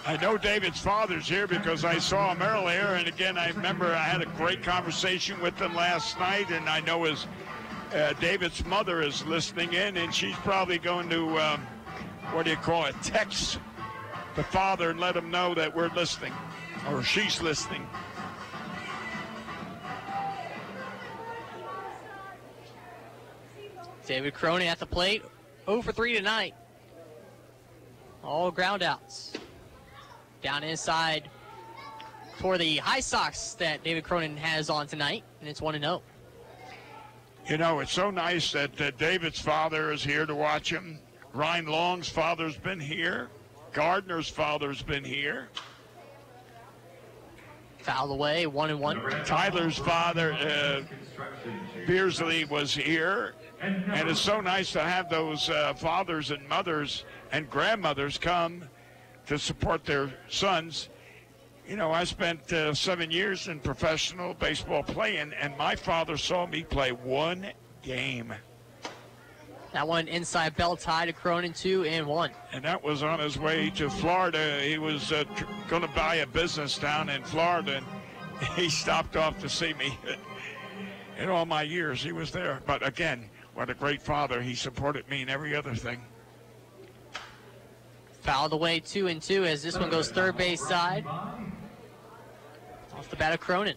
I know David's father's here because I saw him earlier, and again, I remember I had a great conversation with him last night, and I know David's mother is listening in, and she's probably going to, text the father and let him know that we're listening, or she's listening. David Cronin at the plate, 0 for 3 tonight. All ground outs. Down inside for the high socks that David Cronin has on tonight, and it's 1-0. You know, it's so nice that David's father is here to watch him. Ryan Long's father's been here. Gardner's father's been here. Fouled away, 1-1. Tyler's father, Beersley, was here, and it's so nice to have those fathers and mothers and grandmothers come to support their sons. You know, I spent 7 years in professional baseball playing, and my father saw me play one game. That one inside belt tie to Cronin, 2-1. And that was on his way to Florida. He was going to buy a business down in Florida, and he stopped off to see me. In all my years, he was there. But again, what a great father. He supported me in every other thing. Fouled away, 2-2, as this one goes third base side. Off the bat of Cronin.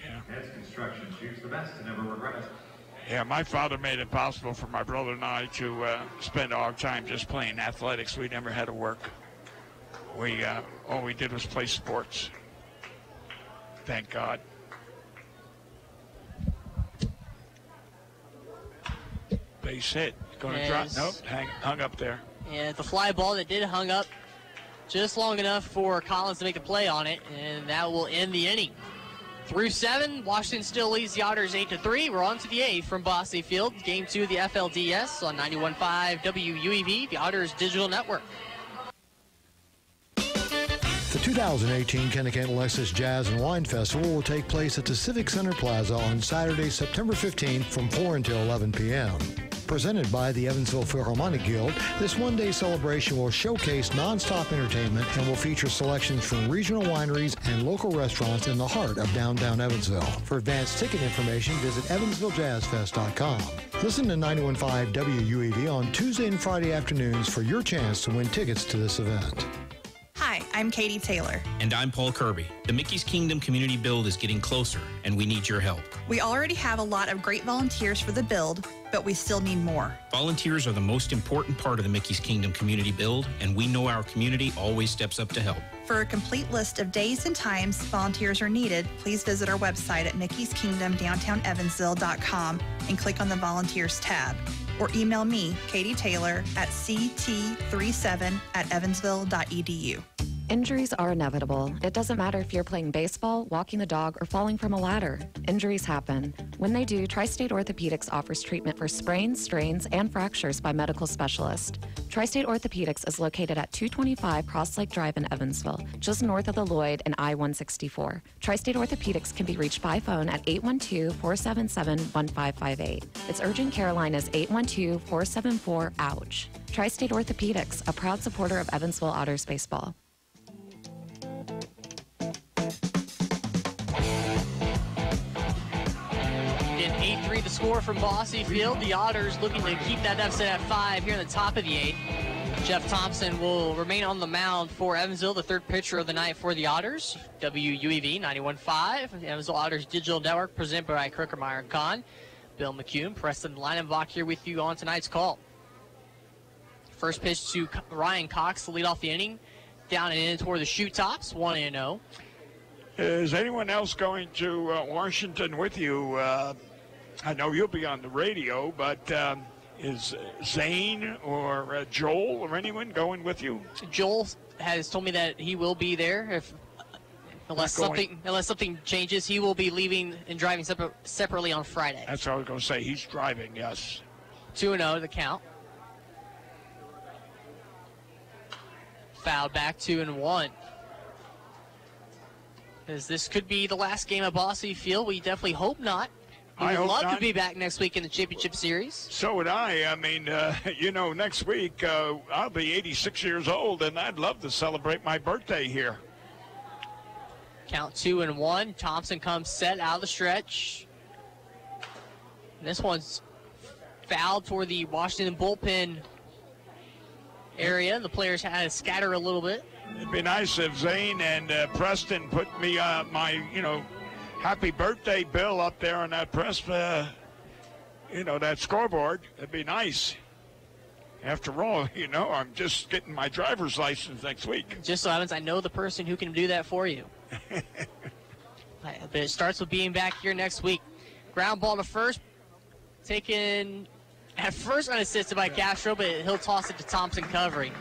Yeah. That's construction. Choose the best and never regret it. Yeah, my father made it possible for my brother and I to spend our time just playing athletics. We never had to work. We all we did was play sports. Thank God. Base hit. Going to drop. Nope. Hung up there. Yeah, the fly ball that did hung up just long enough for Collins to make a play on it, and that will end the inning. Through 7, Washington still leads the Otters 8-3. We're on to the 8th from Bosse Field. Game 2 of the FLDS on 91.5 WUEV, the Otters Digital Network. The 2018 Kennecott Lexus Jazz and Wine Festival will take place at the Civic Center Plaza on Saturday, September 15th from 4 until 11 p.m. Presented by the Evansville Philharmonic Guild, this one-day celebration will showcase non-stop entertainment and will feature selections from regional wineries and local restaurants in the heart of downtown Evansville. For advanced ticket information, visit evansvillejazzfest.com. Listen to 91.5 WUEV on Tuesday and Friday afternoons for your chance to win tickets to this event. Hi, I'm Katie Taylor. And I'm Paul Kirby. The Mickey's Kingdom Community Build is getting closer, and we need your help. We already have a lot of great volunteers for the build, but we still need more. Volunteers are the most important part of the Mickey's Kingdom Community Build, and we know our community always steps up to help. For a complete list of days and times volunteers are needed, please visit our website at mickeyskingdomdowntownevansville.com and click on the Volunteers tab. Or email me, Katie Taylor, at ct37@evansville.edu. Injuries are inevitable. It doesn't matter if you're playing baseball, walking the dog, or falling from a ladder. Injuries happen. When they do, Tri-State Orthopedics offers treatment for sprains, strains, and fractures by medical specialists. Tri-State Orthopedics is located at 225 Cross Lake Drive in Evansville, just north of the Lloyd and I-164. Tri-State Orthopedics can be reached by phone at 812-477-1558. Its urgent care line is 812-474-OUCH. Tri-State Orthopedics, a proud supporter of Evansville Otters baseball. In 8-3 the score from Bosse Field. The Otters looking to keep that deficit at 5 here in the top of the 8th. Jeff Thompson will remain on the mound for Evansville, the third pitcher of the night for the Otters. WUEV 91.5, the Evansville Otters Digital Network, presented by Krickermeyer & Kahn. Bill McCune, Preston Leinenbach here with you on tonight's call. First pitch to Ryan Cox to lead off the inning. Down and in toward the shoot tops, 1-0. Is anyone else going to Washington with you? I know you'll be on the radio, but is Zane or Joel or anyone going with you? Joel has told me that he will be there. Unless something changes, he will be leaving and driving separately on Friday. That's what I was going to say. He's driving, yes. 2-0 the count. Fouled back, 2-1. As this could be the last game at Bosse Field. We definitely hope not. We'd love to be back next week in the championship series. So would I. I mean, next week I'll be 86 years old, and I'd love to celebrate my birthday here. Count 2-1. Thompson comes set out of the stretch. And this one's fouled for the Washington bullpen area. The players had to scatter a little bit. It'd be nice if Zane and Preston put me my happy birthday bill up there on that press, that scoreboard. It'd be nice. After all, I'm just getting my driver's license next week. Just so happens I know the person who can do that for you. But it starts with being back here next week. Ground ball to first, taken at first unassisted by Castro, but he'll toss it to Thompson covering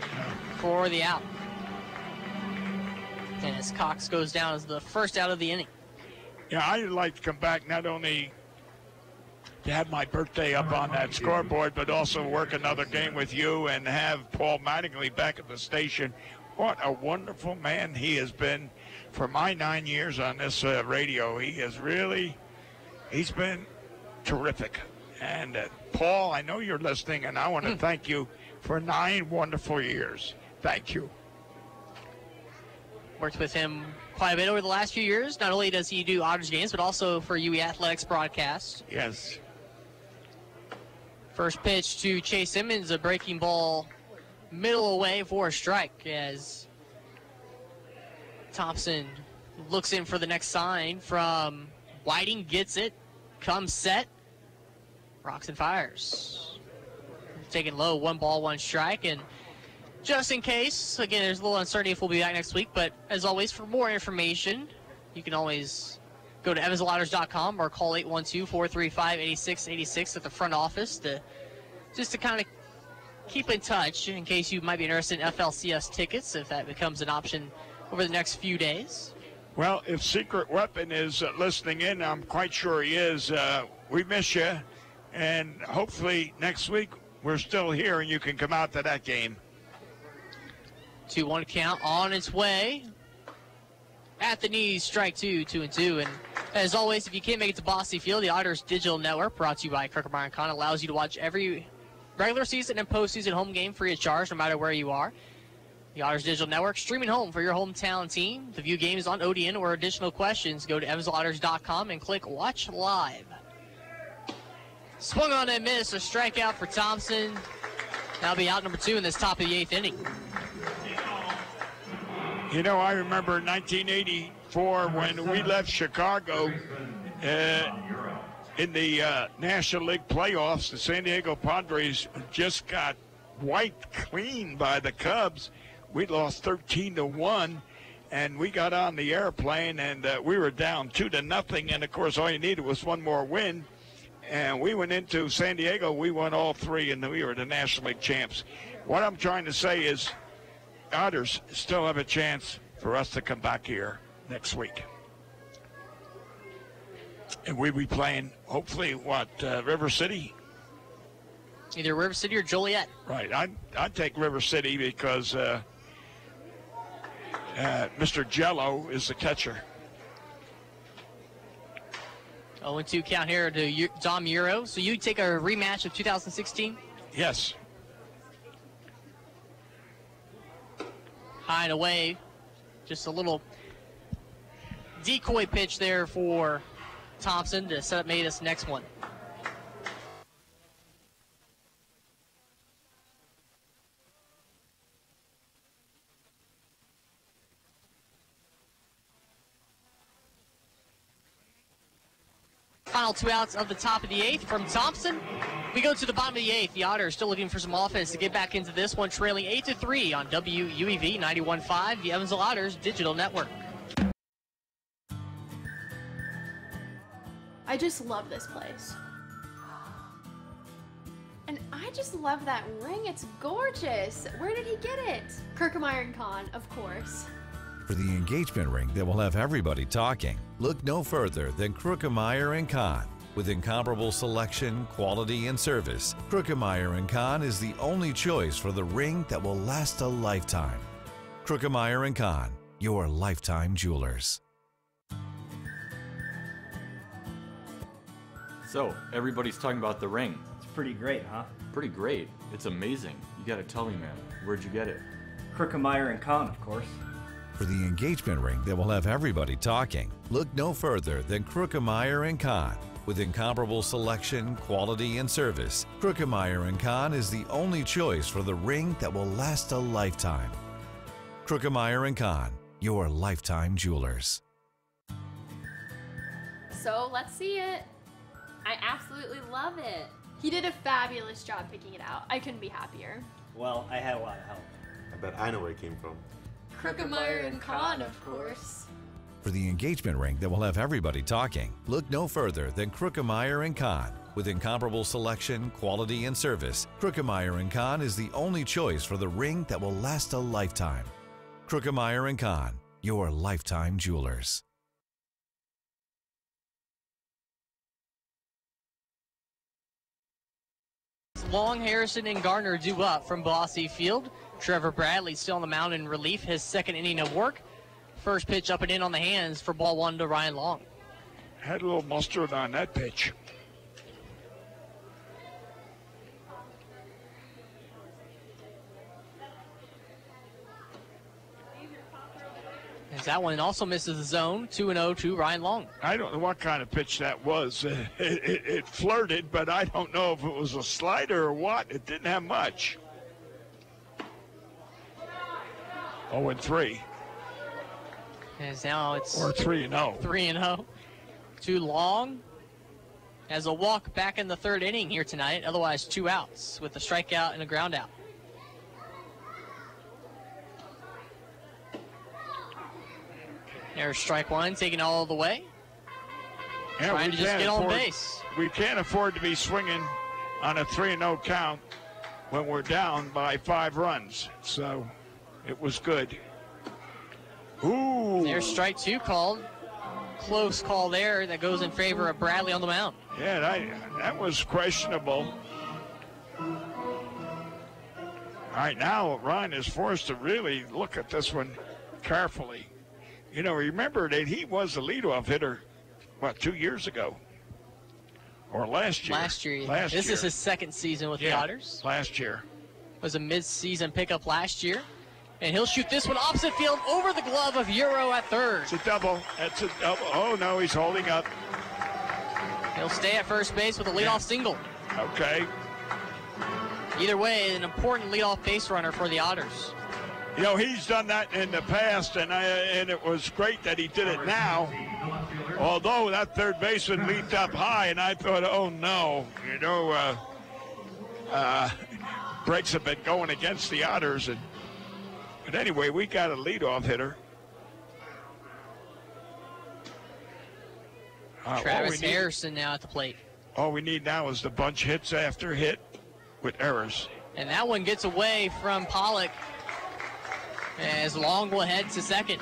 for the out. And as Cox goes down as the first out of the inning. Yeah, I'd like to come back not only to have my birthday up on that scoreboard, but also work another game with you and have Paul Mattingly back at the station. What a wonderful man he has been for my 9 years on this radio. He's been terrific. And Paul, I know you're listening, and I want to thank you for 9 wonderful years. Thank you. Worked with him quite a bit over the last few years. Not only does he do Otters games, but also for UE Athletics broadcast. Yes. First pitch to Chase Simmons, a breaking ball middle away for a strike as Thompson looks in for the next sign from Whiting, gets it, comes set, rocks and fires. Taking low, 1 ball, 1 strike, and just in case, again, there's a little uncertainty if we'll be back next week, but as always, for more information, you can always go to evansvilleotters.com or call 812-435-8686 at the front office to kind of keep in touch in case you might be interested in FLCS tickets, if that becomes an option over the next few days. Well, if Secret Weapon is listening in, I'm quite sure he is. We miss you, and hopefully next week we're still here and you can come out to that game. 2-1 count on its way. At the knees, strike 2, 2-2. And as always, if you can't make it to Bossy Field, the Otters Digital Network, brought to you by Crooked Con, allows you to watch every regular season and postseason home game free of charge, no matter where you are. The Otters Digital Network, streaming home for your hometown team. To view games on ODN or additional questions, go to evansvilleotters.com and click Watch Live. Swung on and missed, a strikeout for Thompson. That'll be out number 2 in this top of the 8th inning. You know, I remember 1984 when we left Chicago in the National League playoffs. The San Diego Padres just got wiped clean by the Cubs. We lost 13-1, and we got on the airplane, and we were down 2-0. And, of course, all you needed was one more win. And we went into San Diego. We won all 3, and we were the National League champs. What I'm trying to say is Otters still have a chance for us to come back here next week. And we'll be playing, hopefully, River City? Either River City or Joliet. Right. I'd take River City because Mr. Jello is the catcher. 0-2 count here to Dom Euro. So you take a rematch of 2016? Yes. High and away. Just a little decoy pitch there for Thompson to set up maybe this next one. Final 2 outs of the top of the 8th from Thompson. We go to the bottom of the 8th. The Otters still looking for some offense to get back into this one, trailing 8-3 on WUEV 91.5, the Evansville Otters Digital Network. I just love this place. And I just love that ring. It's gorgeous. Where did he get it? Kirkmeyer & Kahn, of course. For the engagement ring that will have everybody talking, look no further than Crookmeyer & Kahn. With incomparable selection, quality, and service, Crookmeyer & Kahn is the only choice for the ring that will last a lifetime. Crookmeyer & Kahn, your lifetime jewelers. So, everybody's talking about the ring. It's pretty great, huh? Pretty great. It's amazing. You gotta tell me, man. Where'd you get it? Crookmeyer & Kahn, of course. For the engagement ring that will have everybody talking, look no further than Crookmeyer & Kahn. With incomparable selection, quality, and service, Crookmeyer & Kahn is the only choice for the ring that will last a lifetime. Crookmeyer & Kahn, your lifetime jewelers. So let's see it. I absolutely love it. He did a fabulous job picking it out. I couldn't be happier. Well, I had a lot of help. I bet I know where it came from. Crookmeyer & Kahn, of course. For the engagement ring that will have everybody talking, look no further than Crookmeyer & Kahn. With incomparable selection, quality, and service, Crookmeyer & Kahn is the only choice for the ring that will last a lifetime. Crookmeyer & Kahn, your lifetime jewelers. Long, Harrison, and Garner due up from Bossy Field. Trevor Bradley still on the mound in relief, his second inning of work. First pitch up and in on the hands for ball one to Ryan Long. Had a little mustard on that pitch. As that one also misses the zone, 2-0 to Ryan Long. I don't know what kind of pitch that was. It flirted, but I don't know if it was a slider or what. It didn't have much. 0-3. As now it's... Or 3-0. 3-0. Too Long. Has a walk back in the third inning here tonight. Otherwise, 2 outs with a strikeout and a ground out. There's strike one, taking all the way. Yeah, trying to just get on base. We can't afford to be swinging on a 3-0 count when we're down by 5 runs. So it was good. Ooh. There's strike 2 called. Close call there that goes in favor of Bradley on the mound. Yeah, that was questionable. All right, now Ryan is forced to really look at this one carefully. You know, remember that he was the leadoff hitter, 2 years ago? Or last year? Last year. This is his second season with the Otters. Last year. Was a mid-season pickup last year. And he'll shoot this one opposite field over the glove of Euro at third. It's a double. That's a double. Oh, no, he's holding up. He'll stay at first base with a leadoff single. Okay. Either way, an important leadoff base runner for the Otters. You know, he's done that in the past, and it was great that he did it now. Although that third baseman leaped up high, and I thought, oh, no. You know, breaks have been going against the Otters. But anyway, we got a leadoff hitter. Travis Harrison now at the plate. All we need now is the bunch hits after hit with errors. And that one gets away from Pollock as Long will head to second.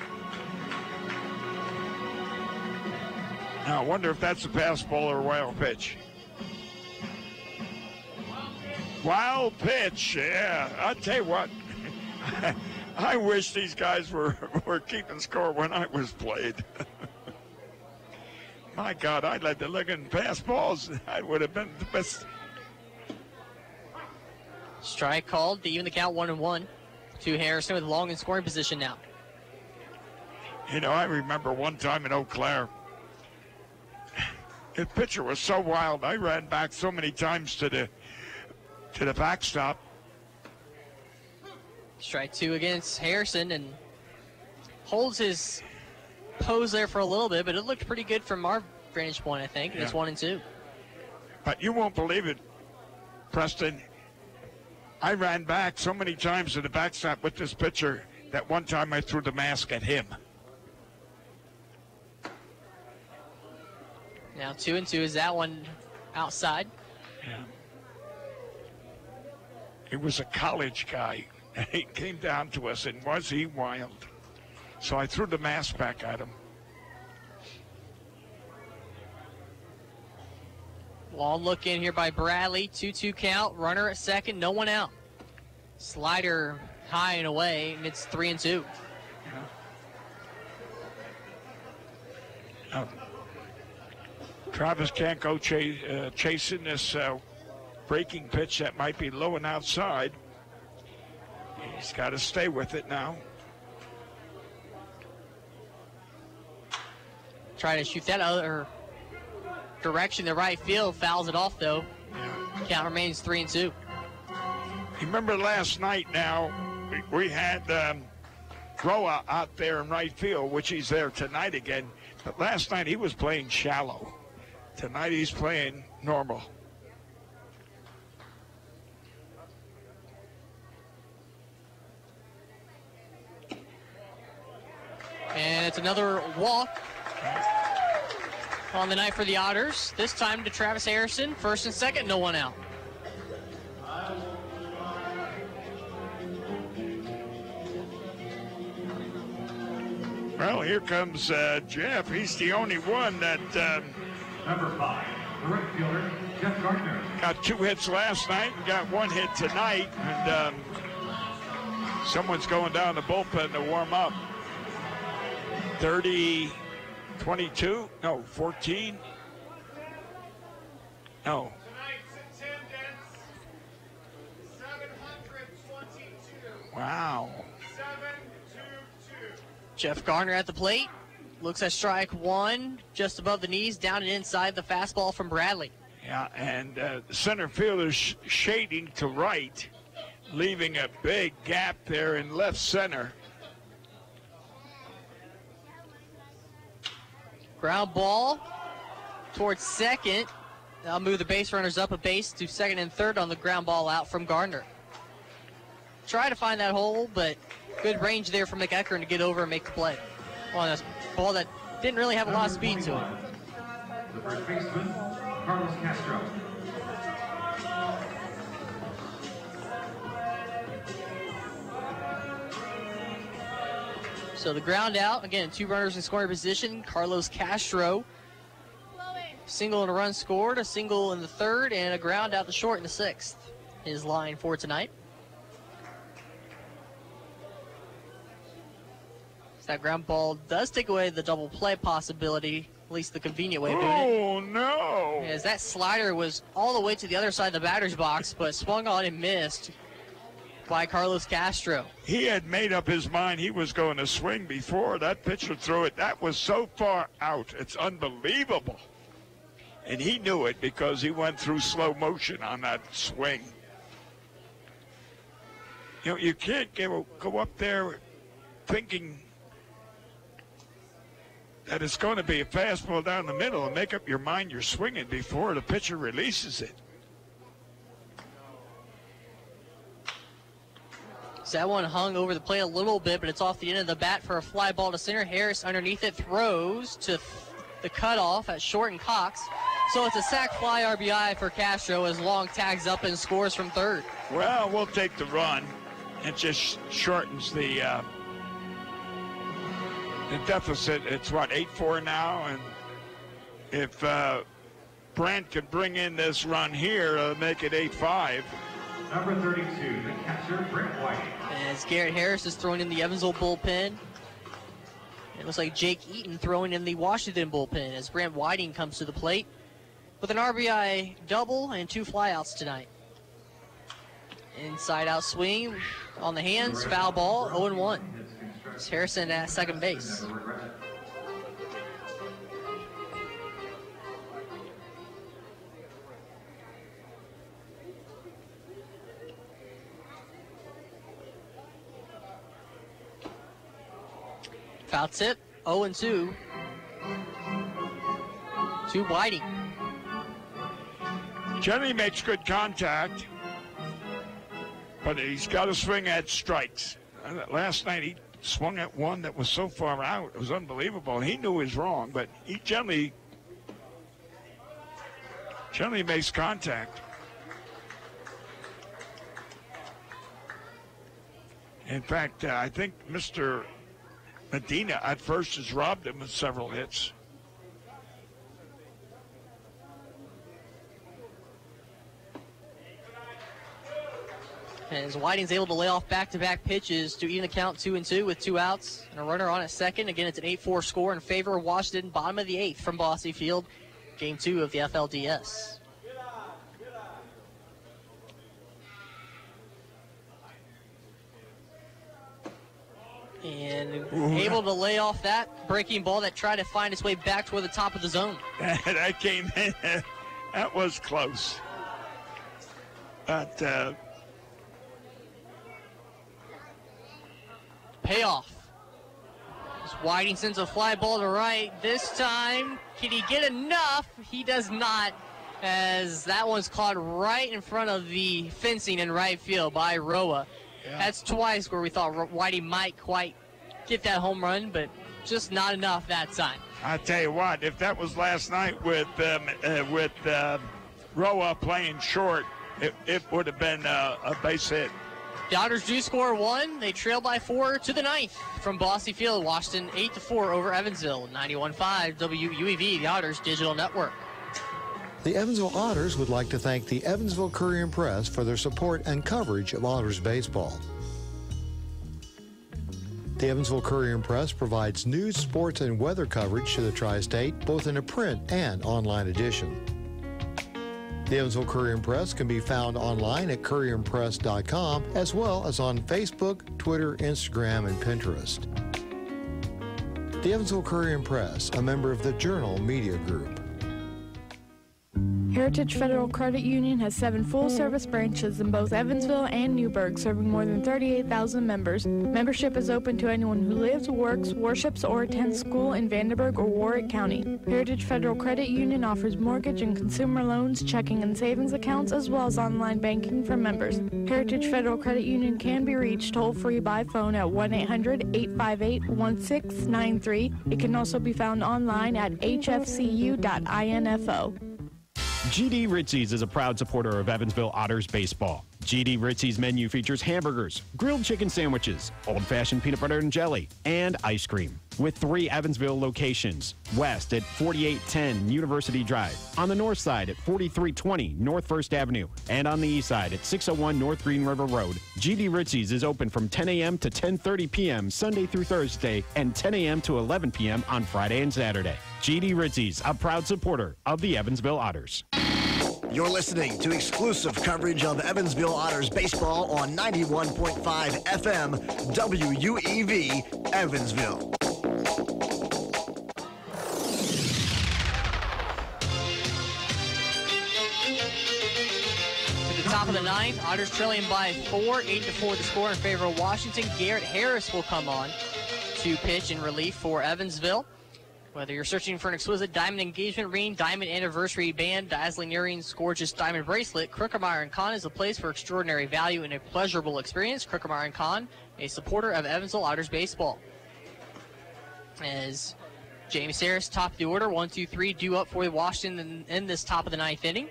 Now, I wonder if that's a pass ball or a wild pitch. Wild pitch, yeah. I'll tell you what. I wish these guys were keeping score when I was played. My God, I'd like to look at pass balls. I would have been the best. Strike called to even the count 1-1 to Harrison with Long in scoring position now. You know, I remember one time in Eau Claire, the pitcher was so wild. I ran back so many times to the backstop. Strike 2 against Harrison, and holds his pose there for a little bit, but it looked pretty good from our vantage point, I think. Yeah. It's 1-2. But you won't believe it, Preston. I ran back so many times to the backstop with this pitcher that one time I threw the mask at him. Now 2-2. Is that one outside? Yeah. He was a college guy. He came down to us, and was he wild? So I threw the mask back at him. Long look in here by Bradley. 2-2 count. Runner at second. No one out. Slider high and away, and it's 3-2. Travis can't go chasing this breaking pitch that might be low and outside. He's got to stay with it now. Try to shoot that other direction to right field. Fouls it off, though. Yeah. Count remains 3-2. You remember last night now, we had Groa out there in right field, which he's there tonight again. But last night he was playing shallow. Tonight he's playing normal. And it's another walk on the night for the Otters. This time to Travis Harrison. First and second, no one out. Well, here comes Jeff. He's the only one that Number 5, the right fielder, Jeff Gardner. got 2 hits last night and got 1 hit tonight. And someone's going down the bullpen to warm up. 30, 22, no, 14. No. Wow. Jeff Garner at the plate. Looks at strike 1, just above the knees, down and inside the fastball from Bradley. Yeah, and the center fielder's shading to right, leaving a big gap there in left center. Ground ball towards second. That'll move the base runners up a base to second and third on the ground ball out from Gardner. Try to find that hole, but good range there for McEachern to get over and make the play on a ball that didn't really have a lot of speed to it. The first baseman, Carlos Castro. So the ground out, again, 2 runners in scoring position. Carlos Castro, single and a run scored, a single in the third, and a ground out to short in the 6th. His line for tonight. So that ground ball does take away the double play possibility, at least the convenient way of doing it. Oh, no. As that slider was all the way to the other side of the batter's box, but swung on and missed by Carlos Castro. He had made up his mind he was going to swing before. That pitcher threw it. That was so far out. It's unbelievable. And he knew it because he went through slow motion on that swing. You know, you can't go up there thinking that it's going to be a fastball down the middle and make up your mind you're swinging before the pitcher releases it. So that one hung over the plate a little bit, but it's off the end of the bat for a fly ball to center. Harris underneath it throws to the cutoff at short and Cox. So it's a sac fly RBI for Castro as Long tags up and scores from third. Well, we'll take the run. It just shortens the deficit. It's what, 8-4 now, and if Brent could bring in this run here, make it 8-5. Number 32, the catcher, Brent White. As Garrett Harris is throwing in the Evansville bullpen. It looks like Jake Eaton throwing in the Washington bullpen as Brent Whiting comes to the plate with an RBI double and 2 flyouts tonight. Inside out swing on the hands, foul ball, 0-1. It's Harrison at second base. Foul tip, 0-2. To Whiting. Jenny makes good contact, but he's got to swing at strikes. Last night he swung at one that was so far out. It was unbelievable. He knew he was wrong, but he generally makes contact. In fact, I think Mr. Medina at first has robbed him of several hits. And as Whiting's able to lay off back-to-back pitches to even the count 2-2 with 2 outs and a runner on at second. Again, it's an 8-4 score in favor of Washington, bottom of the 8th from Bosse Field, game 2 of the FLDS. And able to lay off that breaking ball that tried to find its way back toward the top of the zone. That came in. That was close. But payoff. As Whiting sends a fly ball to right. This time, can he get enough? He does not, as that one's caught right in front of the fencing in right field by Roa. Yeah. That's twice where we thought Whiting might quite get that home run, but just not enough that time. I tell you what, if that was last night with Roa playing short, it would have been a base hit. The Otters do score 1. They trail by 4 to the 9th from Bossy Field. Washington 8-4 over Evansville. 91.5 WUEV, the Otters Digital Network. The Evansville Otters would like to thank the Evansville Courier and Press for their support and coverage of Otters baseball. The Evansville Courier and Press provides news, sports, and weather coverage to the Tri-State, both in a print and online edition. The Evansville Courier and Press can be found online at courierandpress.com, as well as on Facebook, Twitter, Instagram, and Pinterest. The Evansville Courier and Press, a member of the Journal Media Group. Heritage Federal Credit Union has 7 full-service branches in both Evansville and Newburgh, serving more than 38,000 members. Membership is open to anyone who lives, works, worships, or attends school in Vandenberg or Warwick County. Heritage Federal Credit Union offers mortgage and consumer loans, checking and savings accounts, as well as online banking for members. Heritage Federal Credit Union can be reached toll-free by phone at 1-800-858-1693. It can also be found online at hfcu.info. GD Ritzy's is a proud supporter of Evansville Otters baseball. GD Ritzy's menu features hamburgers, grilled chicken sandwiches, old-fashioned peanut butter and jelly, and ice cream. With 3 Evansville locations: west at 4810 University Drive, on the north side at 4320 North 1st Avenue, and on the east side at 601 North Green River Road. GD Ritzy's is open from 10 a.m. to 10:30 p.m. Sunday through Thursday, and 10 a.m. to 11 p.m. on Friday and Saturday. GD Ritzy's, a proud supporter of the Evansville Otters. You're listening to exclusive coverage of Evansville Otters baseball on 91.5 FM WUEV Evansville. To the top of the 9th, Otters trailing by 4, 8-4 the score in favor of Washington. Garrett Harris will come on to pitch in relief for Evansville. Whether you're searching for an exquisite diamond engagement ring, diamond anniversary band, dazzling earrings, gorgeous diamond bracelet, Krookemeyer & Kahn is a place for extraordinary value and a pleasurable experience. Krookemeyer & Kahn, a supporter of Evansville Otters baseball. As James Harris, top of the order, 1-2-3, due up for Washington in this top of the 9th inning.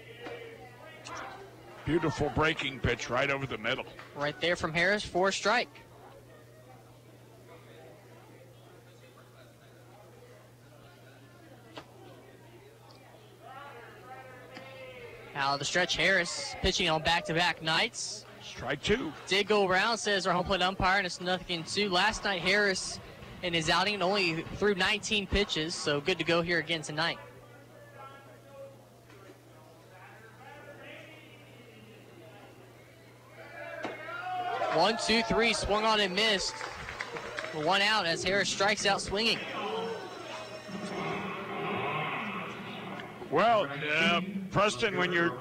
Beautiful breaking pitch right over the middle. Right there from Harris for a strike. Out of the stretch, Harris pitching on back-to-back nights. Strike 2. Did go around, says our home plate umpire, and it's 0-2. Last night, Harris in his outing only threw 19 pitches, so good to go here again tonight. One, two, three, swung on and missed. 1 out as Harris strikes out swinging. Well, Preston, when you're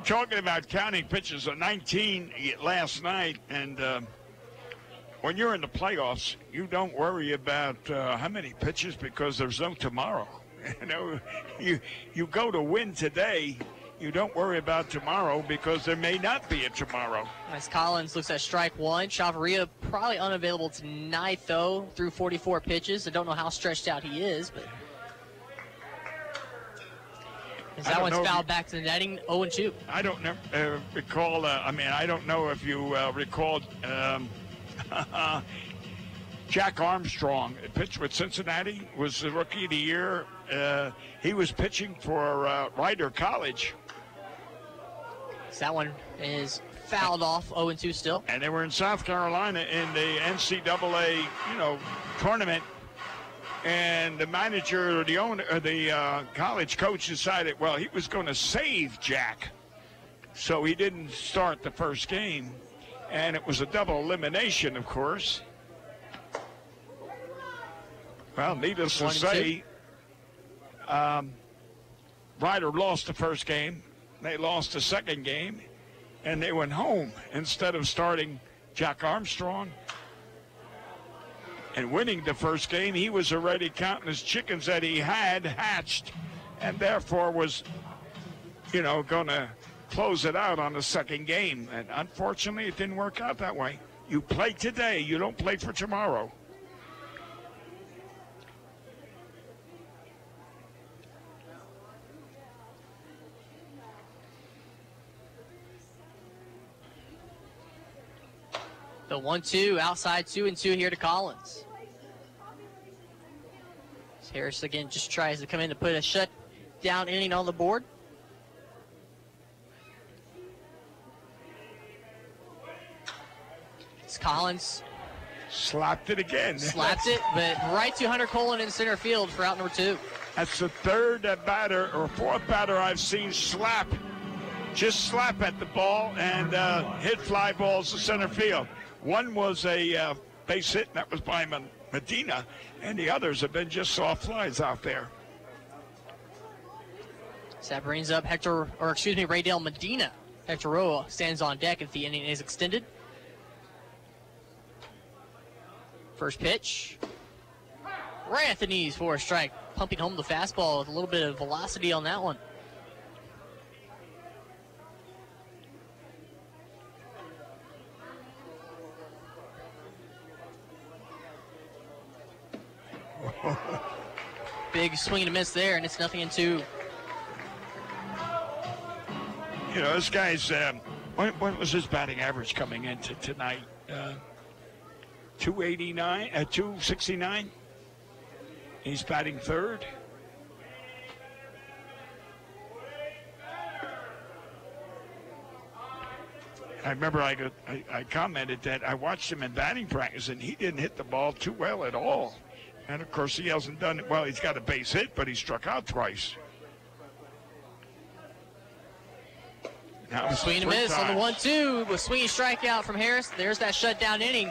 talking about counting pitches of 19 last night, and when you're in the playoffs, you don't worry about how many pitches because there's no tomorrow. You know, you go to win today. You don't worry about tomorrow because there may not be a tomorrow. As Collins looks at strike 1. Chavarria probably unavailable tonight, though, through 44 pitches. I don't know how stretched out he is, but as that one's fouled back to the netting, 0-2. I don't recall. I don't know if you recalled Jack Armstrong pitched with Cincinnati, was the Rookie of the Year. He was pitching for Rider College. So that one is fouled off, 0-2 still. And they were in South Carolina in the NCAA, tournament. And the manager or the owner or the college coach decided, well, he was going to save Jack. So he didn't start the first game. And it was a double elimination, of course. Well, needless to say, Ryder lost the first game. They lost the second game. And they went home instead of starting Jack Armstrong and winning the first game. He was already counting his chickens that he had hatched and therefore was, going to close it out on the second game. And unfortunately, it didn't work out that way. You play today. You don't play for tomorrow. The 1-2, outside 2-2 here to Collins. Harris again just tries to come in to put a shutdown inning on the board. It's Collins. Slapped it again. Slapped it, but right to Hunter Colin in center field for out number 2. That's the third batter or fourth batter I've seen just slap at the ball and hit fly balls to center field. One was a base hit, and that was by Medina, and the others have been just soft flies out there. So that brings up Raydale Medina. Hector Roa stands on deck if the inning is extended. First pitch. Right at the knees for a strike. Pumping home the fastball with a little bit of velocity on that one. Big swing and a miss there, and it's 0-2. You know, this guy's, what was his batting average coming into tonight? 269? He's batting third. I remember I commented that I watched him in batting practice, and he didn't hit the ball too well at all. And, of course, he hasn't done it. Well, he's got a base hit, but he struck out twice. Now, swing and miss on the 1-2 with swinging strikeout from Harris. There's that shutdown inning.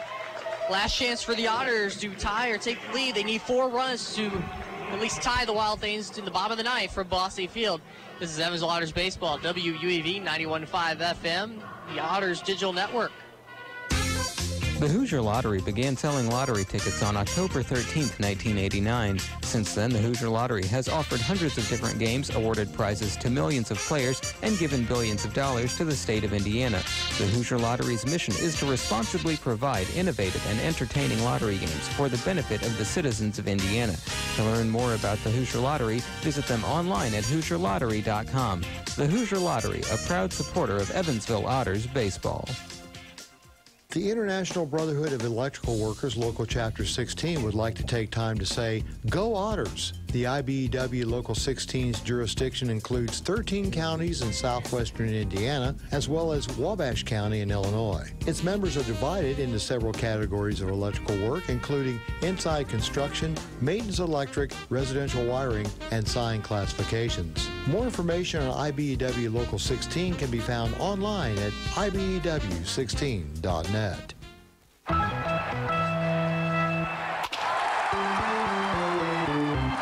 Last chance for the Otters to tie or take the lead. They need 4 runs to at least tie the Wild Things to the bottom of the ninth from Bossy Field. This is Evansville Otters Baseball, WUEV 91.5 FM, the Otters Digital Network. The Hoosier Lottery began selling lottery tickets on October 13, 1989. Since then, the Hoosier Lottery has offered hundreds of different games, awarded prizes to millions of players, and given billions of dollars to the state of Indiana. The Hoosier Lottery's mission is to responsibly provide innovative and entertaining lottery games for the benefit of the citizens of Indiana. To learn more about the Hoosier Lottery, visit them online at HoosierLottery.com. The Hoosier Lottery, a proud supporter of Evansville Otters baseball. The International Brotherhood of Electrical Workers, Local Chapter 16, would like to take time to say, Go Otters! The IBEW Local 16's jurisdiction includes 13 counties in southwestern Indiana, as well as Wabash County in Illinois. Its members are divided into several categories of electrical work, including inside construction, maintenance electric, residential wiring, and sign classifications. More information on IBEW Local 16 can be found online at IBEW16.net.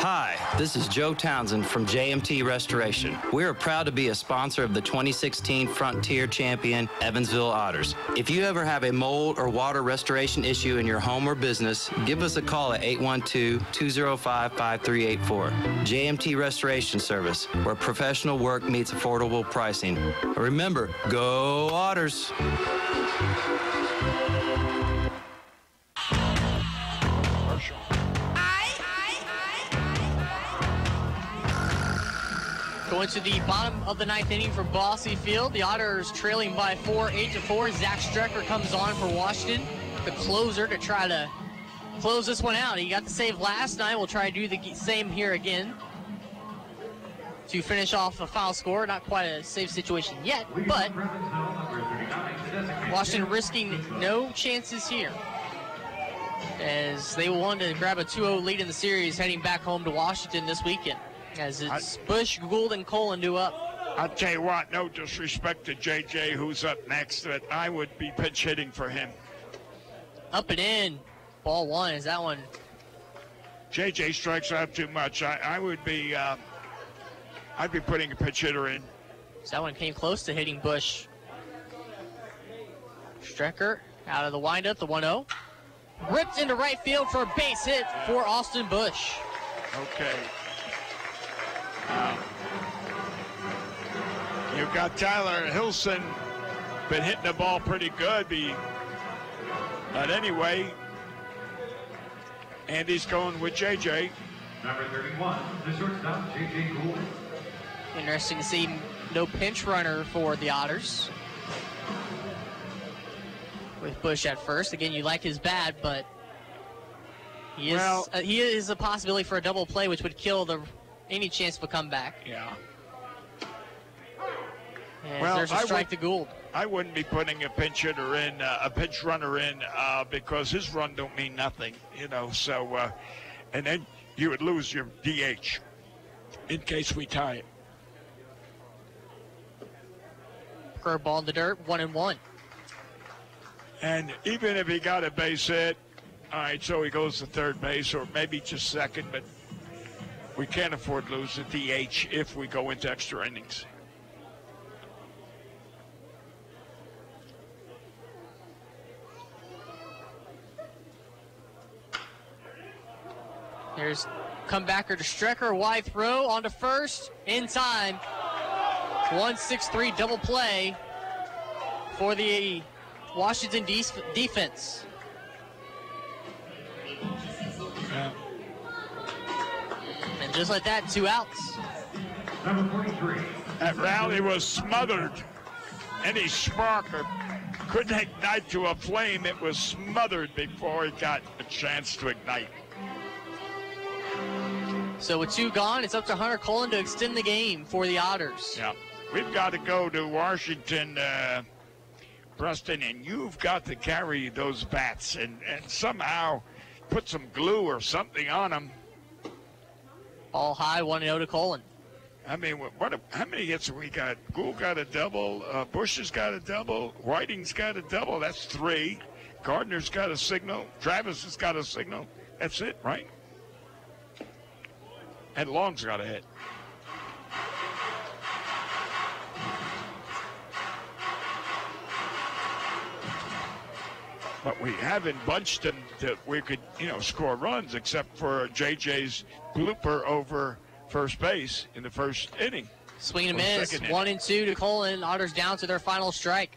Hi, this is Joe Townsend from JMT Restoration. We are proud to be a sponsor of the 2016 Frontier Champion Evansville Otters. If you ever have a mold or water restoration issue in your home or business, give us a call at 812-205-5384. JMT Restoration Service, where professional work meets affordable pricing. Remember, go Otters! Going to the bottom of the ninth inning for Bossy Field. The Otters trailing by 4, 8-4. Zach Strecker comes on for Washington, the closer, to try to close this one out. He got the save last night. We'll try to do the same here again to finish off a foul score. Not quite a safe situation yet, but Washington risking no chances here, as they want to grab a 2-0 lead in the series heading back home to Washington this weekend. As it's Bush, Gould, and Colin due up. I'll tell you what, no disrespect to JJ, who's up next, but I would be pitch hitting for him. Up and in. Ball one. Is that one? JJ strikes out too much. I would be, I'd be putting a pitch hitter in. So that one came close to hitting Bush. Strecker out of the windup, the 1-0. Ripped into right field for a base hit for Austin Bush. Okay. You've got Tyler Hilson, been hitting the ball pretty good. But anyway, Andy's going with JJ. Number 31, the shortstop, JJ Gould. Interesting to see no pinch runner for the Otters. with Bush at first. Again, you like his bat, but he is a possibility for a double play, which would kill any chance of a comeback. Yeah. And there's a strike to Gould. I wouldn't be putting a pinch hitter in, a pinch runner in, because his run don't mean nothing, you know. So, and then you would lose your DH in case we tie it. Curveball in the dirt, 1-1. And even if he got a base hit, all right, so he goes to third base or maybe just second, but we can't afford to lose the DH if we go into extra innings. Here's comebacker to Strecker, wide throw onto first, in time. 1-6-3 double play for the Washington defense. Yeah. And just like that, 2 outs. Number 43. That rally was smothered. Any spark or couldn't ignite to a flame. It was smothered before it got a chance to ignite. So with 2 gone, it's up to Hunter Cullen to extend the game for the Otters. Yeah, we've got to go to Washington, Preston, and you've got to carry those bats and somehow put some glue or something on them. All high, 1-0 to Cullen. I mean, how many hits have we got? Gould got a double, Bush has got a double, Whiting's got a double, that's 3. Gardner's got a signal, Travis has got a signal. That's it, right? And Long's got a hit. But we haven't bunched them that we could, score runs, except for JJ's blooper over first base in the first inning. Swing and miss, 1-2 to Cullen. Otters down to their final strike.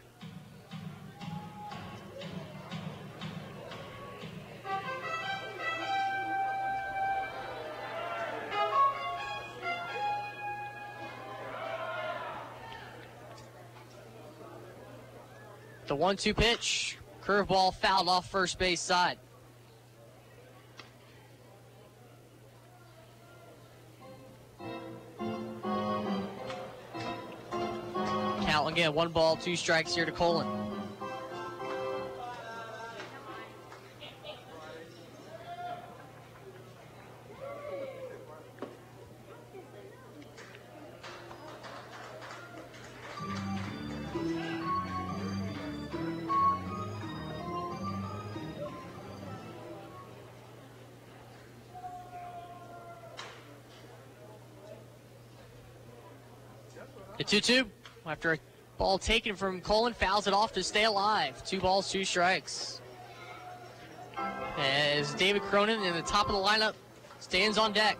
The 1-2 pitch, curveball fouled off first base side. Count again, 1 ball, 2 strikes here to Cullen. The 2-2, after a ball taken from Cullen, fouls it off to stay alive. 2 balls, 2 strikes. As David Cronin in the top of the lineup stands on deck.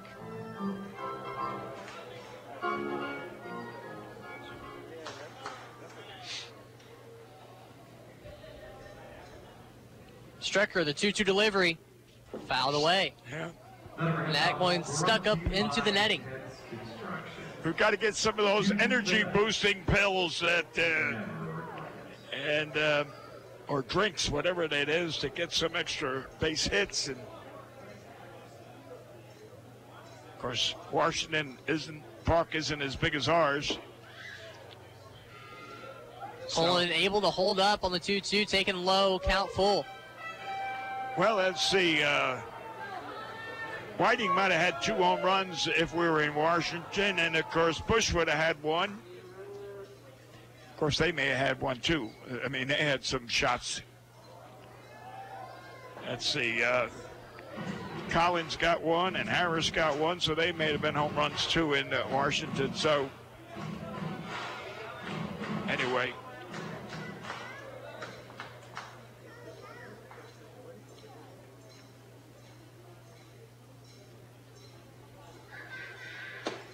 Strecker, the 2-2 delivery, fouled away. Yeah. And that one stuck up into the netting. We've got to get some of those energy-boosting pills or drinks, whatever it is, to get some extra base hits. And of course, Washington park isn't as big as ours. Cullen able to hold up on the 2-2, taking low, count full. Well, let's see. Whiting might have had 2 home runs if we were in Washington, and of course Bush would have had 1. Of course, they may have had 1 too. I mean, they had some shots. Let's see. Collins got 1 and Harris got 1, so they may have been home runs too in Washington. So anyway.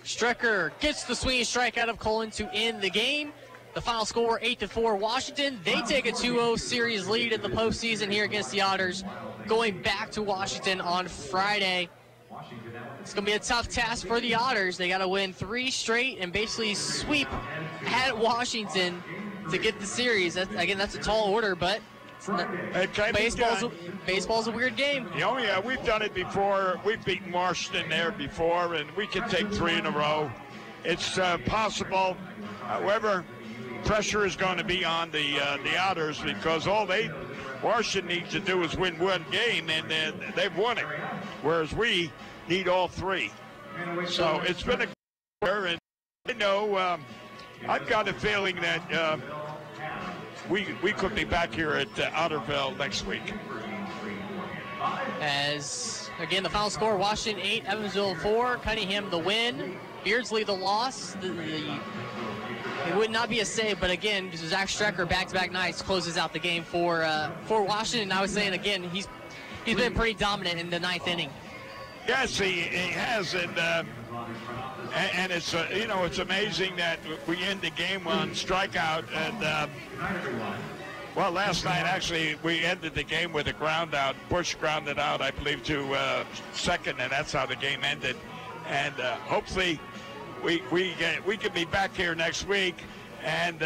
Strecker gets the swinging strike out of Cullen to end the game. The final score, 8-4 Washington. They take a 2-0 series lead in the postseason here against the Otters, going back to Washington on Friday. It's going to be a tough task for the Otters. They got to win 3 straight and basically sweep at Washington to get the series. Again, that's a tall order, but Baseball's a weird game. Oh, yeah, we've done it before. We've beaten Washington there before, and we can take 3 in a row. It's possible. However, pressure is going to be on the Otters because all Washington needs to do is win one game, and they've won it, whereas we need all 3. So it's been a good year, and I know I've got a feeling that we could be back here at Otterville next week. As, again, the final score, Washington 8, Evansville 4, Cunningham the win, Beardsley the loss. It would not be a save, but again, Zach Strecker back-to-back nights closes out the game for Washington. I was saying, again, he's been pretty dominant in the 9th inning. Yes, he has, and it's it's amazing that we end the game on strikeout. And well, last night actually we ended the game with a ground out. Bush grounded out, I believe, to second, and that's how the game ended. And hopefully we can be back here next week and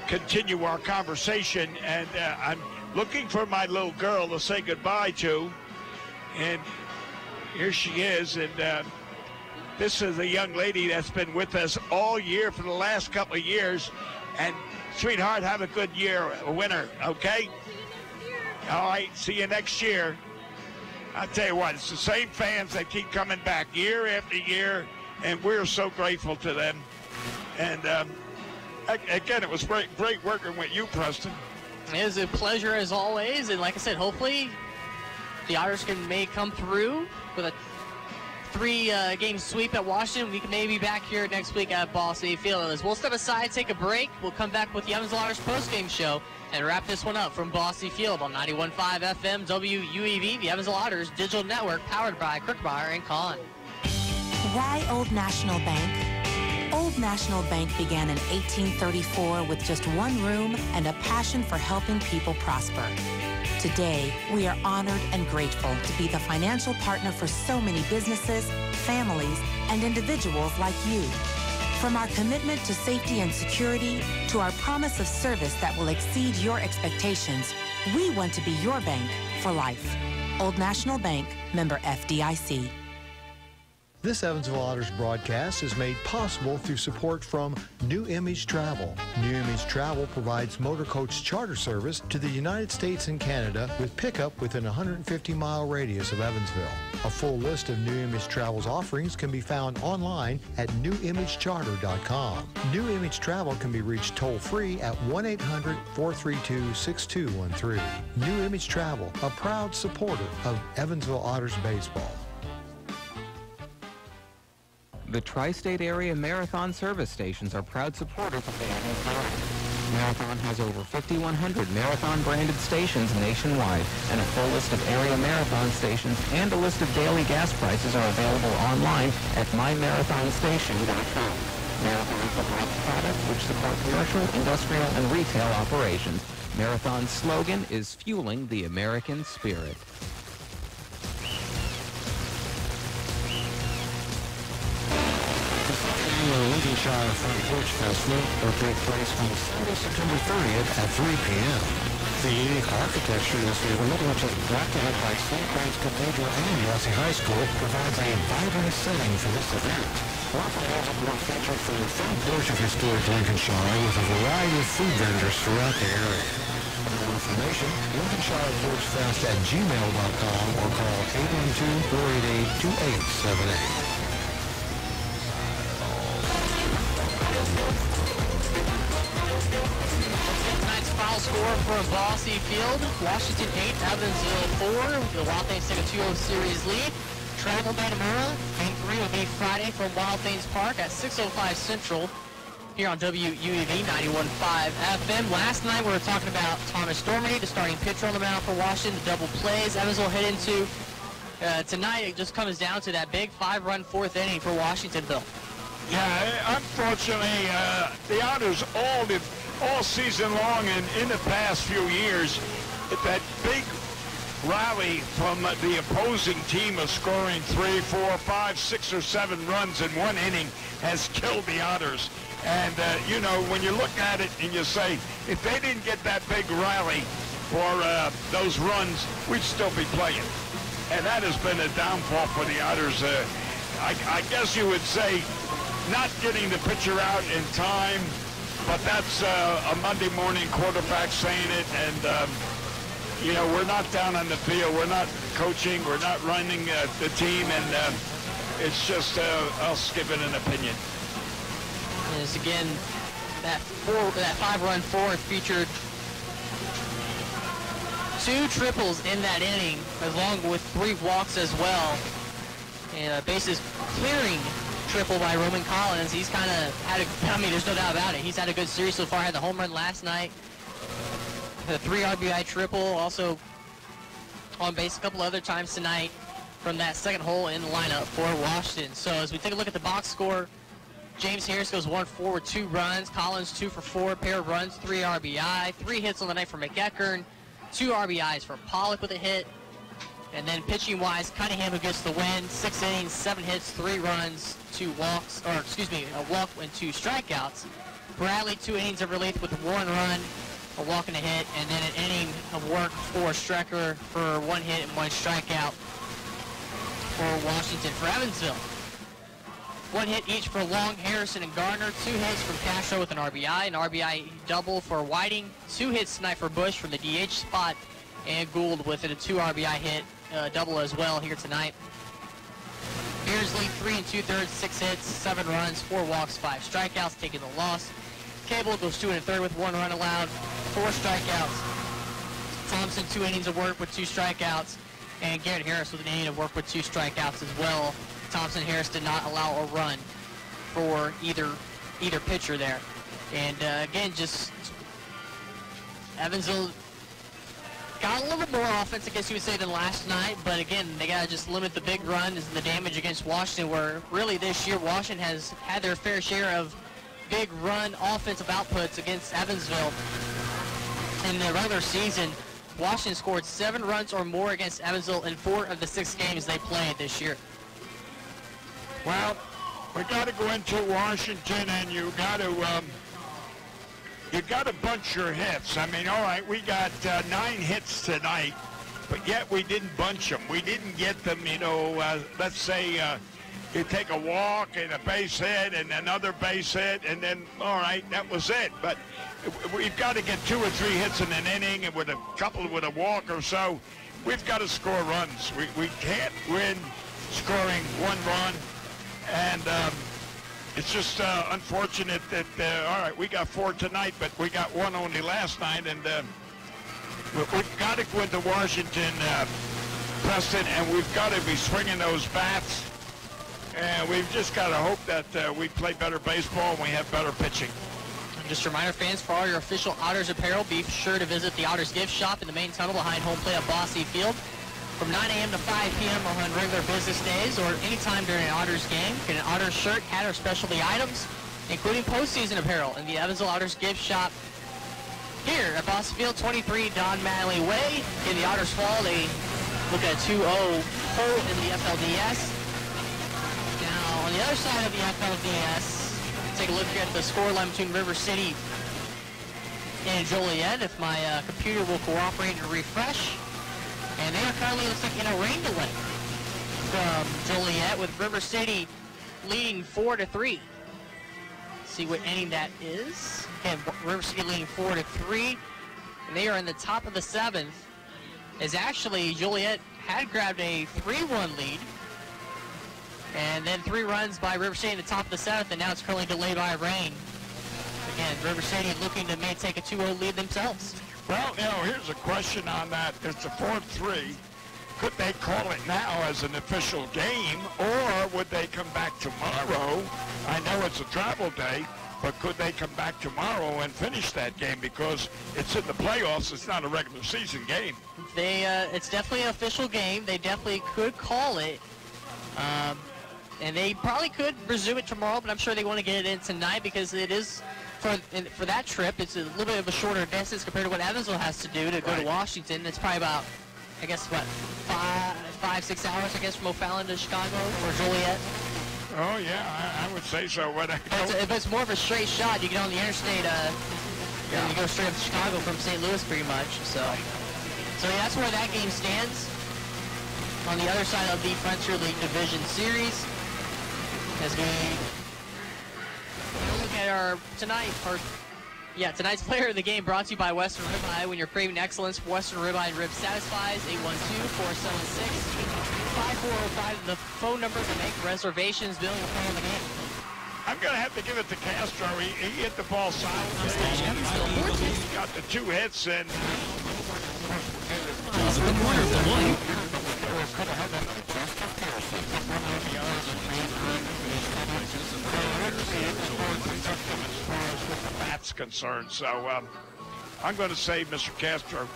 continue our conversation. And I'm looking for my little girl to say goodbye to. And here she is, and this is a young lady that's been with us all year for the last couple of years. And sweetheart, have a good year, a winner, okay? All right, see you next year. I'll tell you what, it's the same fans that keep coming back year after year, and we're so grateful to them. And again, it was great working with you, Preston. It was a pleasure as always, and like I said, hopefully the Otters may come through with a 3-game sweep at Washington. We can maybe be back here next week at Ball City Field. As we'll step aside, take a break. We'll come back with the Evansville Otters postgame show and wrap this one up from Ball City Field on 91.5 FM WUEV, the Evansville Otters digital network powered by Crookmeyer and Kahn. Why Old National Bank? Old National Bank began in 1834 with just one room and a passion for helping people prosper. Today, we are honored and grateful to be the financial partner for so many businesses, families, and individuals like you. From our commitment to safety and security to our promise of service that will exceed your expectations, we want to be your bank for life. Old National Bank, member FDIC. This Evansville Otters broadcast is made possible through support from New Image Travel. New Image Travel provides motor coach charter service to the United States and Canada with pickup within a 150-mile radius of Evansville. A full list of New Image Travel's offerings can be found online at newimagecharter.com. New Image Travel can be reached toll-free at 1-800-432-6213. New Image Travel, a proud supporter of Evansville Otters baseball. The Tri-State Area Marathon service stations are proud supporters of the Evansville. Marathon has over 5,100 Marathon-branded stations nationwide, and a full list of area Marathon stations and a list of daily gas prices are available online at mymarathonstation.com. Marathon provides products which support commercial, industrial, and retail operations. Marathon's slogan is fueling the American spirit. The Lincolnshire Front Porch Festival will take place on Sunday, September 30th at 3 p.m. The unique architecture in this neighborhood, which is bracketed by St. Francis Cathedral and Yossi High School, provides a vibrant setting for this event. Local music will feature from the front porch of historic Lincolnshire with a variety of food vendors throughout the area. For more information, LincolnshirePorchFest@gmail.com or call 812-488-2878. Tonight's final score for Ball City Field: Washington 8, Evansville 4. The Wild Things take a 2-0 series lead. Travel Metamora, Game 3 will be Friday from Wild Things Park at 6:05 Central here on WUEV 91.5 FM. Last night we were talking about Thomas Stormy, the starting pitcher on the mound for Washington, the double plays Evansville head into. Tonight it just comes down to that big 5-run fourth inning for Washington, Bill. Yeah, unfortunately, the Otters all season long and in the past few years, that big rally from the opposing team of scoring 3, 4, 5, 6, or 7 runs in one inning has killed the Otters. And, you know, when you look at it and you say, if they didn't get that big rally for those runs, we'd still be playing. And that has been a downfall for the Otters. I guess you would say not getting the pitcher out in time, but that's a Monday morning quarterback saying it. And, you know, we're not down on the field. We're not coaching. We're not running the team. And it's just us giving an opinion. Is again that 5-run fourth featured 2 triples in that inning, along with 3 walks as well, and a bases clearing triple by Roman Collins. He's kind of had a, I mean, there's no doubt about it. He's had a good series so far. Had the home run last night, the 3 RBI triple, also on base a couple other times tonight from that second hole in the lineup for Washington. So as we take a look at the box score, James Harris goes 1-4 with 2 runs. Collins 2 for 4, pair of runs, 3 RBI, 3 hits on the night for McEachern, 2 RBIs for Pollock with a hit. And then pitching-wise, Cunningham who gets the win, 6 innings, 7 hits, 3 runs, 2 walks, or excuse me, a walk and 2 strikeouts. Bradley 2 innings of relief with 1 run, a walk and a hit, and then an inning of work for Strecker for 1 hit and 1 strikeout for Washington. For Evansville, 1 hit each for Long, Harrison, and Gardner. 2 hits from Castro with an RBI double for Whiting. 2 hits tonight for Bush from the DH spot, and Gould with it, a 2 RBI hit, double as well here tonight. Beardsley 3 2/3, 6 hits, 7 runs, 4 walks, 5 strikeouts, taking the loss. Cable goes 2 1/3 with 1 run allowed, 4 strikeouts. Thompson 2 innings of work with 2 strikeouts, and Garrett Harris with an inning of work with 2 strikeouts as well. Thompson Harris did not allow a run for either pitcher there. And again, just Evansville got a little bit more offense, I guess you would say, than last night. But again, they got to just limit the big runs and the damage against Washington, where really this year Washington has had their fair share of big run offensive outputs against Evansville. In the regular season, Washington scored 7 runs or more against Evansville in 4 of the 6 games they played this year. Well, we got to go into Washington, and you got to bunch your hits. I mean, all right, we got 9 hits tonight, but yet we didn't bunch them. We didn't get them, you know, let's say you take a walk and a base hit and another base hit, and then, all right, that was it. But we've got to get 2 or 3 hits in an inning, and with a couple with a walk or so, we've got to score runs. We can't win scoring 1 run. And it's just unfortunate that, all right, we got 4 tonight, but we got 1 only last night. And we've got to go into Washington, Preston, and we've got to be swinging those bats. And we've just got to hope that we play better baseball and we have better pitching. And just a reminder, fans, for all your official Otters apparel, be sure to visit the Otters gift shop in the main tunnel behind home plate at Bossy Field. From 9 a.m. to 5 p.m. on regular business days or anytime during an Otters game. Get an Otters shirt, hat, or specialty items, including postseason apparel in the Evansville Otters gift shop here at Bossy Field, 23 Don Manley Way. In the Otters fall, they look at a 2-0 hole in the FLDS. Now, on the other side of the FLDS, take a look at the scoreline between River City and Joliet, if my computer will cooperate and refresh. And they are currently, looks like, in a rain delay from Joliet, with River City leading 4-3. See what inning that is. Again, River City leading 4-3. And they are in the top of the 7th. As actually, Joliet had grabbed a 3-1 lead. And then 3 runs by River City in the top of the 7th, and now it's currently delayed by rain. Again, River City looking to may take a 2-0 lead themselves. Well, you know, here's a question on that. It's a 4-3. Could they call it now as an official game, or would they come back tomorrow? I know it's a travel day, but could they come back tomorrow and finish that game? Because it's in the playoffs. It's not a regular season game. It's definitely an official game. They definitely could call it. And they probably could resume it tomorrow, but I'm sure they want to get it in tonight because it is, for that trip, it's a little bit of a shorter distance compared to what Evansville has to do to go to Washington. It's probably about, I guess, what, 5-6 hours, I guess, from O'Fallon to Chicago or Joliet. Oh, yeah, I would say so. If it's more of a straight shot, you get on the interstate, and you go straight up to Chicago from St. Louis pretty much. So yeah, that's where that game stands. On the other side of the Frontier League Division Series, as we look at our tonight's player of the game, brought to you by Western Ribeye. When you're craving excellence, Western Ribeye and Rib satisfies. 812-476-5405, the phone number to make reservations. Bill, you'll play on the game. I'm going to have to give it to Castro. He hit the ball solid. He got the 2 hits and... That's concerned. So I'm going to say Mr. Castro.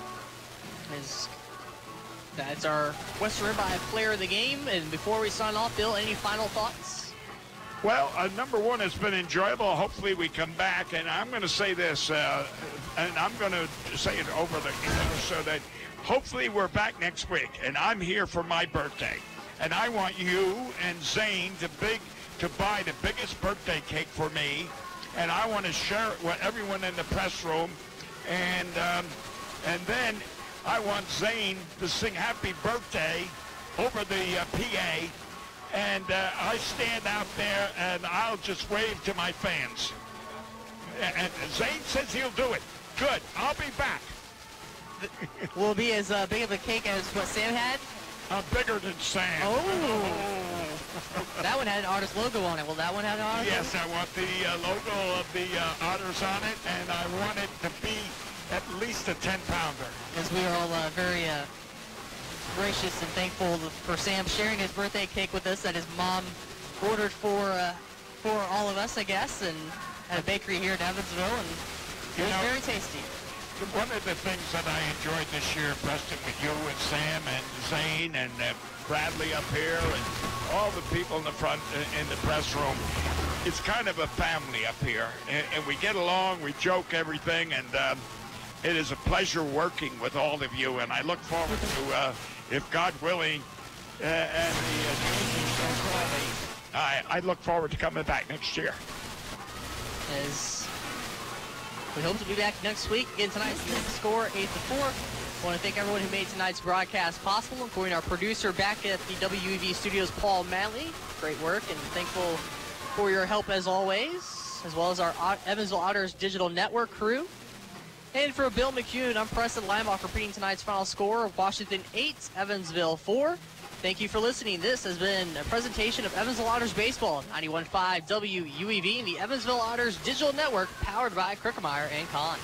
That's our Western Ribeye player of the game. And before we sign off, Bill, any final thoughts? Well, number one, it's been enjoyable. Hopefully we come back. And I'm going to say this, and I'm going to say it over the so that hopefully we're back next week. And I'm here for my birthday. And I want you and Zane to buy the biggest birthday cake for me. And I want to share it with everyone in the press room. And then I want Zane to sing happy birthday over the PA. And I stand out there and I'll just wave to my fans. And Zane says he'll do it. Good. I'll be back. Will it be as big of a cake as what Sam had? Bigger than Sam. Oh. That one had an Otters logo on it. Will that one have an Otters? Yes, I want the logo of the Otters on it, and I want it to be at least a 10-pounder. As we are all very gracious and thankful for Sam sharing his birthday cake with us that his mom ordered for all of us, I guess, and at a bakery here in Evansville, and it was very tasty. One of the things that I enjoyed this year, Preston, with you and Sam and Zane and Bradley up here and all the people in the front in the press room, it's kind of a family up here, and we get along, we joke everything, and it is a pleasure working with all of you, and I look forward to, if God willing, I look forward to coming back next year. We hope to be back next week. Again, tonight's score 8-4. I want to thank everyone who made tonight's broadcast possible, including our producer back at the WEV studios, Paul Manley. Great work, and thankful for your help as always, as well as our Evansville Otters Digital Network crew. And for Bill McCune, I'm Preston Linebaugh repeating tonight's final score: Washington 8, Evansville 4. Thank you for listening. This has been a presentation of Evansville Otters Baseball, 91.5 WUEV and the Evansville Otters Digital Network, powered by Krickemeyer and Kahn.